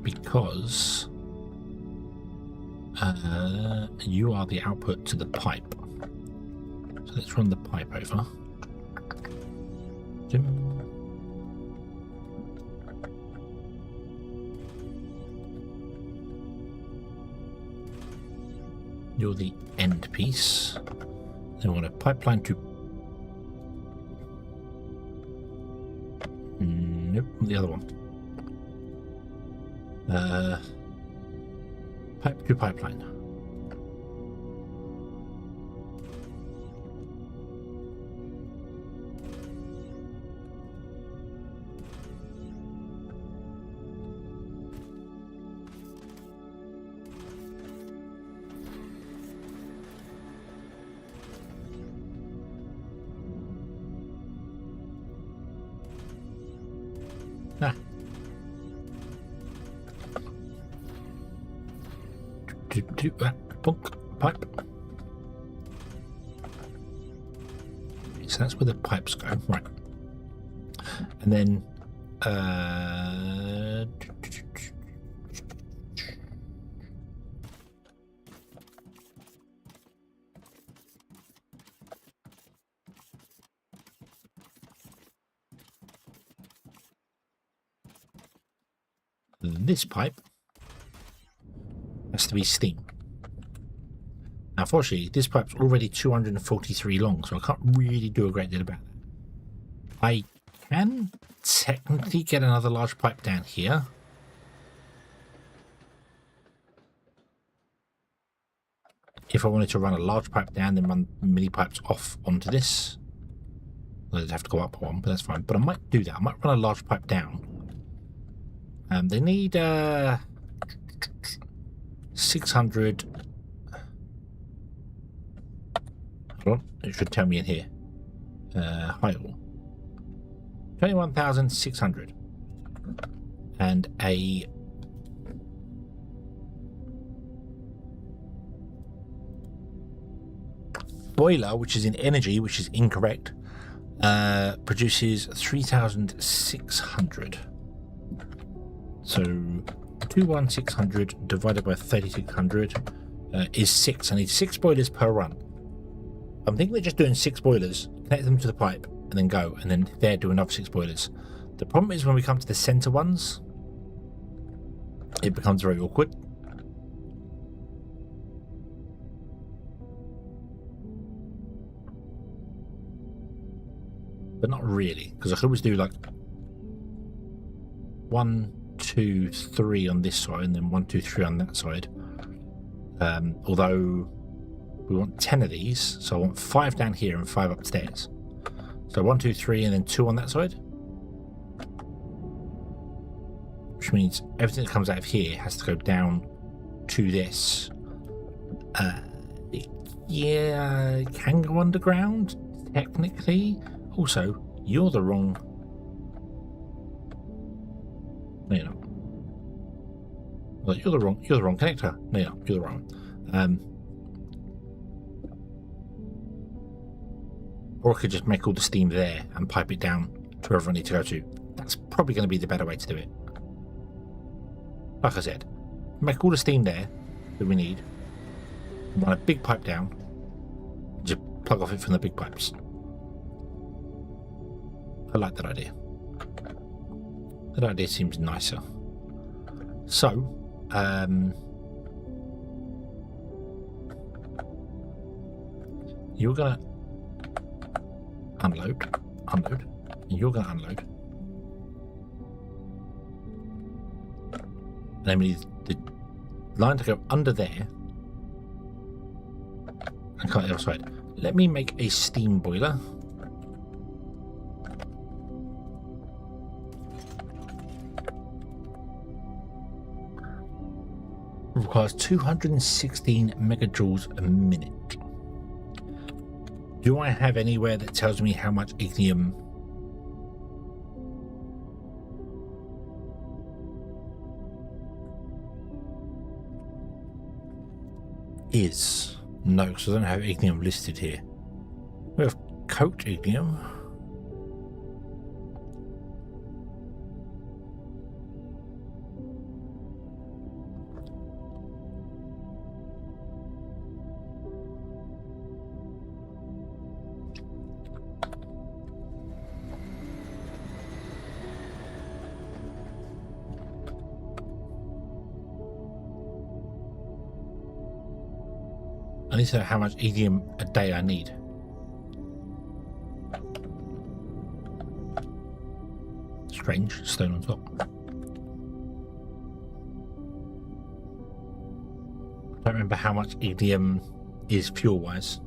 Because you are the output to the pipe. So let's run the pipe over. You're the end piece. Then we want a pipeline to... Nope, the other one. Pipe to pipeline. Ah. Pipe. So that's where the pipes go, right? And then this pipe has to be steam. Now, unfortunately, this pipe's already 243 long, so I can't really do a great deal about that. I can technically get another large pipe down here. If I wanted to run a large pipe down, then run mini pipes off onto this. They'd have to go up one, but that's fine. But I might do that. I might run a large pipe down. They need 600. Hold on, it should tell me in here. Height 21,600. And a boiler, which is in energy, which is incorrect, produces 3,600. So 2,600 divided by 3,600 is 6. I need 6 boilers per run. I'm thinking of just doing 6 boilers, connect them to the pipe, and then go, and then there do another 6 boilers. The problem is when we come to the center ones, it becomes very awkward. But not really, because I could always do like 1, 2, 3 on this side, and then 1, 2, 3 on that side. Although we want 10 of these, so I want 5 down here and 5 upstairs. So 1, 2, 3, and then 2 on that side. Which means everything that comes out of here has to go down to this. Yeah, it can go underground, technically. Also, you're the wrong... No, you're not. Well, you're the wrong connector. No, you're not. You're the wrong one. Or I could just make all the steam there and pipe it down to wherever I need to go to. That's probably going to be the better way to do it. Like I said, make all the steam there that we need, run a big pipe down, just plug off it from the big pipes. I like that idea. That idea seems nicer. So, you're gonna unload, and you're gonna unload. And then we need the line to go under there and cut the other side. Let me make a steam boiler. Requires 216 megajoules a minute. Do I have anywhere that tells me how much ignium is? No, because I don't have ignium listed here. We have coat ignium. I need to know how much ignium a day I need. Strange, stone on top. I don't remember how much ignium is fuel-wise.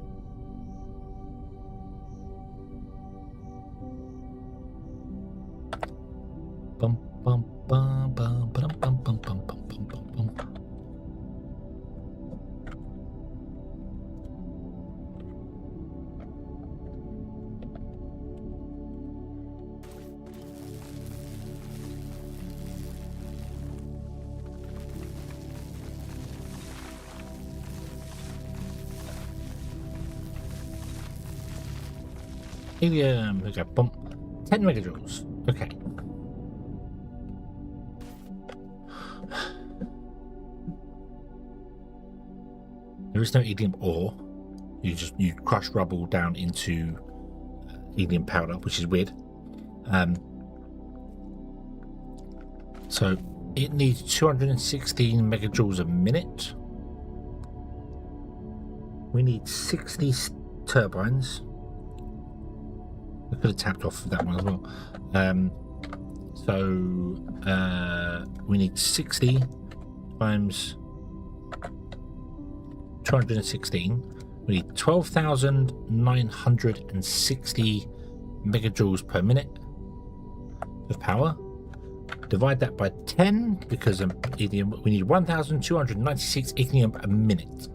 Bum bum bum bum bum bum bum bum bum bum bum. Helium, okay, bump. 10 megajoules. Okay. There is no ignium ore. You crush rubble down into ignium powder, which is weird. So it needs 216 megajoules a minute. We need 60 turbines. I could have tapped off that one as well. We need 60 times 216. We need 12,960 megajoules per minute of power. Divide that by 10 because ignium, we need 1,296 ignium a minute.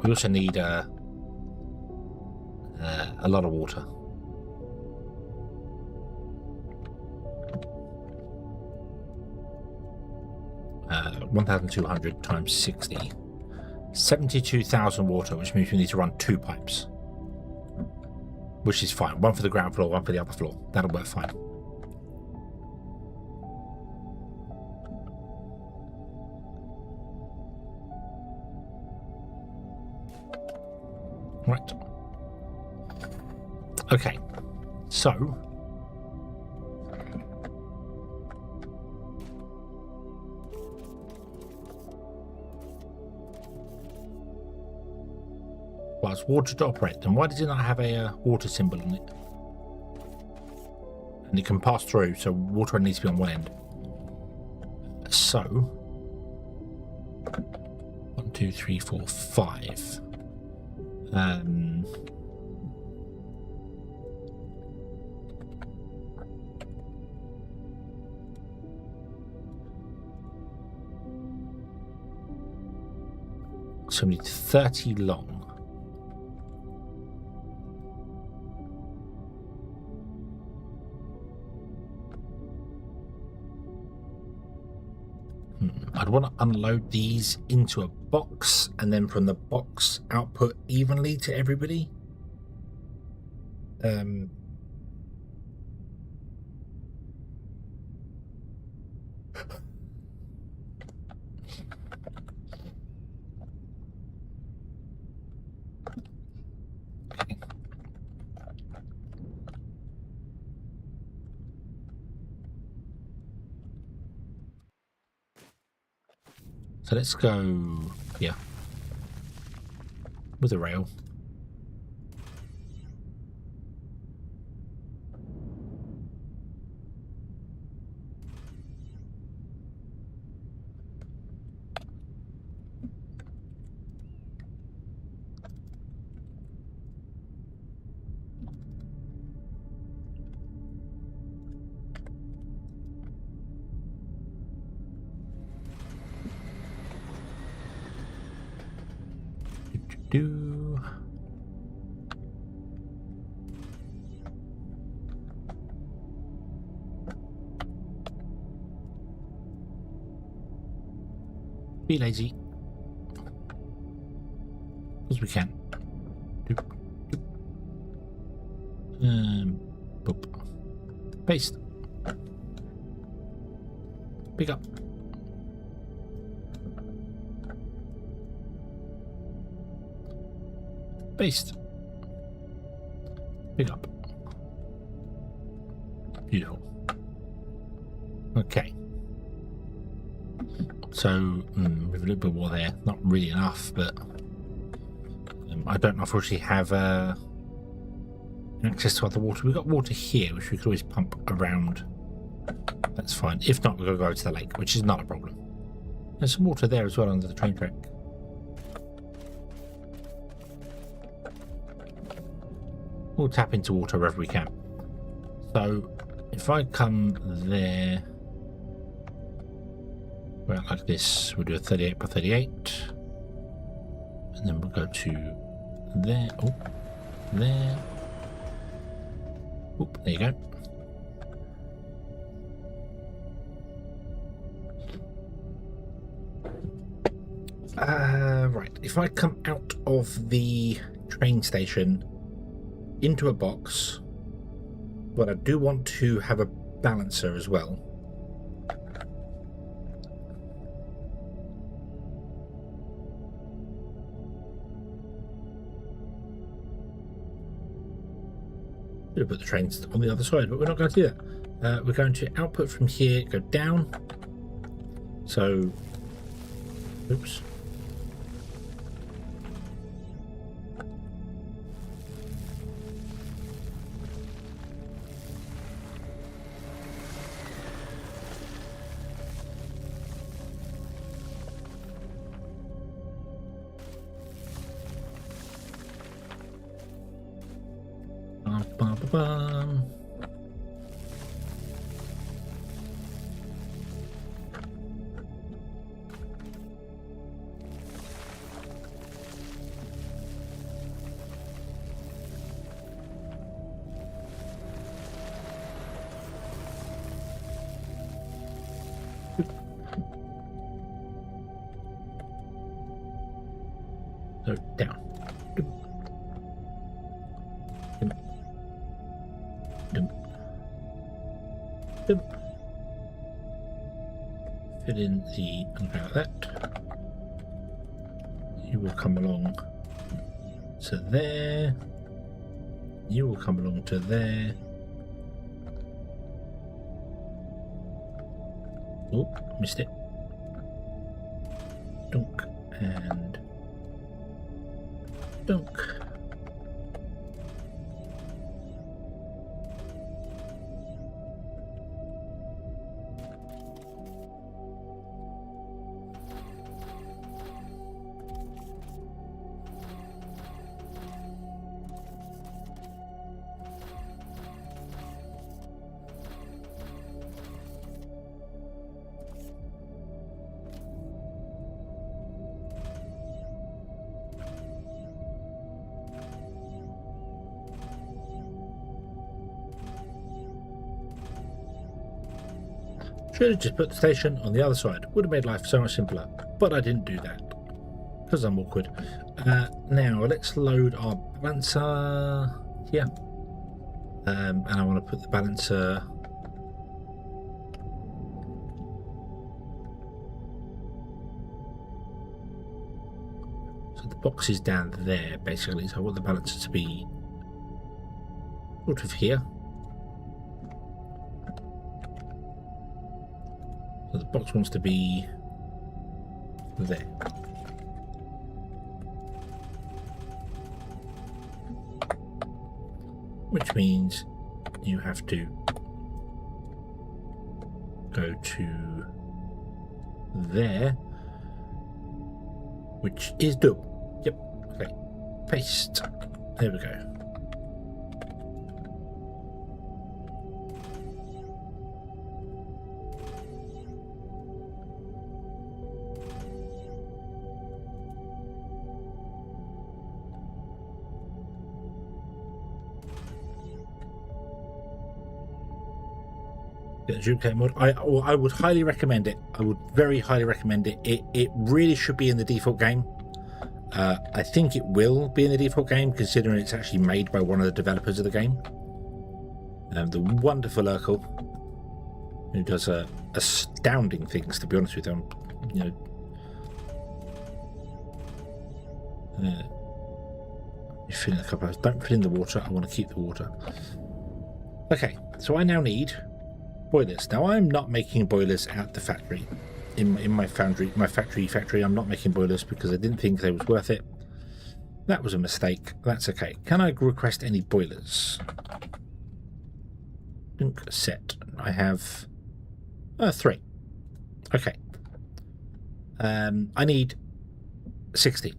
We also need a lot of water. Uh, 1,200 times 60. 72,000 water, which means we need to run 2 pipes. Which is fine. One for the ground floor, one for the upper floor. That'll work fine. Right. Okay. So well, it's water to operate. Then why does it not have a water symbol on it? And it can pass through, so water needs to be on one end. So 1, 2, 3, 4, 5. So we need 30 long. I'd want to unload these into a box and then from the box output evenly to everybody. So let's go here with a rail. Be lazy. as we can. Doop, doop. Boop. Paste. Pick up. Paste. Pick up. Beautiful. Okay. So, we have a little bit more there. Not really enough, but I don't know if we actually have access to other water. We've got water here, which we could always pump around. That's fine. If not, we're going to go to the lake, which is not a problem. There's some water there as well under the train track. We'll tap into water wherever we can. So, if I come there, well, like this, we'll do a 38 by 38. And then we'll go to there. Oh, there. Oop, there you go. Right, if I come out of the train station into a box, but I do want to have a balancer as well. Should have put the trains on the other side, but we're not going to do that. We're going to output from here, go down. So, oops. Bum. So down. Fit in the like that. You will come along to there. You will come along to there. Oh, missed it. Dunk and dunk. Should have just put the station on the other side. Would have made life so much simpler, but I didn't do that because I'm awkward. Now let's load our balancer here, and I want to put the balancer so the box is down there basically. So I want the balancer to be sort of here. So the box wants to be there. Which means you have to go to there, which is doable. Yep, okay. Paste. There we go. Duplicate mod. I would highly recommend it. I would very highly recommend it. It really should be in the default game. I think it will be in the default game, considering it's actually made by one of the developers of the game. The wonderful Urkel, who does astounding things, to be honest with you. You know, you fill in a couple of, don't fill in the water. I want to keep the water. Okay, so I now need boilers. Now I'm not making boilers at the factory. In my foundry, my factory, I'm not making boilers because I didn't think they was worth it. That was a mistake. That's okay. Can I request any boilers? Set. I have 3. Okay. I need 60.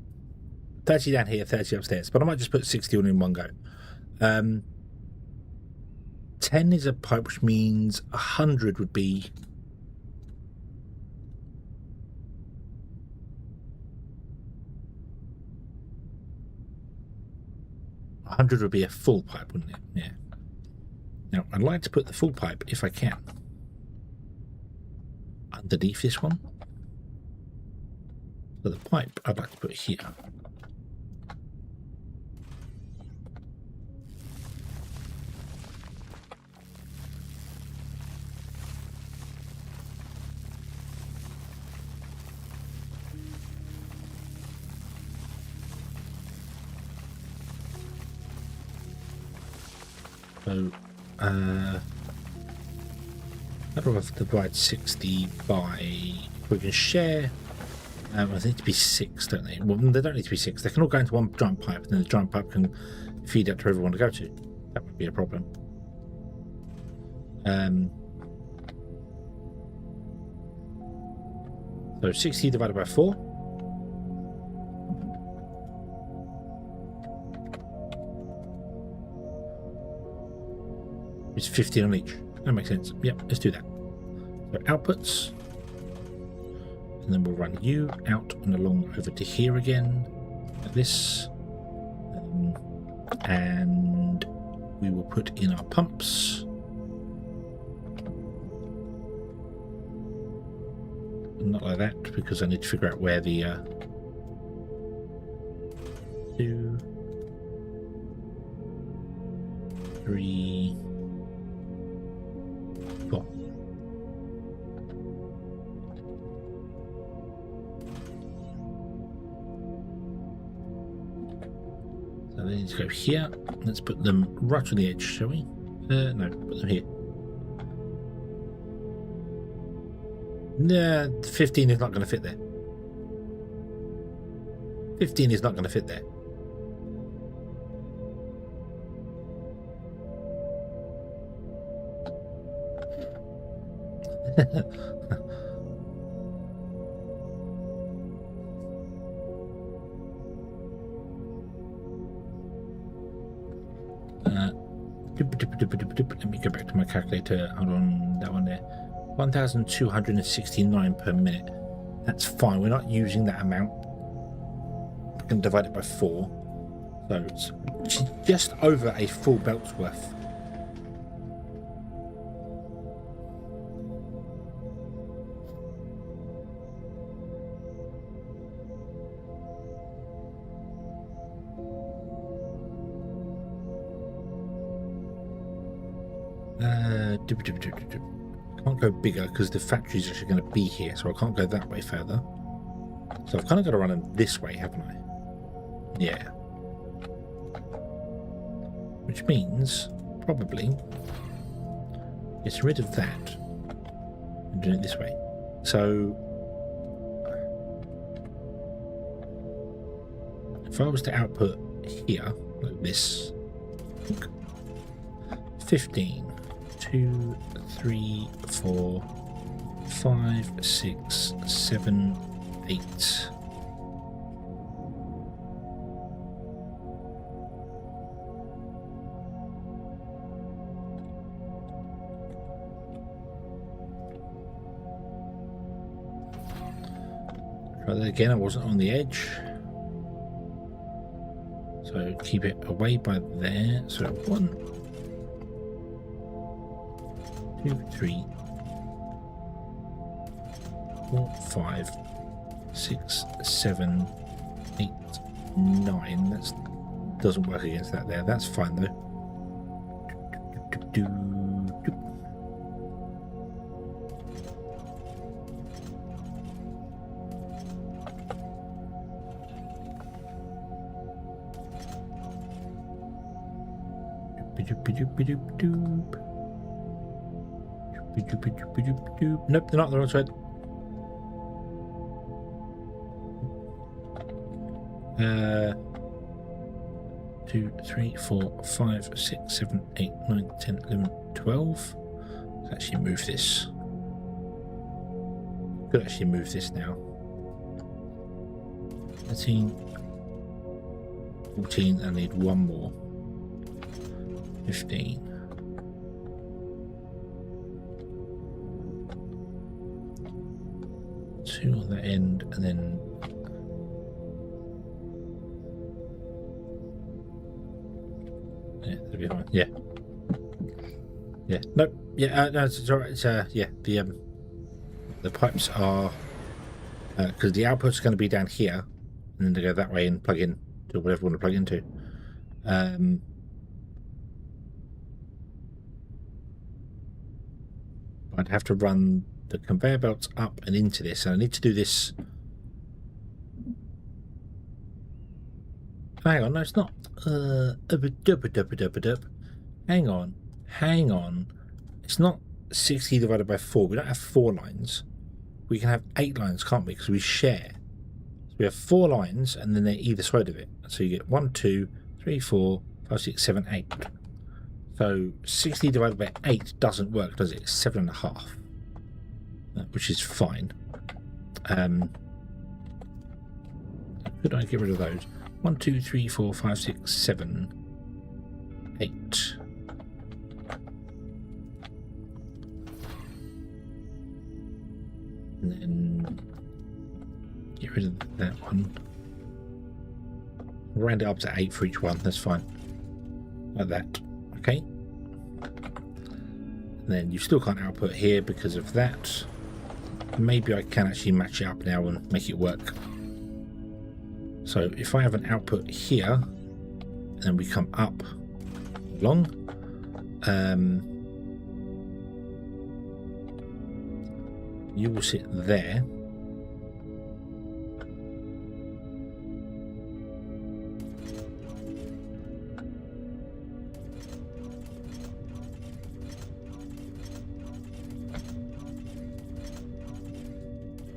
30 down here, 30 upstairs. But I might just put 60 on in one go. 10 is a pipe, which means 100 would be... $100 would be a full pipe, wouldn't it? Yeah. Now, I'd like to put the full pipe, if I can, underneath this one. So the pipe I'd like to put here. So, how do I have to divide 60 by... We can share... they need to be 6, don't they? Well, they don't need to be 6. They can all go into one giant pipe, and then the giant pipe can feed up to everyone to go to. That would be a problem. So 60 divided by 4. It's 15 on each. That makes sense. Yep, let's do that. So outputs. And then we'll run you out and along over to here again. Like this. And we will put in our pumps. Not like that, because I need to figure out where the 2, 3, 4. So they need to go here. Let's put them right on the edge, shall we? No, put them here. Nah, 15 is not going to fit there. 15 is not going to fit there. Let me go back to my calculator. Hold on, that one there. 1,269 per minute. That's fine. We're not using that amount. We can divide it by 4. So it's just over a full belt's worth. Can't go bigger because the factory's actually going to be here, so I can't go that way further. So I've kind of got to run them this way, haven't I? Yeah. Which means probably get rid of that and do it this way. So if I was to output here like this, 15, 2, 3, 4, 5, 6, 7, 8. Try that again. I wasn't on the edge, so keep it away by there. So 1, 2, 3, 4, 5, 6, 7, 8, 9. That doesn't work against that there. That's fine though. Nope, they're not on the wrong side. 2, 3, 4, 5, 6, 7, 8, 9, 10, 11, 12. Let's actually move this. Could actually move this now. 13, 14, I need one more. 15. Two on that end, and then yeah, that'll be fine. Yeah, yeah. Nope. Yeah, no, it's all right. It's yeah. The pipes are because the output's going to be down here, and then they go that way and plug in to whatever you want to plug into. I'd have to run the conveyor belts up and into this, and I need to do this. Hang on, no, it's not. Hang on. It's not 60 divided by 4. We don't have 4 lines. We can have 8 lines, can't we? Because we share. So we have 4 lines, and then they're either side of it. So you get 1, 2, 3, 4, 5, 6, 7, 8. So 60 divided by 8 doesn't work, does it? It's 7.5, which is fine. Could I get rid of those? 1, 2, 3, 4, 5, 6, 7, 8. And then get rid of that one. Round it up to 8 for each one. That's fine. Like that. Okay. And then you still can't output here because of that. Maybe I can actually match it up now and make it work. So if I have an output here, and then we come up along, you will sit there.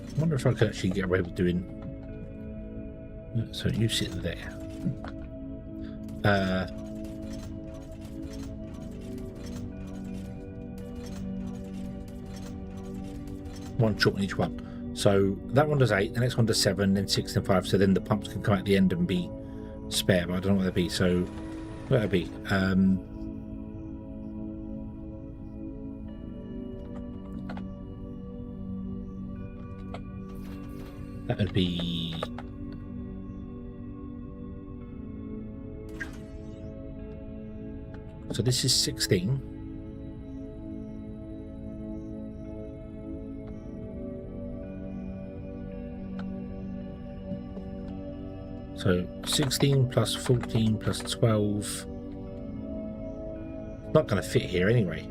I wonder if I could actually get away with doing. So you sit there. One short on each one. So that one does 8, the next one does 7, then 6 and 5. So then the pumps can come at the end and be spare, but I don't know what that'd be. So what that'd be? That would be. So this is 16. So 16 plus 14 plus 12. Not going to fit here anyway,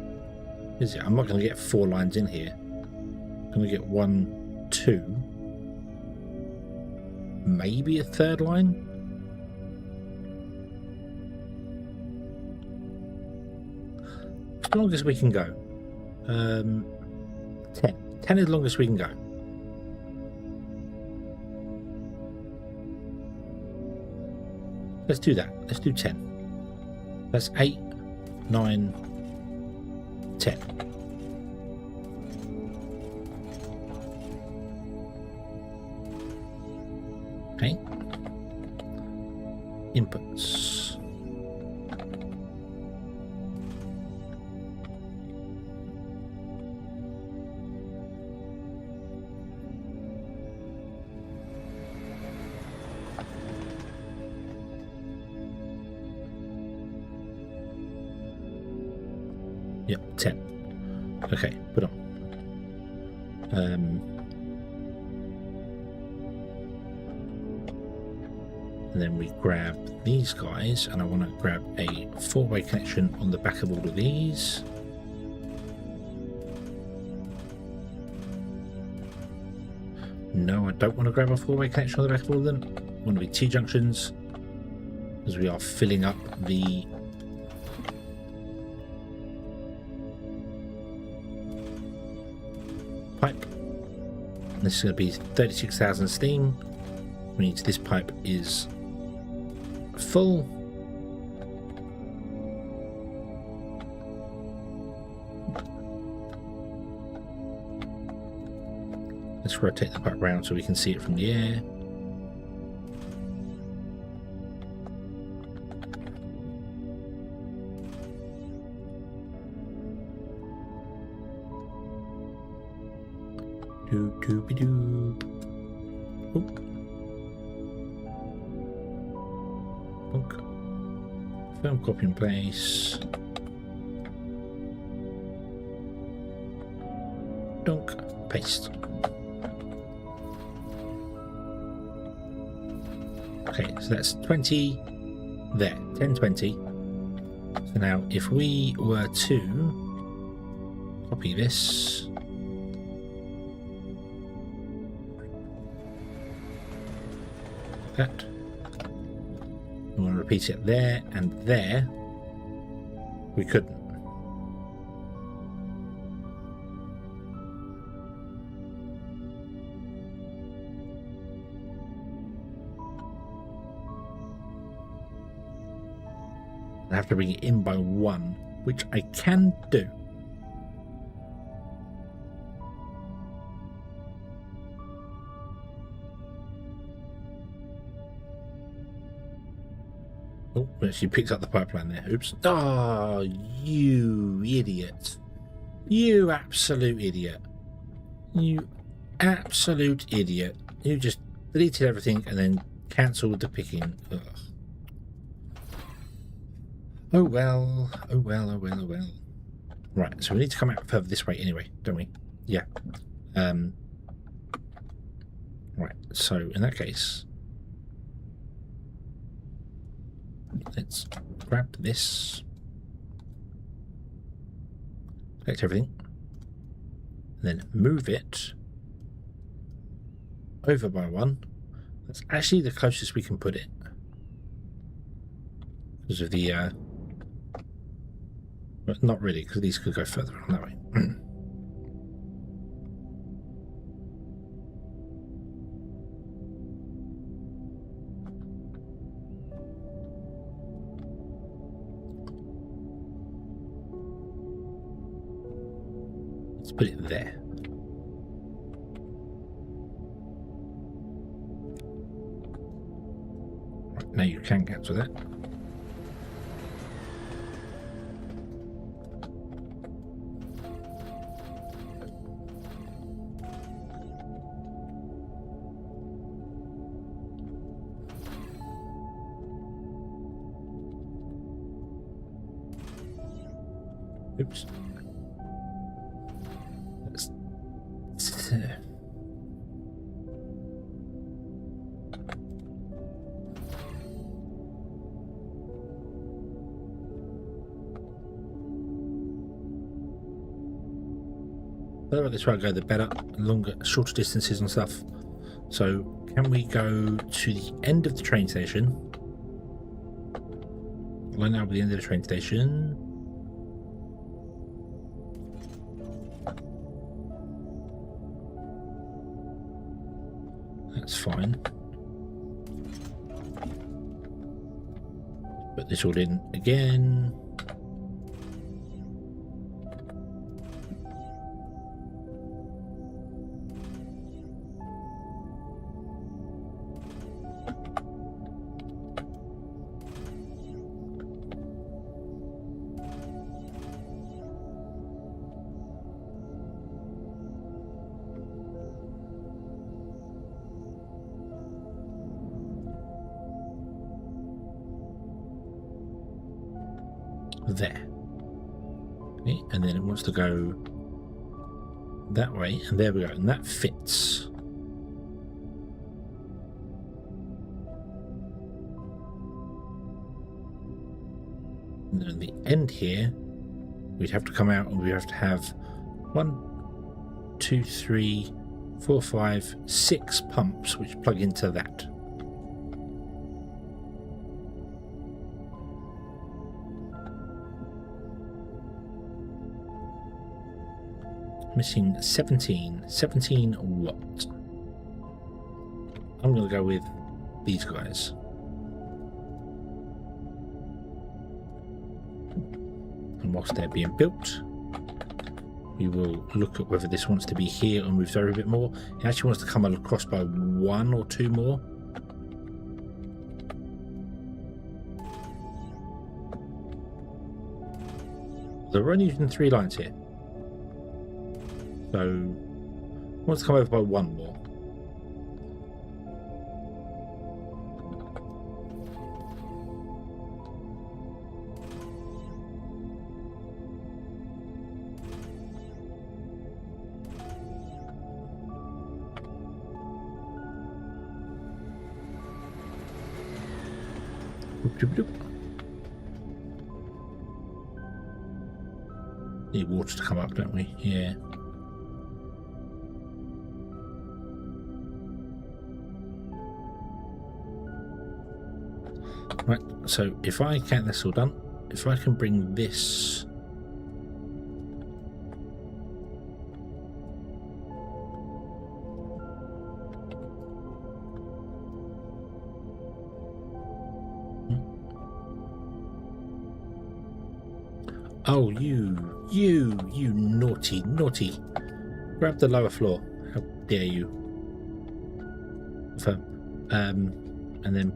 is it? I'm not going to get 4 lines in here. I'm going to get 1, 2. Maybe a 3rd line. As long as we can go. 10. 10 is the longest we can go. Let's do that. Let's do 10. That's 8, 9, 10. Okay. Inputs. Yep, 10. Okay, put on. And then we grab these guys, and I want to grab a four-way connection on the back of all of these. No, I don't want to grab a four-way connection on the back of all of them. I want to be T-junctions, as we are filling up the pipe. This is going to be 36,000 steam. Means this pipe is full. Let's rotate the pipe around so we can see it from the air. Doo-doo-be-doo. Oop. Film copy in place. Dunk. Paste. Okay, so that's 20 there. 10, 20. So now if we were to copy this, that. We want to repeat it there and there. We couldn't. I have to bring it in by one, which I can do. Oh, she picked up the pipeline there. Oops. Oh, you idiot. You absolute idiot. You absolute idiot. You just deleted everything and then cancelled the picking. Ugh. Oh well. Oh well, oh well, oh well. Right, so we need to come out further this way anyway, don't we? Yeah. Right, so in that case, let's grab this, select everything, and then move it over by one. That's actually the closest we can put it because of the well, not really, because these could go further on that way. Let's put it there. Right, now you can cancel that. Oops. The further this way I go, the better. Longer, shorter distances and stuff. So, can we go to the end of the train station? Line up at the end of the train station. That's fine. Put this all in again. There. Okay, and then it wants to go that way, and there we go, and that fits. And then at the end here, we'd have to come out and we have to have 1, 2, 3, 4, 5, 6 pumps which plug into that. Missing 17 what? I'm going to go with these guys. And whilst they're being built, we will look at whether this wants to be here or moved over a bit more. It actually wants to come across by 1 or 2 more. So we're only using 3 lines here. So it wants to come over by 1 more. Need water to come up, don't we? Yeah. Right, so if I can, that's all done. If I can bring this Oh, you naughty. Grab the lower floor. How dare you. And then,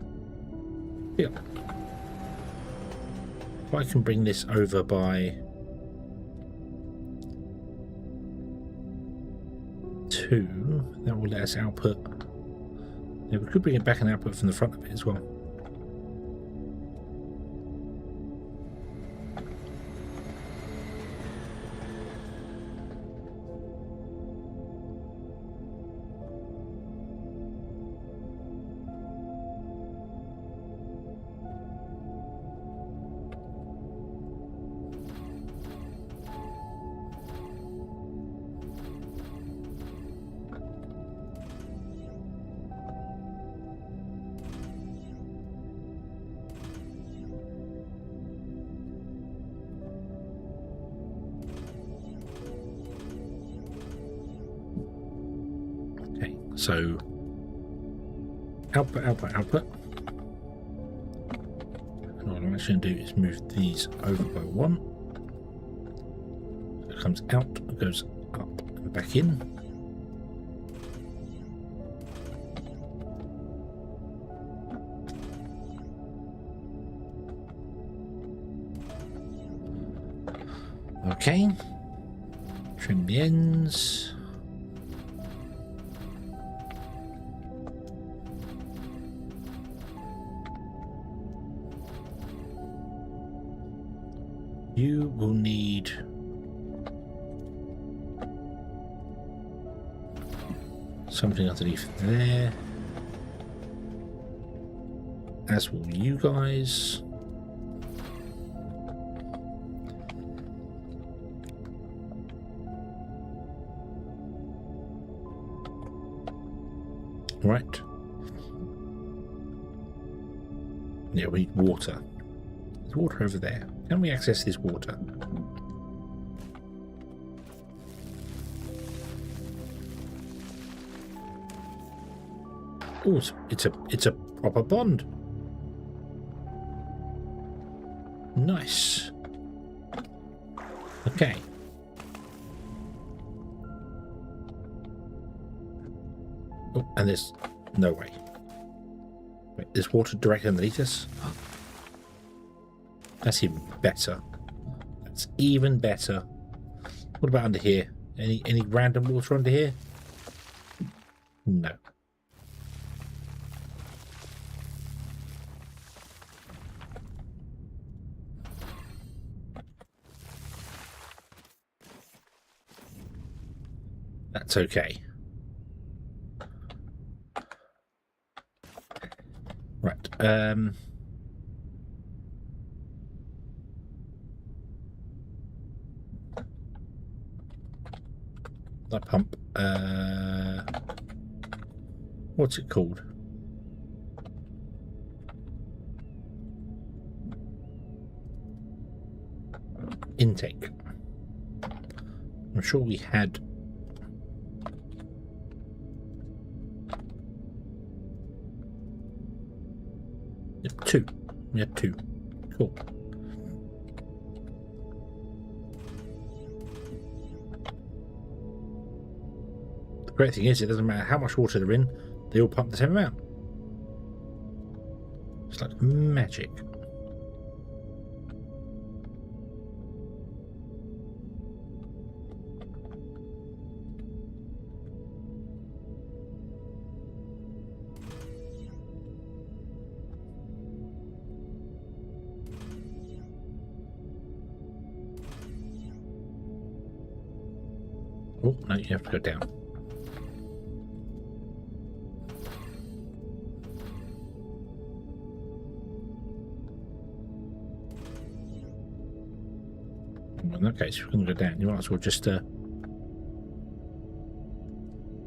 yeah. If I can bring this over by 2, that will let us output. Yeah, we could bring it back and output from the front of it as well. So output. And what I'm actually going to do is move these over by 1. So it comes out, goes up and back in. Okay. Trim the ends. You will need something underneath there, as will you guys. Right. Yeah, we need water. There's water over there. Can we access this water? Oh, it's a proper pond. Nice. Okay. Oh, and there's no way. Wait, there's water directly underneath us. That's even better. That's even better. What about under here? Any random water under here? No. That's okay. Right. That pump. What's it called? Intake. I'm sure we had. Yep, 2. We had 2. Cool. The great thing is, it doesn't matter how much water they're in, they all pump the same amount. It's like magic. Oh, no, you have to go down. In that case, we're going to go down. You might as well just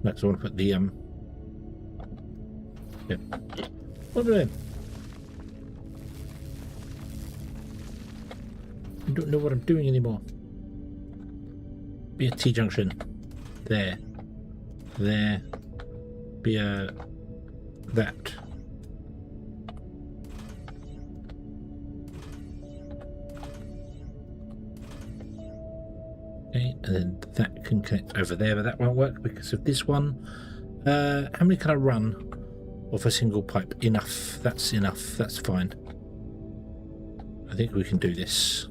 next I want to put the yeah. What are we doing? I don't know what I'm doing anymore. Be a T-junction. There. There. Be a that. Okay, and then that can connect over there, but that won't work because of this one. How many can I run off a single pipe? Enough. That's enough. That's fine. I think we can do this.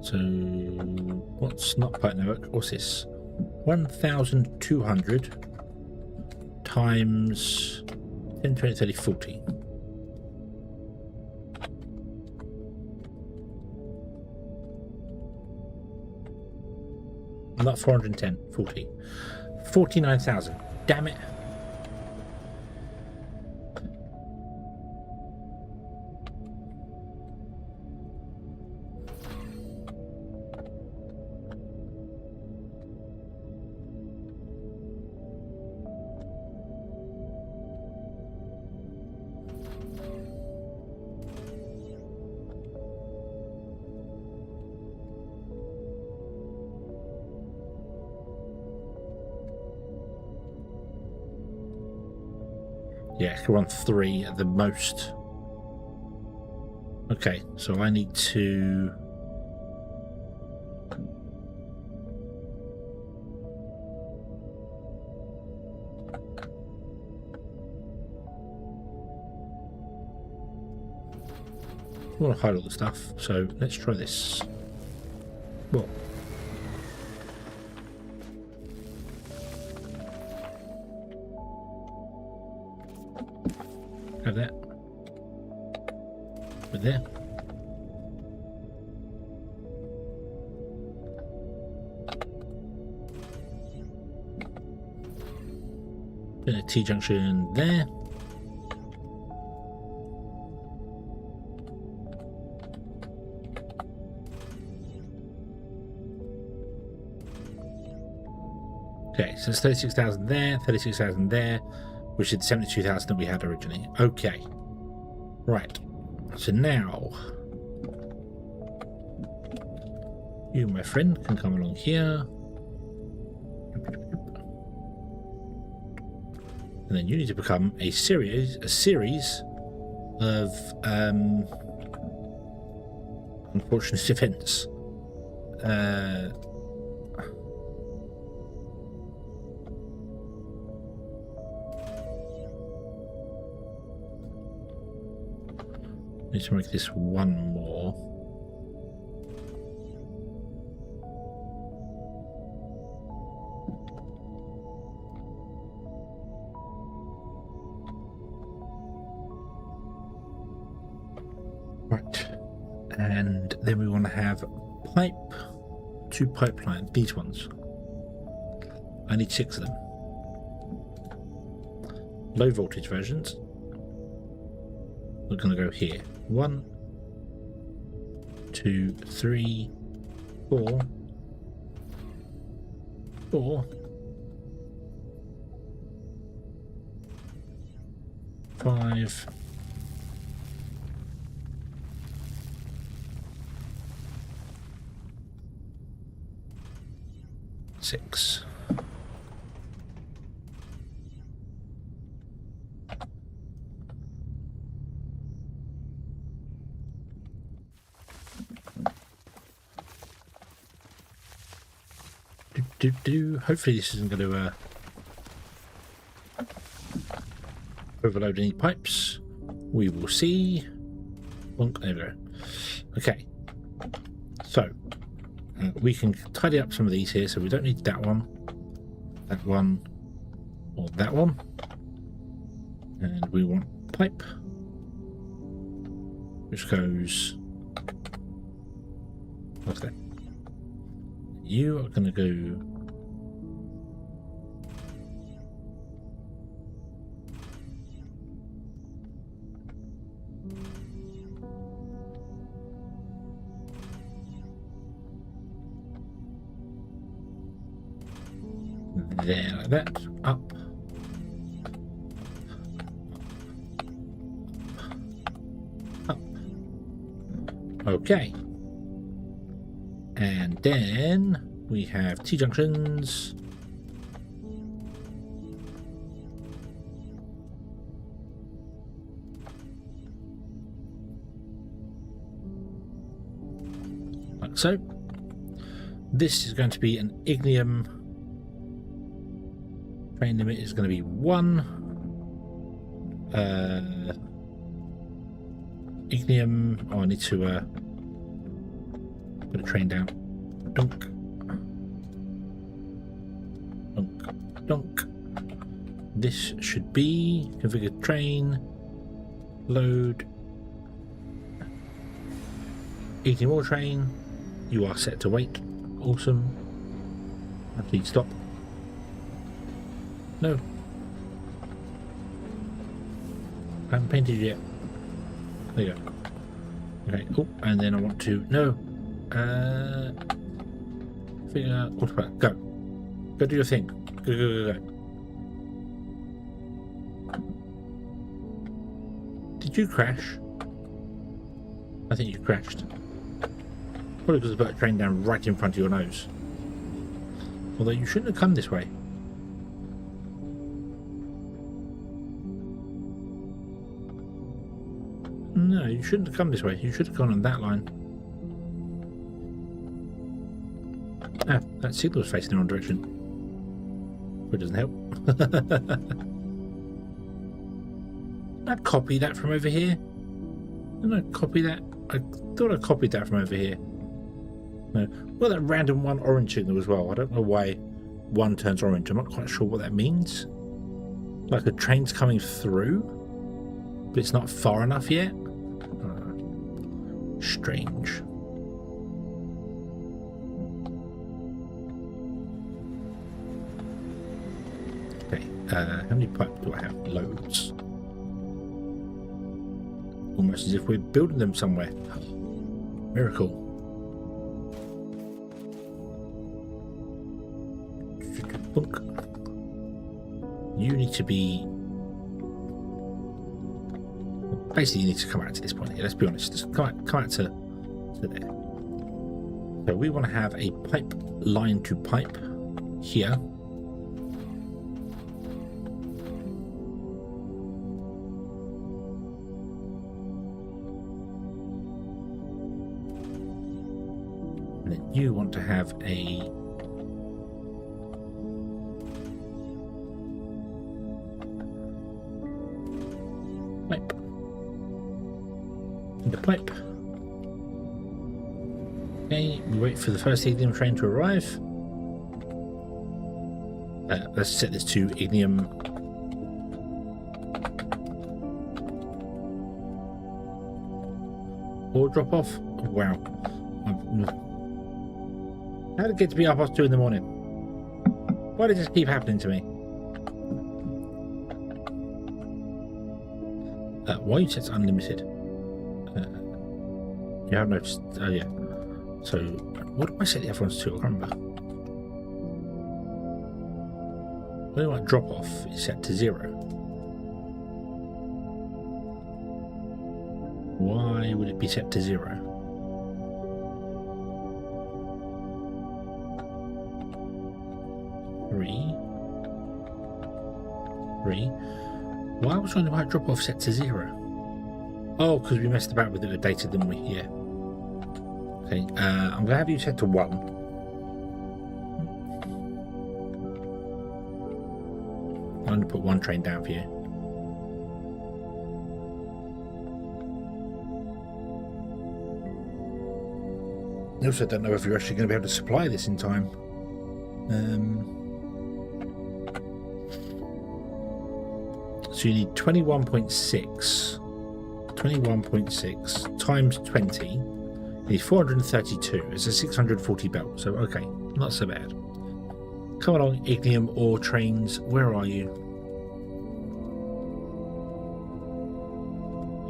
So what's not pipe network? What's this? 1,200 times 10, 20, 30, 40. Not 410, 40. 49,000. Damn it. Yeah, I can run 3 at the most. Okay, so I need to... I want to hide all the stuff, so let's try this. Well, have that. Right there. Then a T-junction there. Okay, so it's 36,000 there, 36,000 there, which is 72,000 that we had originally. Okay. Right. So now, you, my friend, can come along here. And then you need to become a series of unfortunate events. Need to make this one more. Right. And then we want to have pipe to pipeline. These ones. I need 6 of them. Low voltage versions. We're going to go here. 1, 2, 3, 4, 4, 5, 6. Hopefully this isn't going to overload any pipes. We will see. Bonk, there we go. Okay. So we can tidy up some of these here, so we don't need that one, or that one. And we want pipe, which goes. What's that? You are going to go. There, like that. Up. Up. Okay. And then we have T-junctions. Like so. This is going to be an ignium. Train limit is going to be 1. Ignium. Oh, I need to put a train down. Dunk. Dunk. Dunk. This should be configured train. Load. Ignium ore train. You are set to wait. Awesome. Actually, stop. No. I haven't painted it yet. There you go. Okay. Oh, and then I want to figure out autopilot. Go. Go do your thing. Go, go, go, go. Did you crash? I think you crashed. Probably because I put a train down right in front of your nose. Although you shouldn't have come this way. No, you shouldn't have come this way. You should have gone on that line. Ah, that signal's facing the wrong direction. But it doesn't help. Did I copy that from over here? Didn't I copy that? I thought I copied that from over here. No. Well, that random one orange signal as well. I don't know why one turns orange. I'm not quite sure what that means. Like a train's coming through, but it's not far enough yet. Strange. Okay, how many pipes do I have? Loads. Almost as if we're building them somewhere. Miracle. You need to be... Basically, you need to come out to this point here. Let's be honest. Just come out to there. So we want to have a pipe line to pipe here. And then you want to have a pipe in the pipe. Okay, we wait for the first ignium train to arrive. Let's set this to ignium. Or drop off. Oh, wow. How did it get to be 2:30 in the morning? Why did this keep happening to me? Why you set unlimited? You have noticed. Oh yeah. So what do I set the other ones to? I can't remember. What do I drop off is set to 0. Why would it be set to 0? Three. Why was one of my drop off set to 0? Oh, because we messed about with the data, didn't we? Yeah. Okay, I'm gonna have you set to 1. I'm gonna put 1 train down for you. I also don't know if you're actually going to be able to supply this in time. So you need 21.6. 21.6 times 20. You need 432. It's a 640 belt. So, okay, not so bad. Come along, ignium ore trains. Where are you?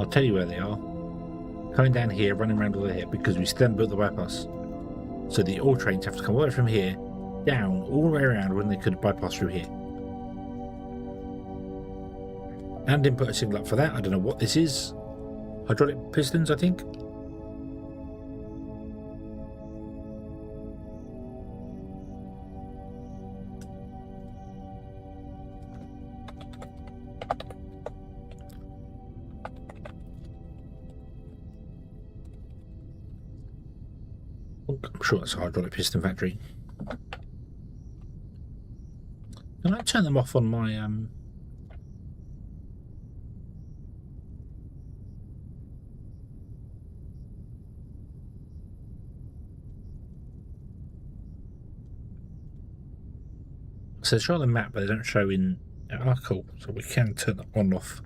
I'll tell you where they are. Coming down here, running around all the way here, because we still haven't built the bypass. So the ore trains have to come all the way from here, down, all the way around when they could bypass through here. And input a signal up for that. I don't know what this is. Hydraulic pistons, I think. I'm sure it's a hydraulic piston factory. Can I turn them off on my So they show on the map, but they don't show in. Oh, cool. So we can turn them on and off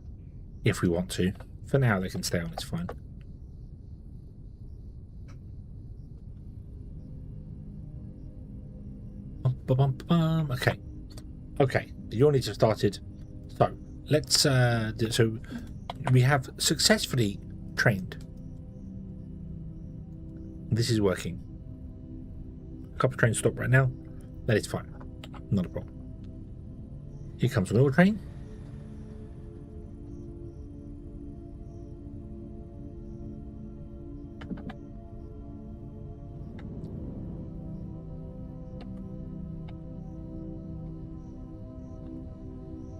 if we want to. For now, they can stay on. It's fine. Okay. Okay. The units have started. So let's. So we have successfully trained. This is working. A couple of trains stop right now. That is fine. Not a problem. Here comes an oil train.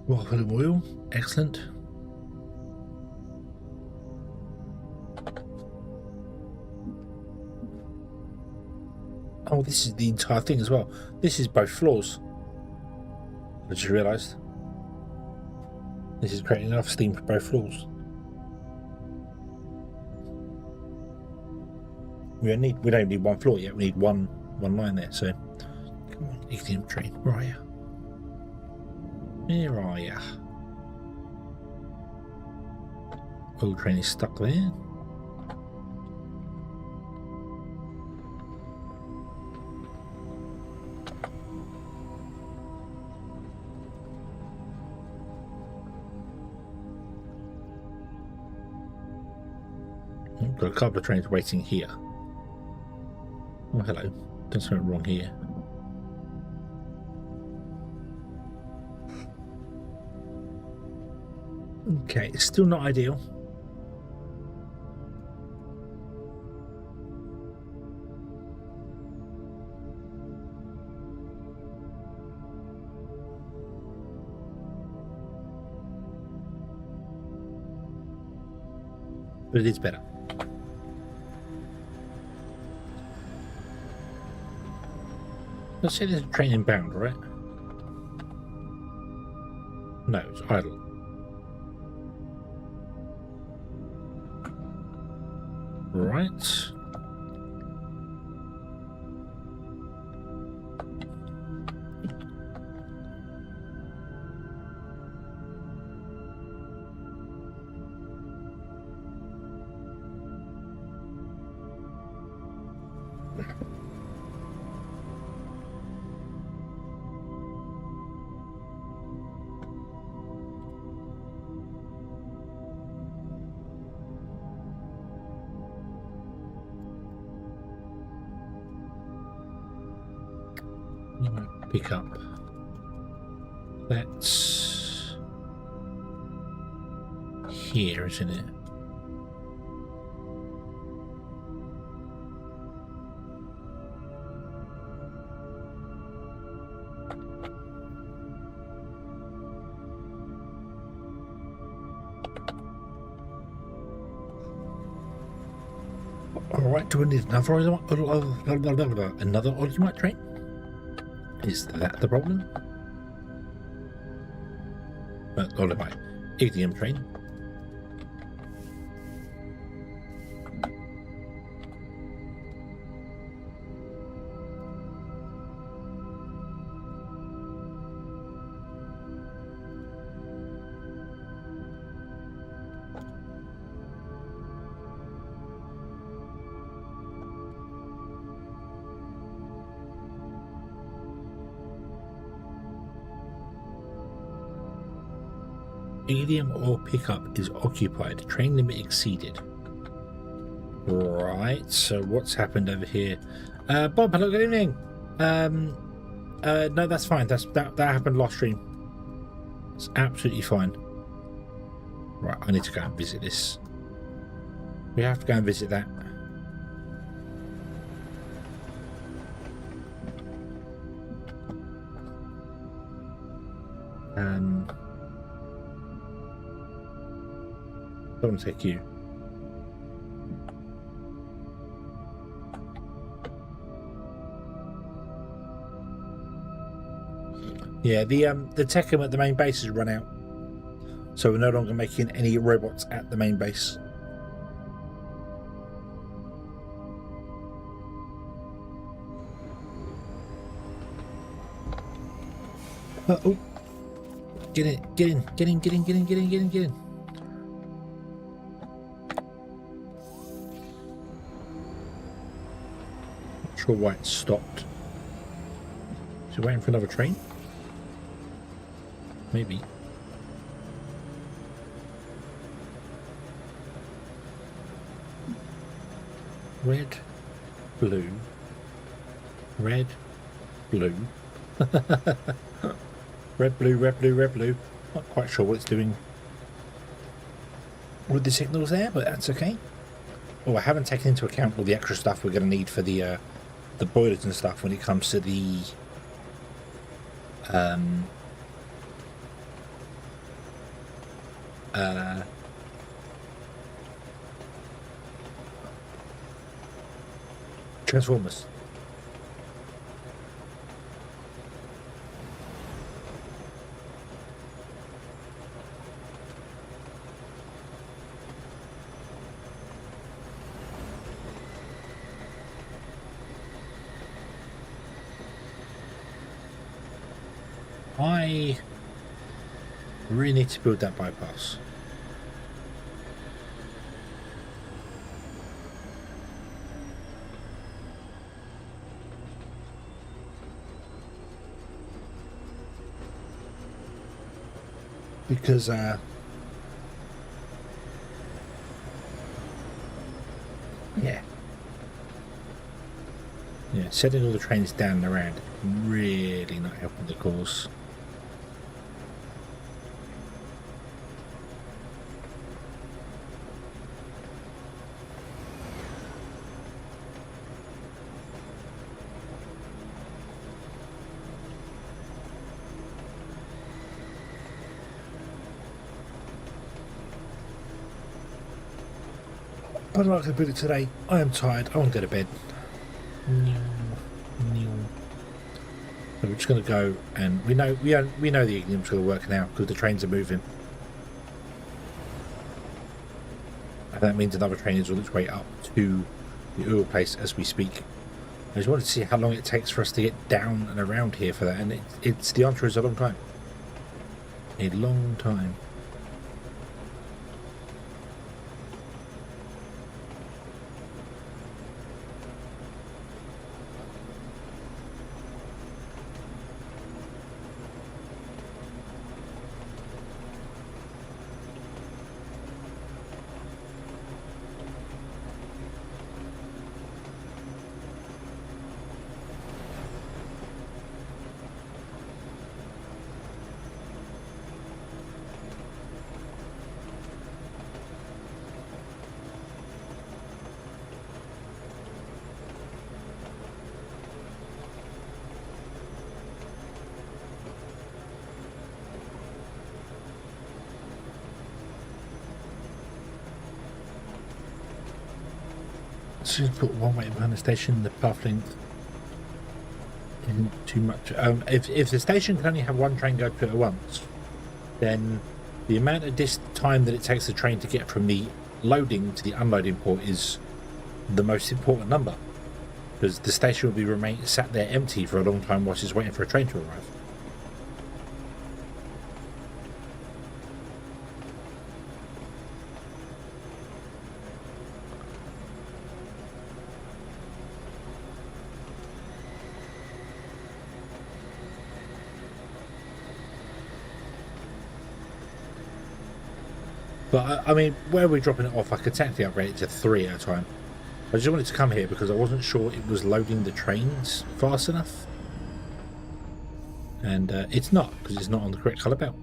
Well, full of oil. Excellent. Oh, this is the entire thing as well. This is both floors. I just realised. This is creating enough steam for both floors. We don't need one floor yet. We need one line there. So, come on, ignium train. Where are you? Where are you? Oil train is stuck there. Got a couple of trains waiting here. Oh, hello. Done something wrong here. Okay, it's still not ideal. But it is better. Let's say there's a train inbound, right? No, it's idle. Right. Pick up. That's here, isn't it? All right, do we need another Ultimate train? Is that the problem? Ultimate Ignium train. Medium or pickup is occupied. Train limit exceeded. Right, so what's happened over here? Bob, hello, good evening. No, that's fine. That happened last stream. It's absolutely fine. Right, I need to go and visit this. We have to go and visit that. Don't take you. Yeah, the tech at the main base has run out, so we're no longer making any robots at the main base. Oh, get in. Not sure why it stopped. Is it waiting for another train? Maybe. Red, blue, red, blue. Red, blue, red, blue, red, blue. Not quite sure what it's doing with the signals there, but that's okay. Oh, I haven't taken into account all the extra stuff we're going to need for the boilers and stuff when it comes to the transformers. I really need to build that bypass. Because yeah, setting all the trains down and around really not helping the cause. I'd like to build it today. I am tired. I want to go to bed. So we're just going to go, and we know the Ignium's going to work now because the trains are moving. That means another train is on its way up to the oil place as we speak. I just wanted to see how long it takes for us to get down and around here for that, and it's the answer is a long time. A long time. So just put one way behind the station, the path length isn't too much. If the station can only have one train go to it at once, then the amount of this time that it takes the train to get from the loading to the unloading port is the most important number, because the station will be sat there empty for a long time whilst it's waiting for a train to arrive. But I mean, where we're dropping it off, I could technically upgrade it to 3 at a time. I just wanted to come here because I wasn't sure it was loading the trains fast enough. And it's not, because it's not on the correct colour belt.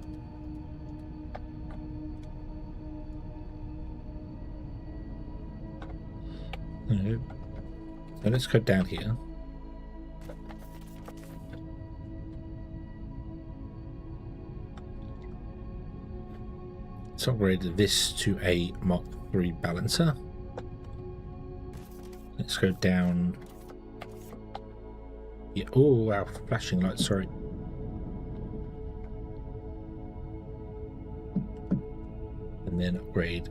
So let's go down here. Let's upgrade this to a Mark III balancer. Let's go down. Yeah. Oh wow, flashing lights. Sorry. And then upgrade.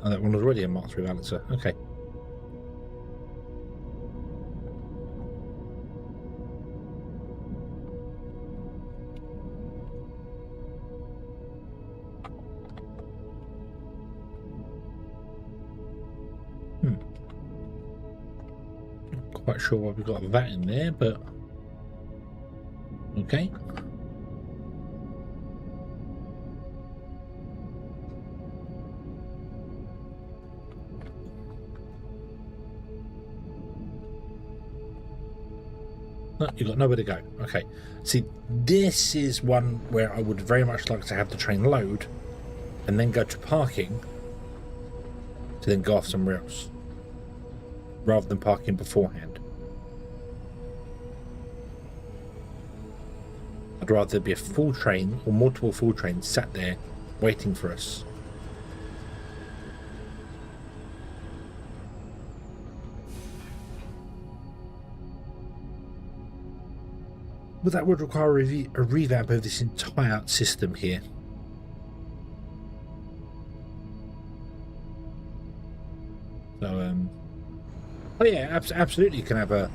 Oh, that one was already a Mark III balancer. Okay. Quite sure why we got that in there, but okay. No, you've got nowhere to go. Okay. See, this is one where I would very much like to have the train load and then go to parking to then go off somewhere else, rather than parking beforehand. I'd rather there be a full train or multiple full trains sat there waiting for us. But that would require a revamp of this entire system here. So, oh yeah, absolutely. You can have a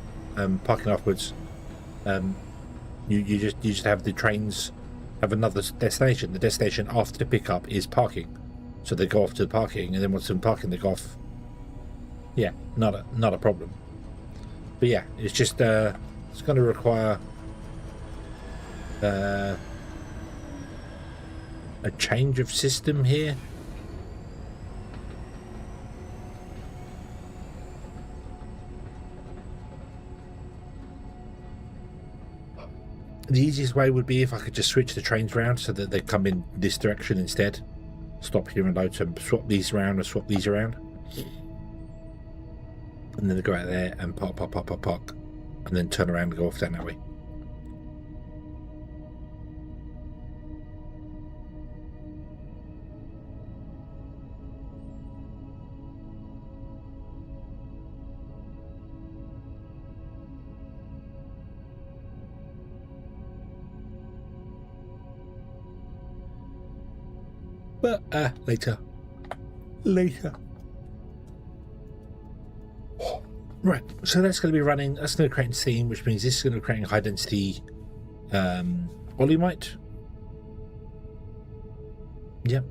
parking afterwards. You just have the trains have another destination. The destination after the pickup is parking, so they go off to the parking, and then once they're in parking, they go off. Yeah, not a problem. But yeah, it's just it's going to require a change of system here. The easiest way would be if I could just switch the trains around so that they come in this direction instead. Stop here and load some, swap these around or swap these around. And then they go out there and park, and then turn around and go off down that way. But later. later. Right, so that's going to be running, that's going to create a scene, which means this is going to create a high density olimite. Yep.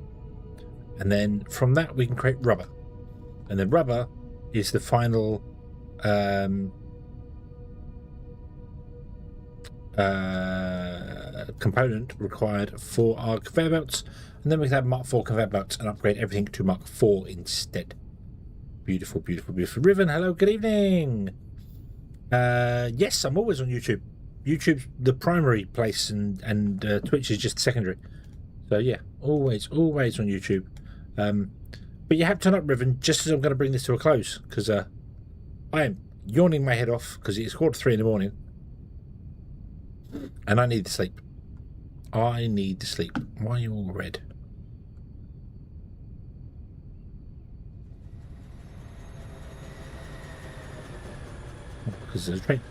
And then from that we can create rubber. And then rubber is the final component required for our conveyor belts. And then we can have Mark 4 conveyor belts and upgrade everything to Mark 4 instead. Beautiful, beautiful, beautiful. Riven, hello, good evening. Yes, I'm always on YouTube. YouTube's the primary place, and Twitch is just secondary. So yeah, always on YouTube. But you have to turn up, Riven, just as I'm going to bring this to a close, because I am yawning my head off because it's 3:15 in the morning, and I need to sleep. I need to sleep. Why are you all red? Because there's a train.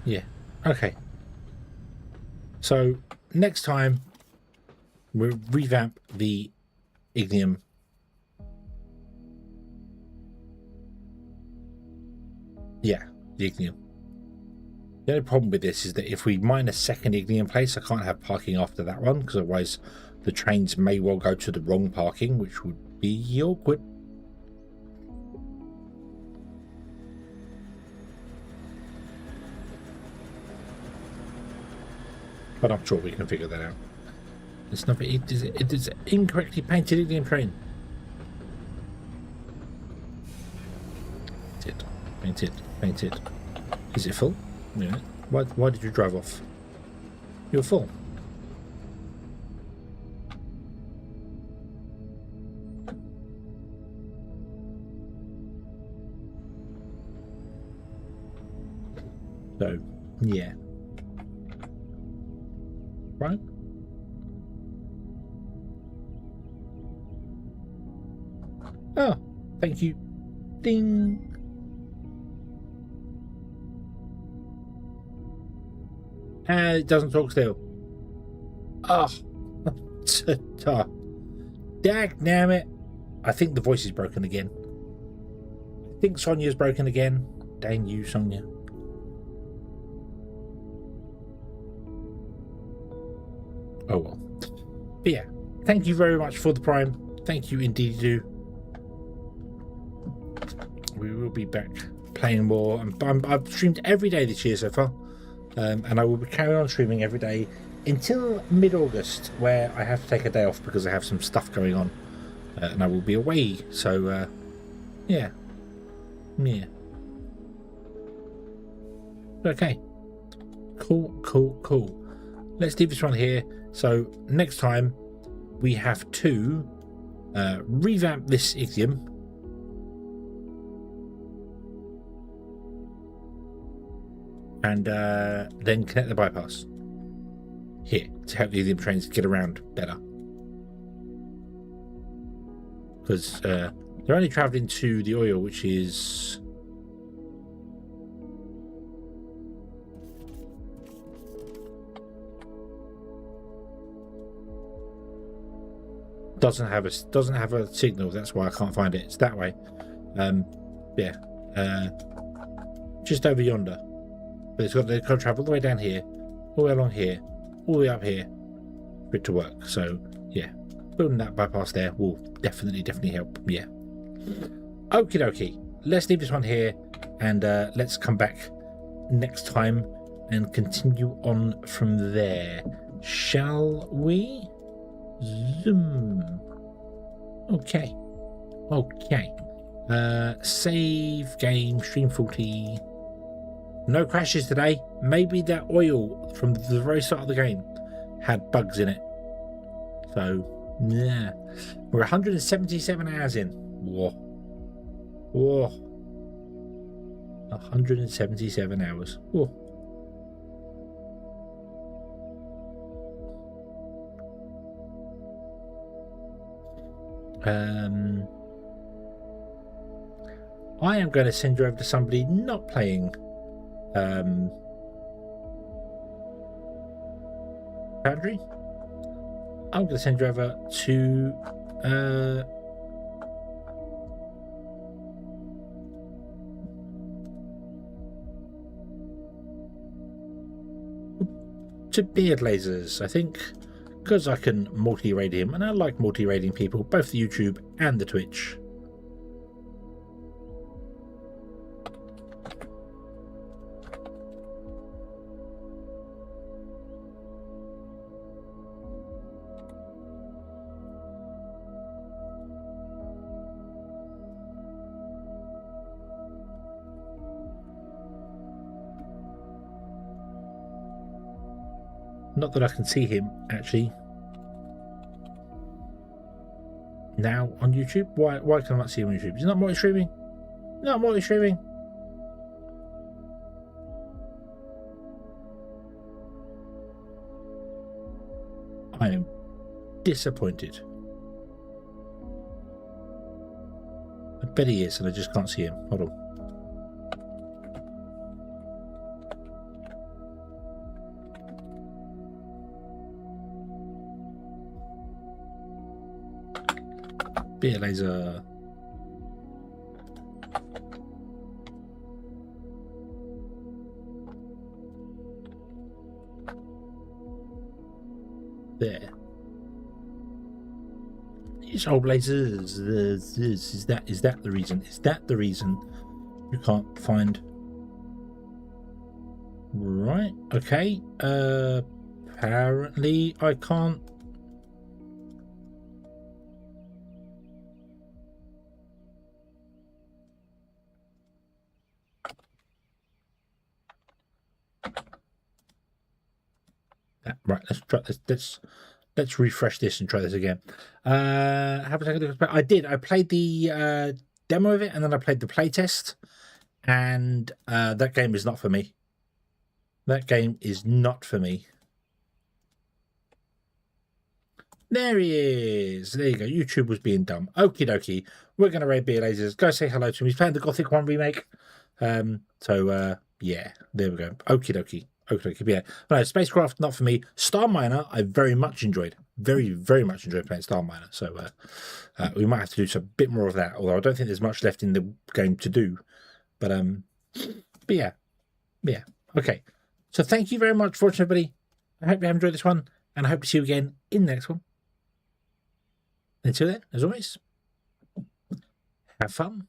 Yeah. Okay. So next time we'll revamp the ignium. Yeah, the ignium. The only problem with this is that if we mine a second ignium place, I can't have parking after that one, because otherwise the trains may well go to the wrong parking, which would be awkward. But I'm sure we can figure that out. It's not. It is incorrectly painted ignium train. Paint it. Is it full? Yeah. Why did you drive off? You're full. So, yeah. Right? Oh, thank you. Ding. And it doesn't talk still. Oh, dag damn it. I think the voice is broken again. I think Sonia's broken again. Dang you, Sonia. Oh well. But yeah, thank you very much for the Prime. Thank you indeed, do. We will be back playing more. I've streamed every day this year so far. And I will be carrying on streaming every day until mid-August, where I have to take a day off because I have some stuff going on, and I will be away. So yeah. Okay, cool. Let's leave this one here. So next time we have to revamp this ignium. And then connect the bypass here to help the ignium trains get around better. Because they're only travelling to the oil, which is... doesn't have a signal. That's why I can't find it. It's that way. Yeah. Just over yonder. But they've got to travel all the way down here, all the way along here, all the way up here for it to work. So yeah, building that bypass there will definitely help. Yeah. Okie dokie. Let's leave this one here, and let's come back next time and continue on from there. Shall we? Zoom. Okay. Save game, stream 40. No crashes today. Maybe that oil from the very start of the game had bugs in it. So, yeah. We're 177 hours in. Whoa. 177 hours. Whoa. I am going to send you over to somebody not playing Foundry. I'm going to send you over to To beard lasers, I think, because I can multi-raid him, and I like multi-raiding people, both the YouTube and the Twitch. Not that I can see him, actually. Now on YouTube? Why can I not see him on YouTube? He's not multi-streaming? Not multi-streaming. I am disappointed. I bet he is, and I just can't see him. Hold on. Beer laser. There. These old lasers. Is that the reason? Is that the reason you can't find? Right. Okay. Apparently I can't. Right, let's try this. Let's refresh this and try this again. How was I going to? I did. I played the demo of it, and then I played the playtest, and that game is not for me. That game is not for me. There he is. There you go. YouTube was being dumb. Okie dokie. We're going to raid beer lasers. Go say hello to him. He's playing the Gothic 1 remake. Yeah, there we go. Okie dokie. Okay, yeah. No, spacecraft, not for me. Star Miner, I very much enjoyed. Very, very much enjoyed playing Star Miner. So we might have to do a bit more of that. Although I don't think there's much left in the game to do. But yeah. Okay. So thank you very much for watching, everybody. I hope you have enjoyed this one, and I hope to see you again in the next one. Until then, as always, have fun.